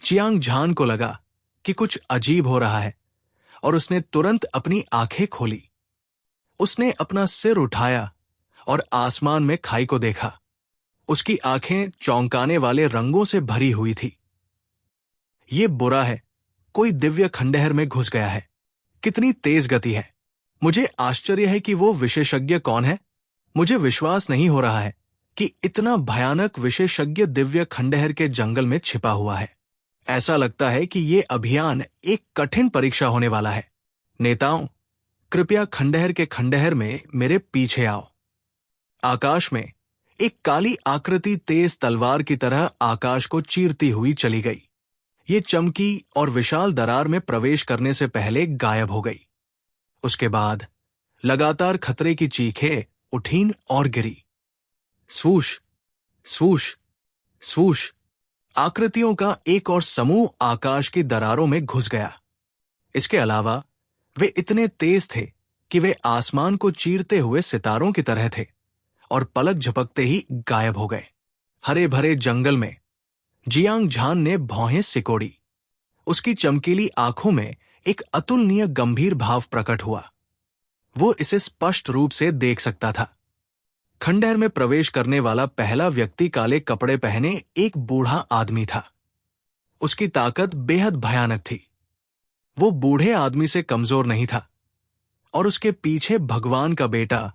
चियांग झान को लगा कि कुछ अजीब हो रहा है और उसने तुरंत अपनी आंखें खोली। उसने अपना सिर उठाया और आसमान में खाई को देखा। उसकी आंखें चौंकाने वाले रंगों से भरी हुई थी। ये बुरा है, कोई दिव्य खंडहर में घुस गया है। कितनी तेज गति है। मुझे आश्चर्य है कि वो विशेषज्ञ कौन है। मुझे विश्वास नहीं हो रहा है कि इतना भयानक विशेषज्ञ दिव्य खंडहर के जंगल में छिपा हुआ है। ऐसा लगता है कि ये अभियान एक कठिन परीक्षा होने वाला है। नेताओं, कृपया खंडहर में मेरे पीछे आओ। आकाश में एक काली आकृति तेज तलवार की तरह आकाश को चीरती हुई चली गई। ये चमकी और विशाल दरार में प्रवेश करने से पहले गायब हो गई। उसके बाद लगातार खतरे की चीखें उठीं और गिरी। स्वूश, स्वूश, स्वूश। आकृतियों का एक और समूह आकाश की दरारों में घुस गया। इसके अलावा वे इतने तेज थे कि वे आसमान को चीरते हुए सितारों की तरह थे और पलक झपकते ही गायब हो गए। हरे भरे जंगल में जियांग झान ने भौहें सिकोड़ी। उसकी चमकीली आंखों में एक अतुलनीय गंभीर भाव प्रकट हुआ। वो इसे स्पष्ट रूप से देख सकता था। खंडहर में प्रवेश करने वाला पहला व्यक्ति काले कपड़े पहने एक बूढ़ा आदमी था। उसकी ताकत बेहद भयानक थी। वो बूढ़े आदमी से कमजोर नहीं था और उसके पीछे भगवान का बेटा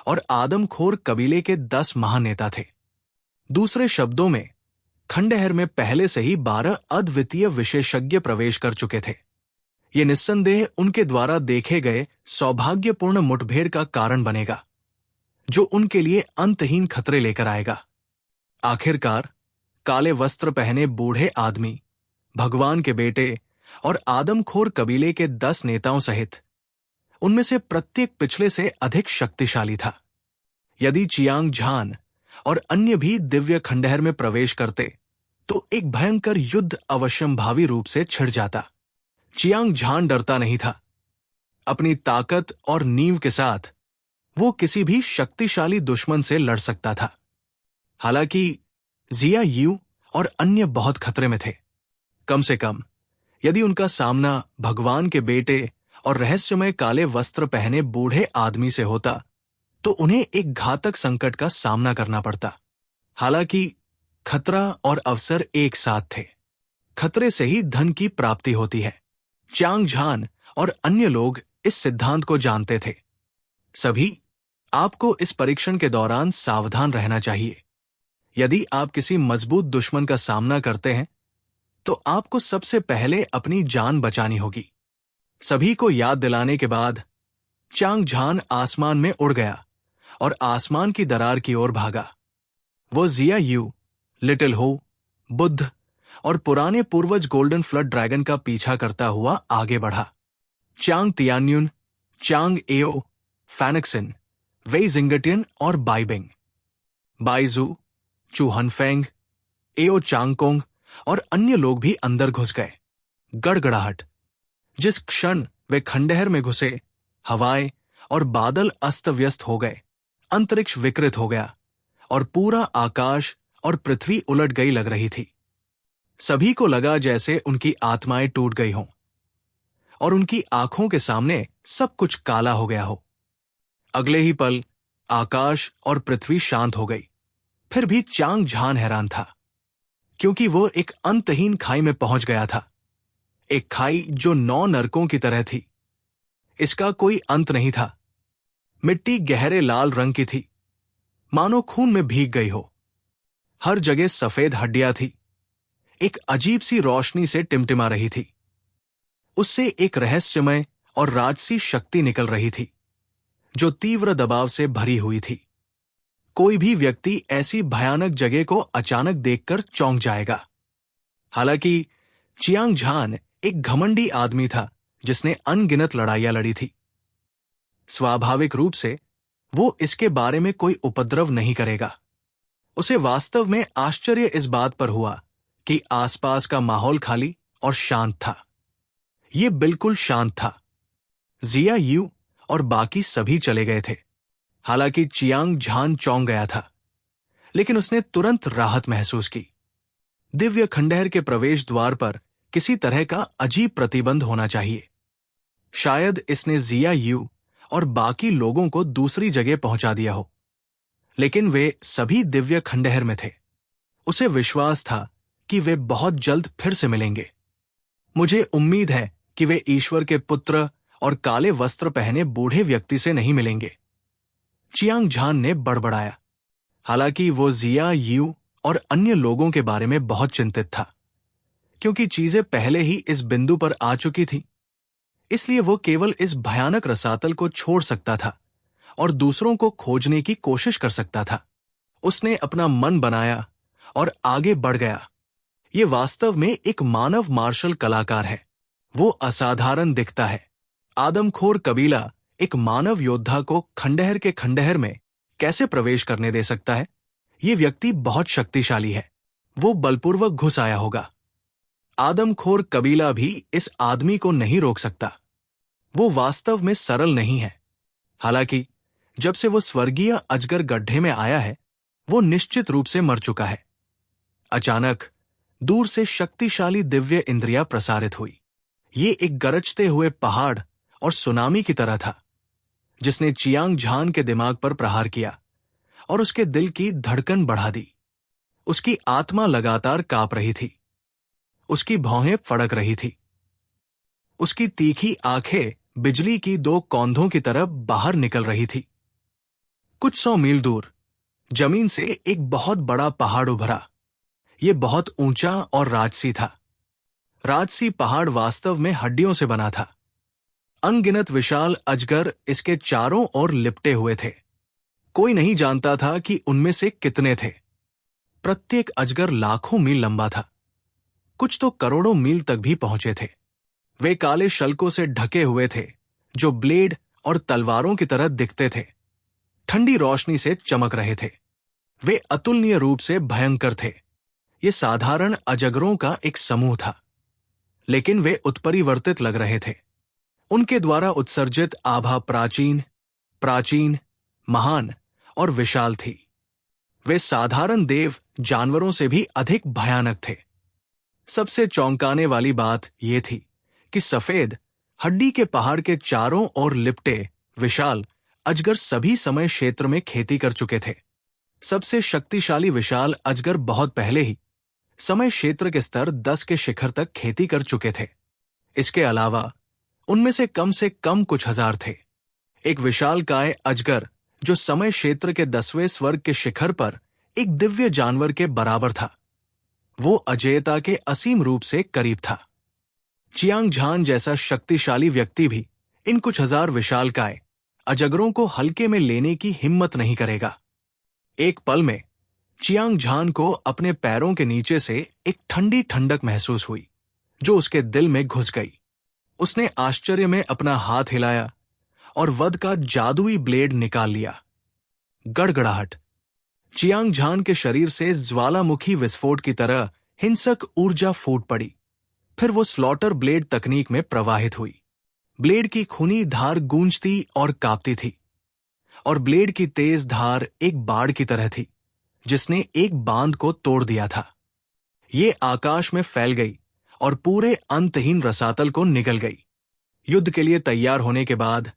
और आदमखोर कबीले के 10 महानेता थे। दूसरे शब्दों में, खंडहर में पहले से ही 12 अद्वितीय विशेषज्ञ प्रवेश कर चुके थे। ये निस्संदेह उनके द्वारा देखे गए सौभाग्यपूर्ण मुठभेड़ का कारण बनेगा, जो उनके लिए अंतहीन खतरे लेकर आएगा। आखिरकार काले वस्त्र पहने बूढ़े आदमी, भगवान के बेटे और आदमखोर कबीले के 10 नेताओं सहित उनमें से प्रत्येक पिछले से अधिक शक्तिशाली था। यदि चियांग झान और अन्य भी दिव्य खंडहर में प्रवेश करते तो एक भयंकर युद्ध अवश्यंभावी रूप से छिड़ जाता। चियांग झान डरता नहीं था। अपनी ताकत और नींव के साथ वो किसी भी शक्तिशाली दुश्मन से लड़ सकता था। हालांकि जिया यू और अन्य बहुत खतरे में थे। कम से कम यदि उनका सामना भगवान के बेटे और रहस्यमय काले वस्त्र पहने बूढ़े आदमी से होता तो उन्हें एक घातक संकट का सामना करना पड़ता। हालांकि खतरा और अवसर एक साथ थे। खतरे से ही धन की प्राप्ति होती है। चियांग झान और अन्य लोग इस सिद्धांत को जानते थे। सभी आपको इस परीक्षण के दौरान सावधान रहना चाहिए। यदि आप किसी मजबूत दुश्मन का सामना करते हैं तो आपको सबसे पहले अपनी जान बचानी होगी। सभी को याद दिलाने के बाद चियांग झान आसमान में उड़ गया और आसमान की दरार की ओर भागा। वो जिया यू, लिटिल हो, बुद्ध और पुराने पूर्वज गोल्डन फ्लड ड्रैगन का पीछा करता हुआ आगे बढ़ा। चियांग तियान्युन, चियांग एओ, फैंगक्सिन, वेई जिंगटियन और बाइबिंग, बाइजू, चू हनफेंग, एओ चांगकोंग और अन्य लोग भी अंदर घुस गए। गड़गड़ाहट। जिस क्षण वे खंडहर में घुसे, हवाएं और बादल अस्त व्यस्त हो गए, अंतरिक्ष विकृत हो गया और पूरा आकाश और पृथ्वी उलट गई लग रही थी। सभी को लगा जैसे उनकी आत्माएं टूट गई हों और उनकी आंखों के सामने सब कुछ काला हो गया हो। अगले ही पल आकाश और पृथ्वी शांत हो गई। फिर भी चियांग झान हैरान था, क्योंकि वो एक अंतहीन खाई में पहुंच गया था। एक खाई जो 9 नरकों की तरह थी। इसका कोई अंत नहीं था। मिट्टी गहरे लाल रंग की थी, मानो खून में भीग गई हो। हर जगह सफेद हड्डियां थी। एक अजीब सी रोशनी से टिमटिमा रही थी। उससे एक रहस्यमय और राजसी शक्ति निकल रही थी, जो तीव्र दबाव से भरी हुई थी। कोई भी व्यक्ति ऐसी भयानक जगह को अचानक देखकर चौंक जाएगा। हालांकि चियांग झान एक घमंडी आदमी था जिसने अनगिनत लड़ाइयां लड़ी थी। स्वाभाविक रूप से वो इसके बारे में कोई उपद्रव नहीं करेगा। उसे वास्तव में आश्चर्य इस बात पर हुआ कि आसपास का माहौल खाली और शांत था। ये बिल्कुल शांत था। जिया यू और बाकी सभी चले गए थे। हालांकि चियांग झान चौंक गया था, लेकिन उसने तुरंत राहत महसूस की। दिव्य खंडहर के प्रवेश द्वार पर किसी तरह का अजीब प्रतिबंध होना चाहिए। शायद इसने जिया यू और बाकी लोगों को दूसरी जगह पहुंचा दिया हो, लेकिन वे सभी दिव्य खंडहर में थे। उसे विश्वास था कि वे बहुत जल्द फिर से मिलेंगे। मुझे उम्मीद है कि वे ईश्वर के पुत्र और काले वस्त्र पहने बूढ़े व्यक्ति से नहीं मिलेंगे, चियांग झान ने बड़बड़ाया। हालांकि वो जिया यू और अन्य लोगों के बारे में बहुत चिंतित था, क्योंकि चीजें पहले ही इस बिंदु पर आ चुकी थी। इसलिए वो केवल इस भयानक रसातल को छोड़ सकता था और दूसरों को खोजने की कोशिश कर सकता था। उसने अपना मन बनाया और आगे बढ़ गया। ये वास्तव में एक मानव मार्शल कलाकार है। वो असाधारण दिखता है। आदमखोर कबीला एक मानव योद्धा को खंडहर के खंडहर में कैसे प्रवेश करने दे सकता है? ये व्यक्ति बहुत शक्तिशाली है। वो बलपूर्वक घुस आया होगा। आदमखोर कबीला भी इस आदमी को नहीं रोक सकता। वो वास्तव में सरल नहीं है। हालांकि जब से वो स्वर्गीय अजगर गड्ढे में आया है, वो निश्चित रूप से मर चुका है। अचानक दूर से शक्तिशाली दिव्य इंद्रिया प्रसारित हुई। ये एक गरजते हुए पहाड़ और सुनामी की तरह था, जिसने चियांग झान के दिमाग पर प्रहार किया और उसके दिल की धड़कन बढ़ा दी। उसकी आत्मा लगातार कांप रही थी। उसकी भौहें फड़क रही थी। उसकी तीखी आंखें बिजली की दो कौंधों की तरह बाहर निकल रही थी। कुछ 100 मील दूर जमीन से एक बहुत बड़ा पहाड़ उभरा। यह बहुत ऊंचा और राजसी था। राजसी पहाड़ वास्तव में हड्डियों से बना था। अनगिनत विशाल अजगर इसके चारों ओर लिपटे हुए थे। कोई नहीं जानता था कि उनमें से कितने थे। प्रत्येक अजगर लाखों मील लंबा था। कुछ तो करोड़ों मील तक भी पहुंचे थे। वे काले शल्कों से ढके हुए थे, जो ब्लेड और तलवारों की तरह दिखते थे। ठंडी रोशनी से चमक रहे थे। वे अतुलनीय रूप से भयंकर थे। ये साधारण अजगरों का एक समूह था, लेकिन वे उत्परिवर्तित लग रहे थे। उनके द्वारा उत्सर्जित आभा प्राचीन, महान और विशाल थी। वे साधारण देव जानवरों से भी अधिक भयानक थे। सबसे चौंकाने वाली बात यह थी कि सफेद हड्डी के पहाड़ के चारों ओर लिपटे विशाल अजगर सभी समय क्षेत्र में खेती कर चुके थे। सबसे शक्तिशाली विशाल अजगर बहुत पहले ही समय क्षेत्र के स्तर 10 के शिखर तक खेती कर चुके थे। इसके अलावा उनमें से कम कुछ हजार थे। एक विशालकाय अजगर जो समय क्षेत्र के 10वें स्वर्ग के शिखर पर एक दिव्य जानवर के बराबर था, वो अजेयता के असीम रूप से करीब था। चियांग झान जैसा शक्तिशाली व्यक्ति भी इन कुछ हजार विशालकाय अजगरों को हल्के में लेने की हिम्मत नहीं करेगा। एक पल में चियांग झान को अपने पैरों के नीचे से एक ठंडी ठंडक महसूस हुई, जो उसके दिल में घुस गई। उसने आश्चर्य में अपना हाथ हिलाया और वध का जादुई ब्लेड निकाल लिया। गड़गड़ाहट। चियांग झान के शरीर से ज्वालामुखी विस्फोट की तरह हिंसक ऊर्जा फूट पड़ी। फिर वो स्लॉटर ब्लेड तकनीक में प्रवाहित हुई। ब्लेड की खूनी धार गूंजती और कांपती थी, और ब्लेड की तेज धार एक बाड़ की तरह थी, जिसने एक बांध को तोड़ दिया था। ये आकाश में फैल गई और पूरे अंतहीन रसातल को निगल गई। युद्ध के लिए तैयार होने के बाद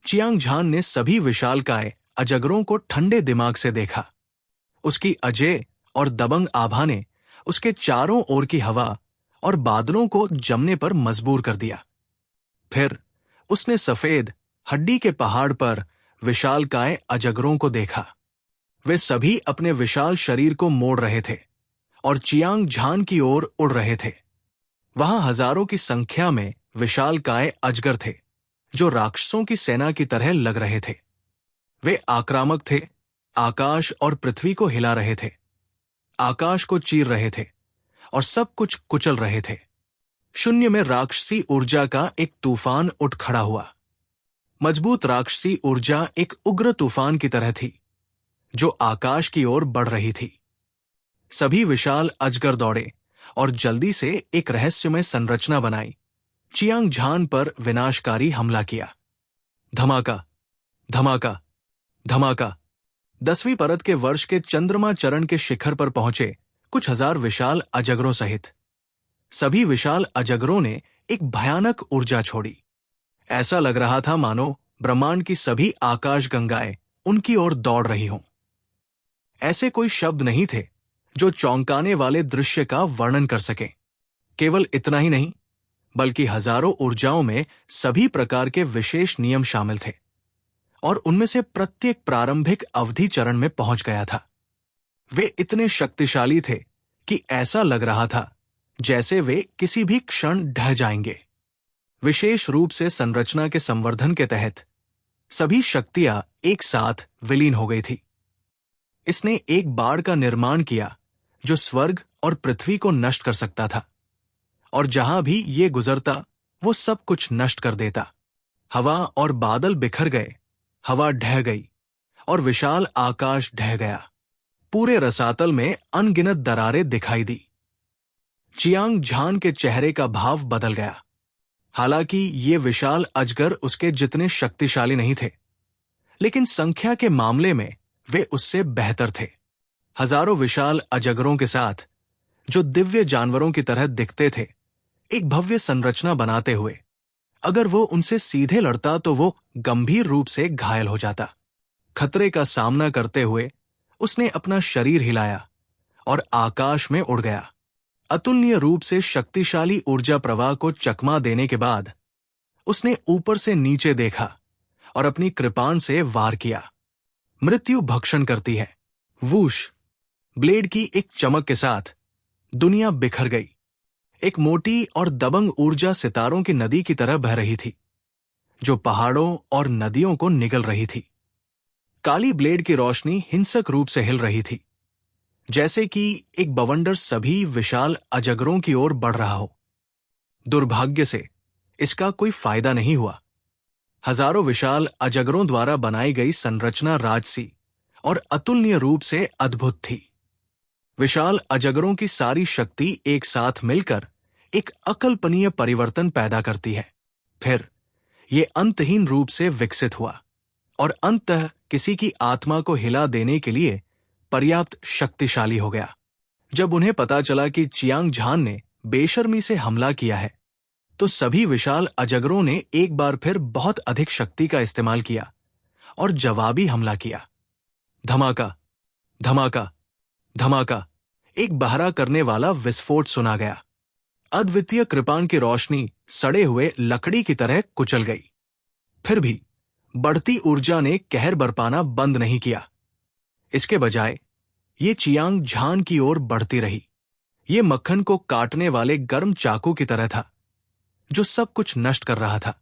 चियांग झान ने सभी विशालकाय अजगरों को ठंडे दिमाग से देखा। उसकी अजेय और दबंग आभा ने उसके चारों ओर की हवा और बादलों को जमने पर मजबूर कर दिया। फिर उसने सफेद हड्डी के पहाड़ पर विशालकाय अजगरों को देखा। वे सभी अपने विशाल शरीर को मोड़ रहे थे और चियांग झान की ओर उड़ रहे थे। वहां हजारों की संख्या में विशालकाय अजगर थे, जो राक्षसों की सेना की तरह लग रहे थे। वे आक्रामक थे, आकाश और पृथ्वी को हिला रहे थे, आकाश को चीर रहे थे और सब कुछ कुचल रहे थे। शून्य में राक्षसी ऊर्जा का एक तूफान उठ खड़ा हुआ। मजबूत राक्षसी ऊर्जा एक उग्र तूफान की तरह थी, जो आकाश की ओर बढ़ रही थी। सभी विशाल अजगर दौड़े और जल्दी से एक रहस्यमय संरचना बनाई, चियांग झान पर विनाशकारी हमला किया। धमाका, धमाका, धमाका। 10वीं परत के वर्ष के चंद्रमा चरण के शिखर पर पहुंचे कुछ हजार विशाल अजगरों सहित सभी विशाल अजगरों ने एक भयानक ऊर्जा छोड़ी। ऐसा लग रहा था मानो ब्रह्मांड की सभी आकाश गंगाएं उनकी ओर दौड़ रही हों। ऐसे कोई शब्द नहीं थे जो चौंकाने वाले दृश्य का वर्णन कर सकें। केवल इतना ही नहीं, बल्कि हजारों ऊर्जाओं में सभी प्रकार के विशेष नियम शामिल थे और उनमें से प्रत्येक प्रारंभिक अवधि चरण में पहुंच गया था। वे इतने शक्तिशाली थे कि ऐसा लग रहा था जैसे वे किसी भी क्षण ढह जाएंगे। विशेष रूप से संरचना के संवर्धन के तहत सभी शक्तियां एक साथ विलीन हो गई थी। इसने एक बाड़ का निर्माण किया जो स्वर्ग और पृथ्वी को नष्ट कर सकता था, और जहां भी ये गुजरता वो सब कुछ नष्ट कर देता। हवा और बादल बिखर गए, हवा ढह गई और विशाल आकाश ढह गया। पूरे रसातल में अनगिनत दरारें दिखाई दी। चियांग झान के चेहरे का भाव बदल गया। हालांकि ये विशाल अजगर उसके जितने शक्तिशाली नहीं थे, लेकिन संख्या के मामले में वे उससे बेहतर थे। हजारों विशाल अजगरों के साथ, जो दिव्य जानवरों की तरह दिखते थे, एक भव्य संरचना बनाते हुए अगर वो उनसे सीधे लड़ता तो वो गंभीर रूप से घायल हो जाता। खतरे का सामना करते हुए उसने अपना शरीर हिलाया और आकाश में उड़ गया। अतुलनीय रूप से शक्तिशाली ऊर्जा प्रवाह को चकमा देने के बाद उसने ऊपर से नीचे देखा और अपनी कृपाण से वार किया। मृत्यु भक्षण करती है। वूश! ब्लेड की एक चमक के साथ दुनिया बिखर गई। एक मोटी और दबंग ऊर्जा सितारों की नदी की तरह बह रही थी, जो पहाड़ों और नदियों को निगल रही थी। काली ब्लेड की रोशनी हिंसक रूप से हिल रही थी, जैसे कि एक बवंडर सभी विशाल अजगरों की ओर बढ़ रहा हो। दुर्भाग्य से इसका कोई फायदा नहीं हुआ। हजारों विशाल अजगरों द्वारा बनाई गई संरचना राजसी और अतुलनीय रूप से अद्भुत थी। विशाल अजगरों की सारी शक्ति एक साथ मिलकर एक अकल्पनीय परिवर्तन पैदा करती है। फिर यह अंतहीन रूप से विकसित हुआ और अंततः किसी की आत्मा को हिला देने के लिए पर्याप्त शक्तिशाली हो गया। जब उन्हें पता चला कि चियांग झान ने बेशर्मी से हमला किया है, तो सभी विशाल अजगरों ने एक बार फिर बहुत अधिक शक्ति का इस्तेमाल किया और जवाबी हमला किया। धमाका, धमाका, धमाका। एक बहरा करने वाला विस्फोट सुना गया। अद्वितीय कृपाण की रोशनी सड़े हुए लकड़ी की तरह कुचल गई। फिर भी बढ़ती ऊर्जा ने कहर बरपाना बंद नहीं किया। इसके बजाय ये चियांग झान की ओर बढ़ती रही। ये मक्खन को काटने वाले गर्म चाकू की तरह था, जो सब कुछ नष्ट कर रहा था।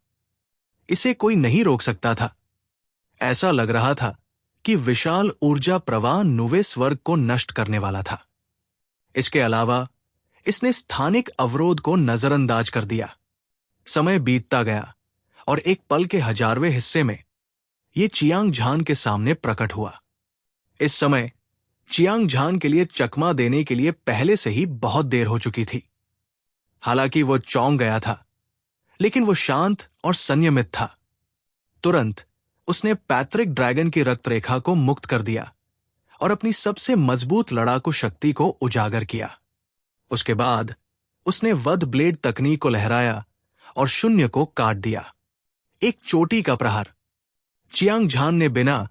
इसे कोई नहीं रोक सकता था। ऐसा लग रहा था कि विशाल ऊर्जा प्रवाह नुवे स्वर्ग को नष्ट करने वाला था। इसके अलावा इसने स्थानिक अवरोध को नजरअंदाज कर दिया। समय बीतता गया और एक पल के 1000वें हिस्से में यह चियांग झान के सामने प्रकट हुआ। इस समय चियांग झान के लिए चकमा देने के लिए पहले से ही बहुत देर हो चुकी थी। हालांकि वो चौंक गया था, लेकिन वो शांत और संयमित था। तुरंत उसने पैत्रिक ड्रैगन की रक्तरेखा को मुक्त कर दिया और अपनी सबसे मजबूत लड़ाकू शक्ति को उजागर किया। उसके बाद उसने वध ब्लेड तकनीक को लहराया और शून्य को काट दिया। एक चोटी का प्रहार। चियांग झान ने बिना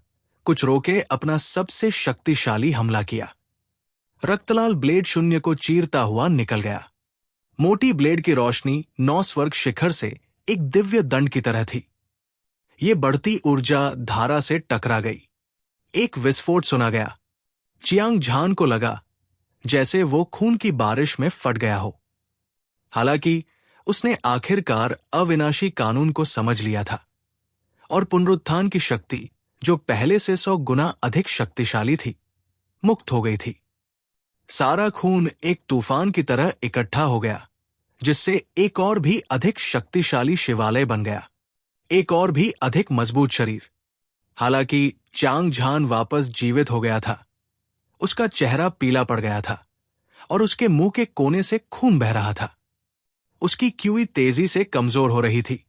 कुछ रोके अपना सबसे शक्तिशाली हमला किया। रक्तलाल ब्लेड शून्य को चीरता हुआ निकल गया। मोटी ब्लेड की रोशनी 9 स्वर्ग शिखर से एक दिव्य दंड की तरह थी। ये बढ़ती ऊर्जा धारा से टकरा गई। एक विस्फोट सुना गया। चियांग झान को लगा जैसे वो खून की बारिश में फट गया हो। हालांकि उसने आखिरकार अविनाशी कानून को समझ लिया था और पुनरुत्थान की शक्ति, जो पहले से 100 गुना अधिक शक्तिशाली थी, मुक्त हो गई थी। सारा खून एक तूफान की तरह इकट्ठा हो गया, जिससे एक और भी अधिक शक्तिशाली शिवालय बन गया, एक और भी अधिक मजबूत शरीर। हालांकि चियांग झान वापस जीवित हो गया था। उसका चेहरा पीला पड़ गया था और उसके मुंह के कोने से खून बह रहा था। उसकी क्यूई तेजी से कमजोर हो रही थी।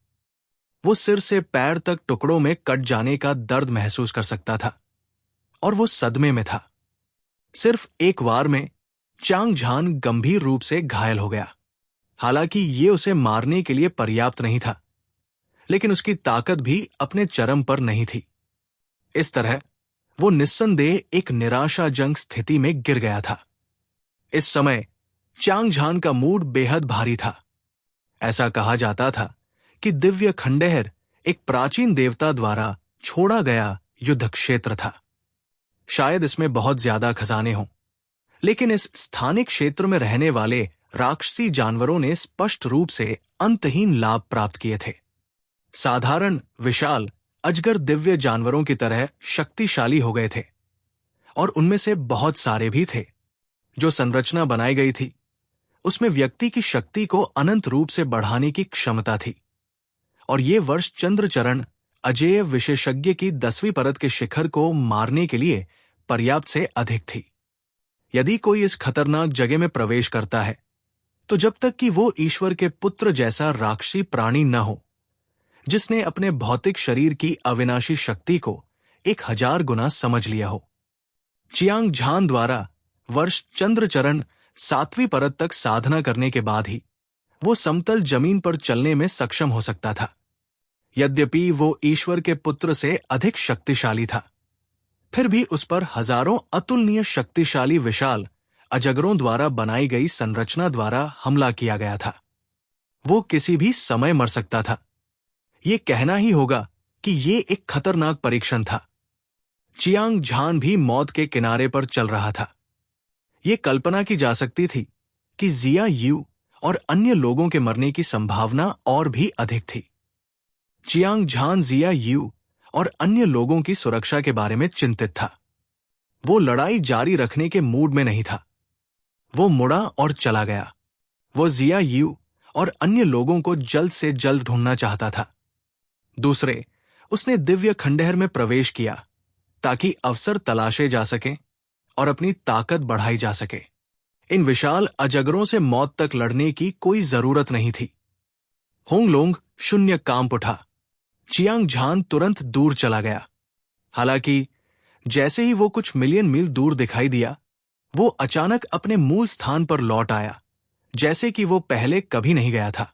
वो सिर से पैर तक टुकड़ों में कट जाने का दर्द महसूस कर सकता था और वो सदमे में था। सिर्फ एक वार में चांग झान गंभीर रूप से घायल हो गया। हालांकि ये उसे मारने के लिए पर्याप्त नहीं था, लेकिन उसकी ताकत भी अपने चरम पर नहीं थी। इस तरह वो निस्संदेह एक निराशाजनक स्थिति में गिर गया था। इस समय चांग झान का मूड बेहद भारी था। ऐसा कहा जाता था कि दिव्य खंडहर एक प्राचीन देवता द्वारा छोड़ा गया युद्ध क्षेत्र था। शायद इसमें बहुत ज्यादा खजाने हों, लेकिन इस स्थानिक क्षेत्र में रहने वाले राक्षसी जानवरों ने स्पष्ट रूप से अंतहीन लाभ प्राप्त किए थे। साधारण विशाल अजगर दिव्य जानवरों की तरह शक्तिशाली हो गए थे, और उनमें से बहुत सारे भी थे। जो संरचना बनाई गई थी उसमें व्यक्ति की शक्ति को अनंत रूप से बढ़ाने की क्षमता थी, और ये वर्ष चंद्रचरण अजेय विशेषज्ञ की 10वीं परत के शिखर को मारने के लिए पर्याप्त से अधिक थी। यदि कोई इस खतरनाक जगह में प्रवेश करता है तो जब तक कि वो ईश्वर के पुत्र जैसा राक्षसी प्राणी न हो, जिसने अपने भौतिक शरीर की अविनाशी शक्ति को 1000 गुना समझ लिया हो। चियांग झान द्वारा वर्ष चंद्रचरण 7वीं परत तक साधना करने के बाद ही वो समतल जमीन पर चलने में सक्षम हो सकता था। यद्यपि वो ईश्वर के पुत्र से अधिक शक्तिशाली था, फिर भी उस पर हजारों अतुलनीय शक्तिशाली विशाल अजगरों द्वारा बनाई गई संरचना द्वारा हमला किया गया था। वो किसी भी समय मर सकता था। ये कहना ही होगा कि ये एक खतरनाक परीक्षण था। चियांग झान भी मौत के किनारे पर चल रहा था। ये कल्पना की जा सकती थी कि जिया यू और अन्य लोगों के मरने की संभावना और भी अधिक थी। चियांग झान जिया यू और अन्य लोगों की सुरक्षा के बारे में चिंतित था। वो लड़ाई जारी रखने के मूड में नहीं था। वो मुड़ा और चला गया। वो जिया यू और अन्य लोगों को जल्द से जल्द ढूंढना चाहता था। दूसरे, उसने दिव्य खंडहर में प्रवेश किया ताकि अवसर तलाशे जा सके और अपनी ताकत बढ़ाई जा सके। इन विशाल अजगरों से मौत तक लड़ने की कोई जरूरत नहीं थी। होंगलोंग शून्य कांप उठा। चियांग झान तुरंत दूर चला गया। हालांकि जैसे ही वो कुछ मिलियन मील दूर दिखाई दिया, वो अचानक अपने मूल स्थान पर लौट आया, जैसे कि वो पहले कभी नहीं गया था।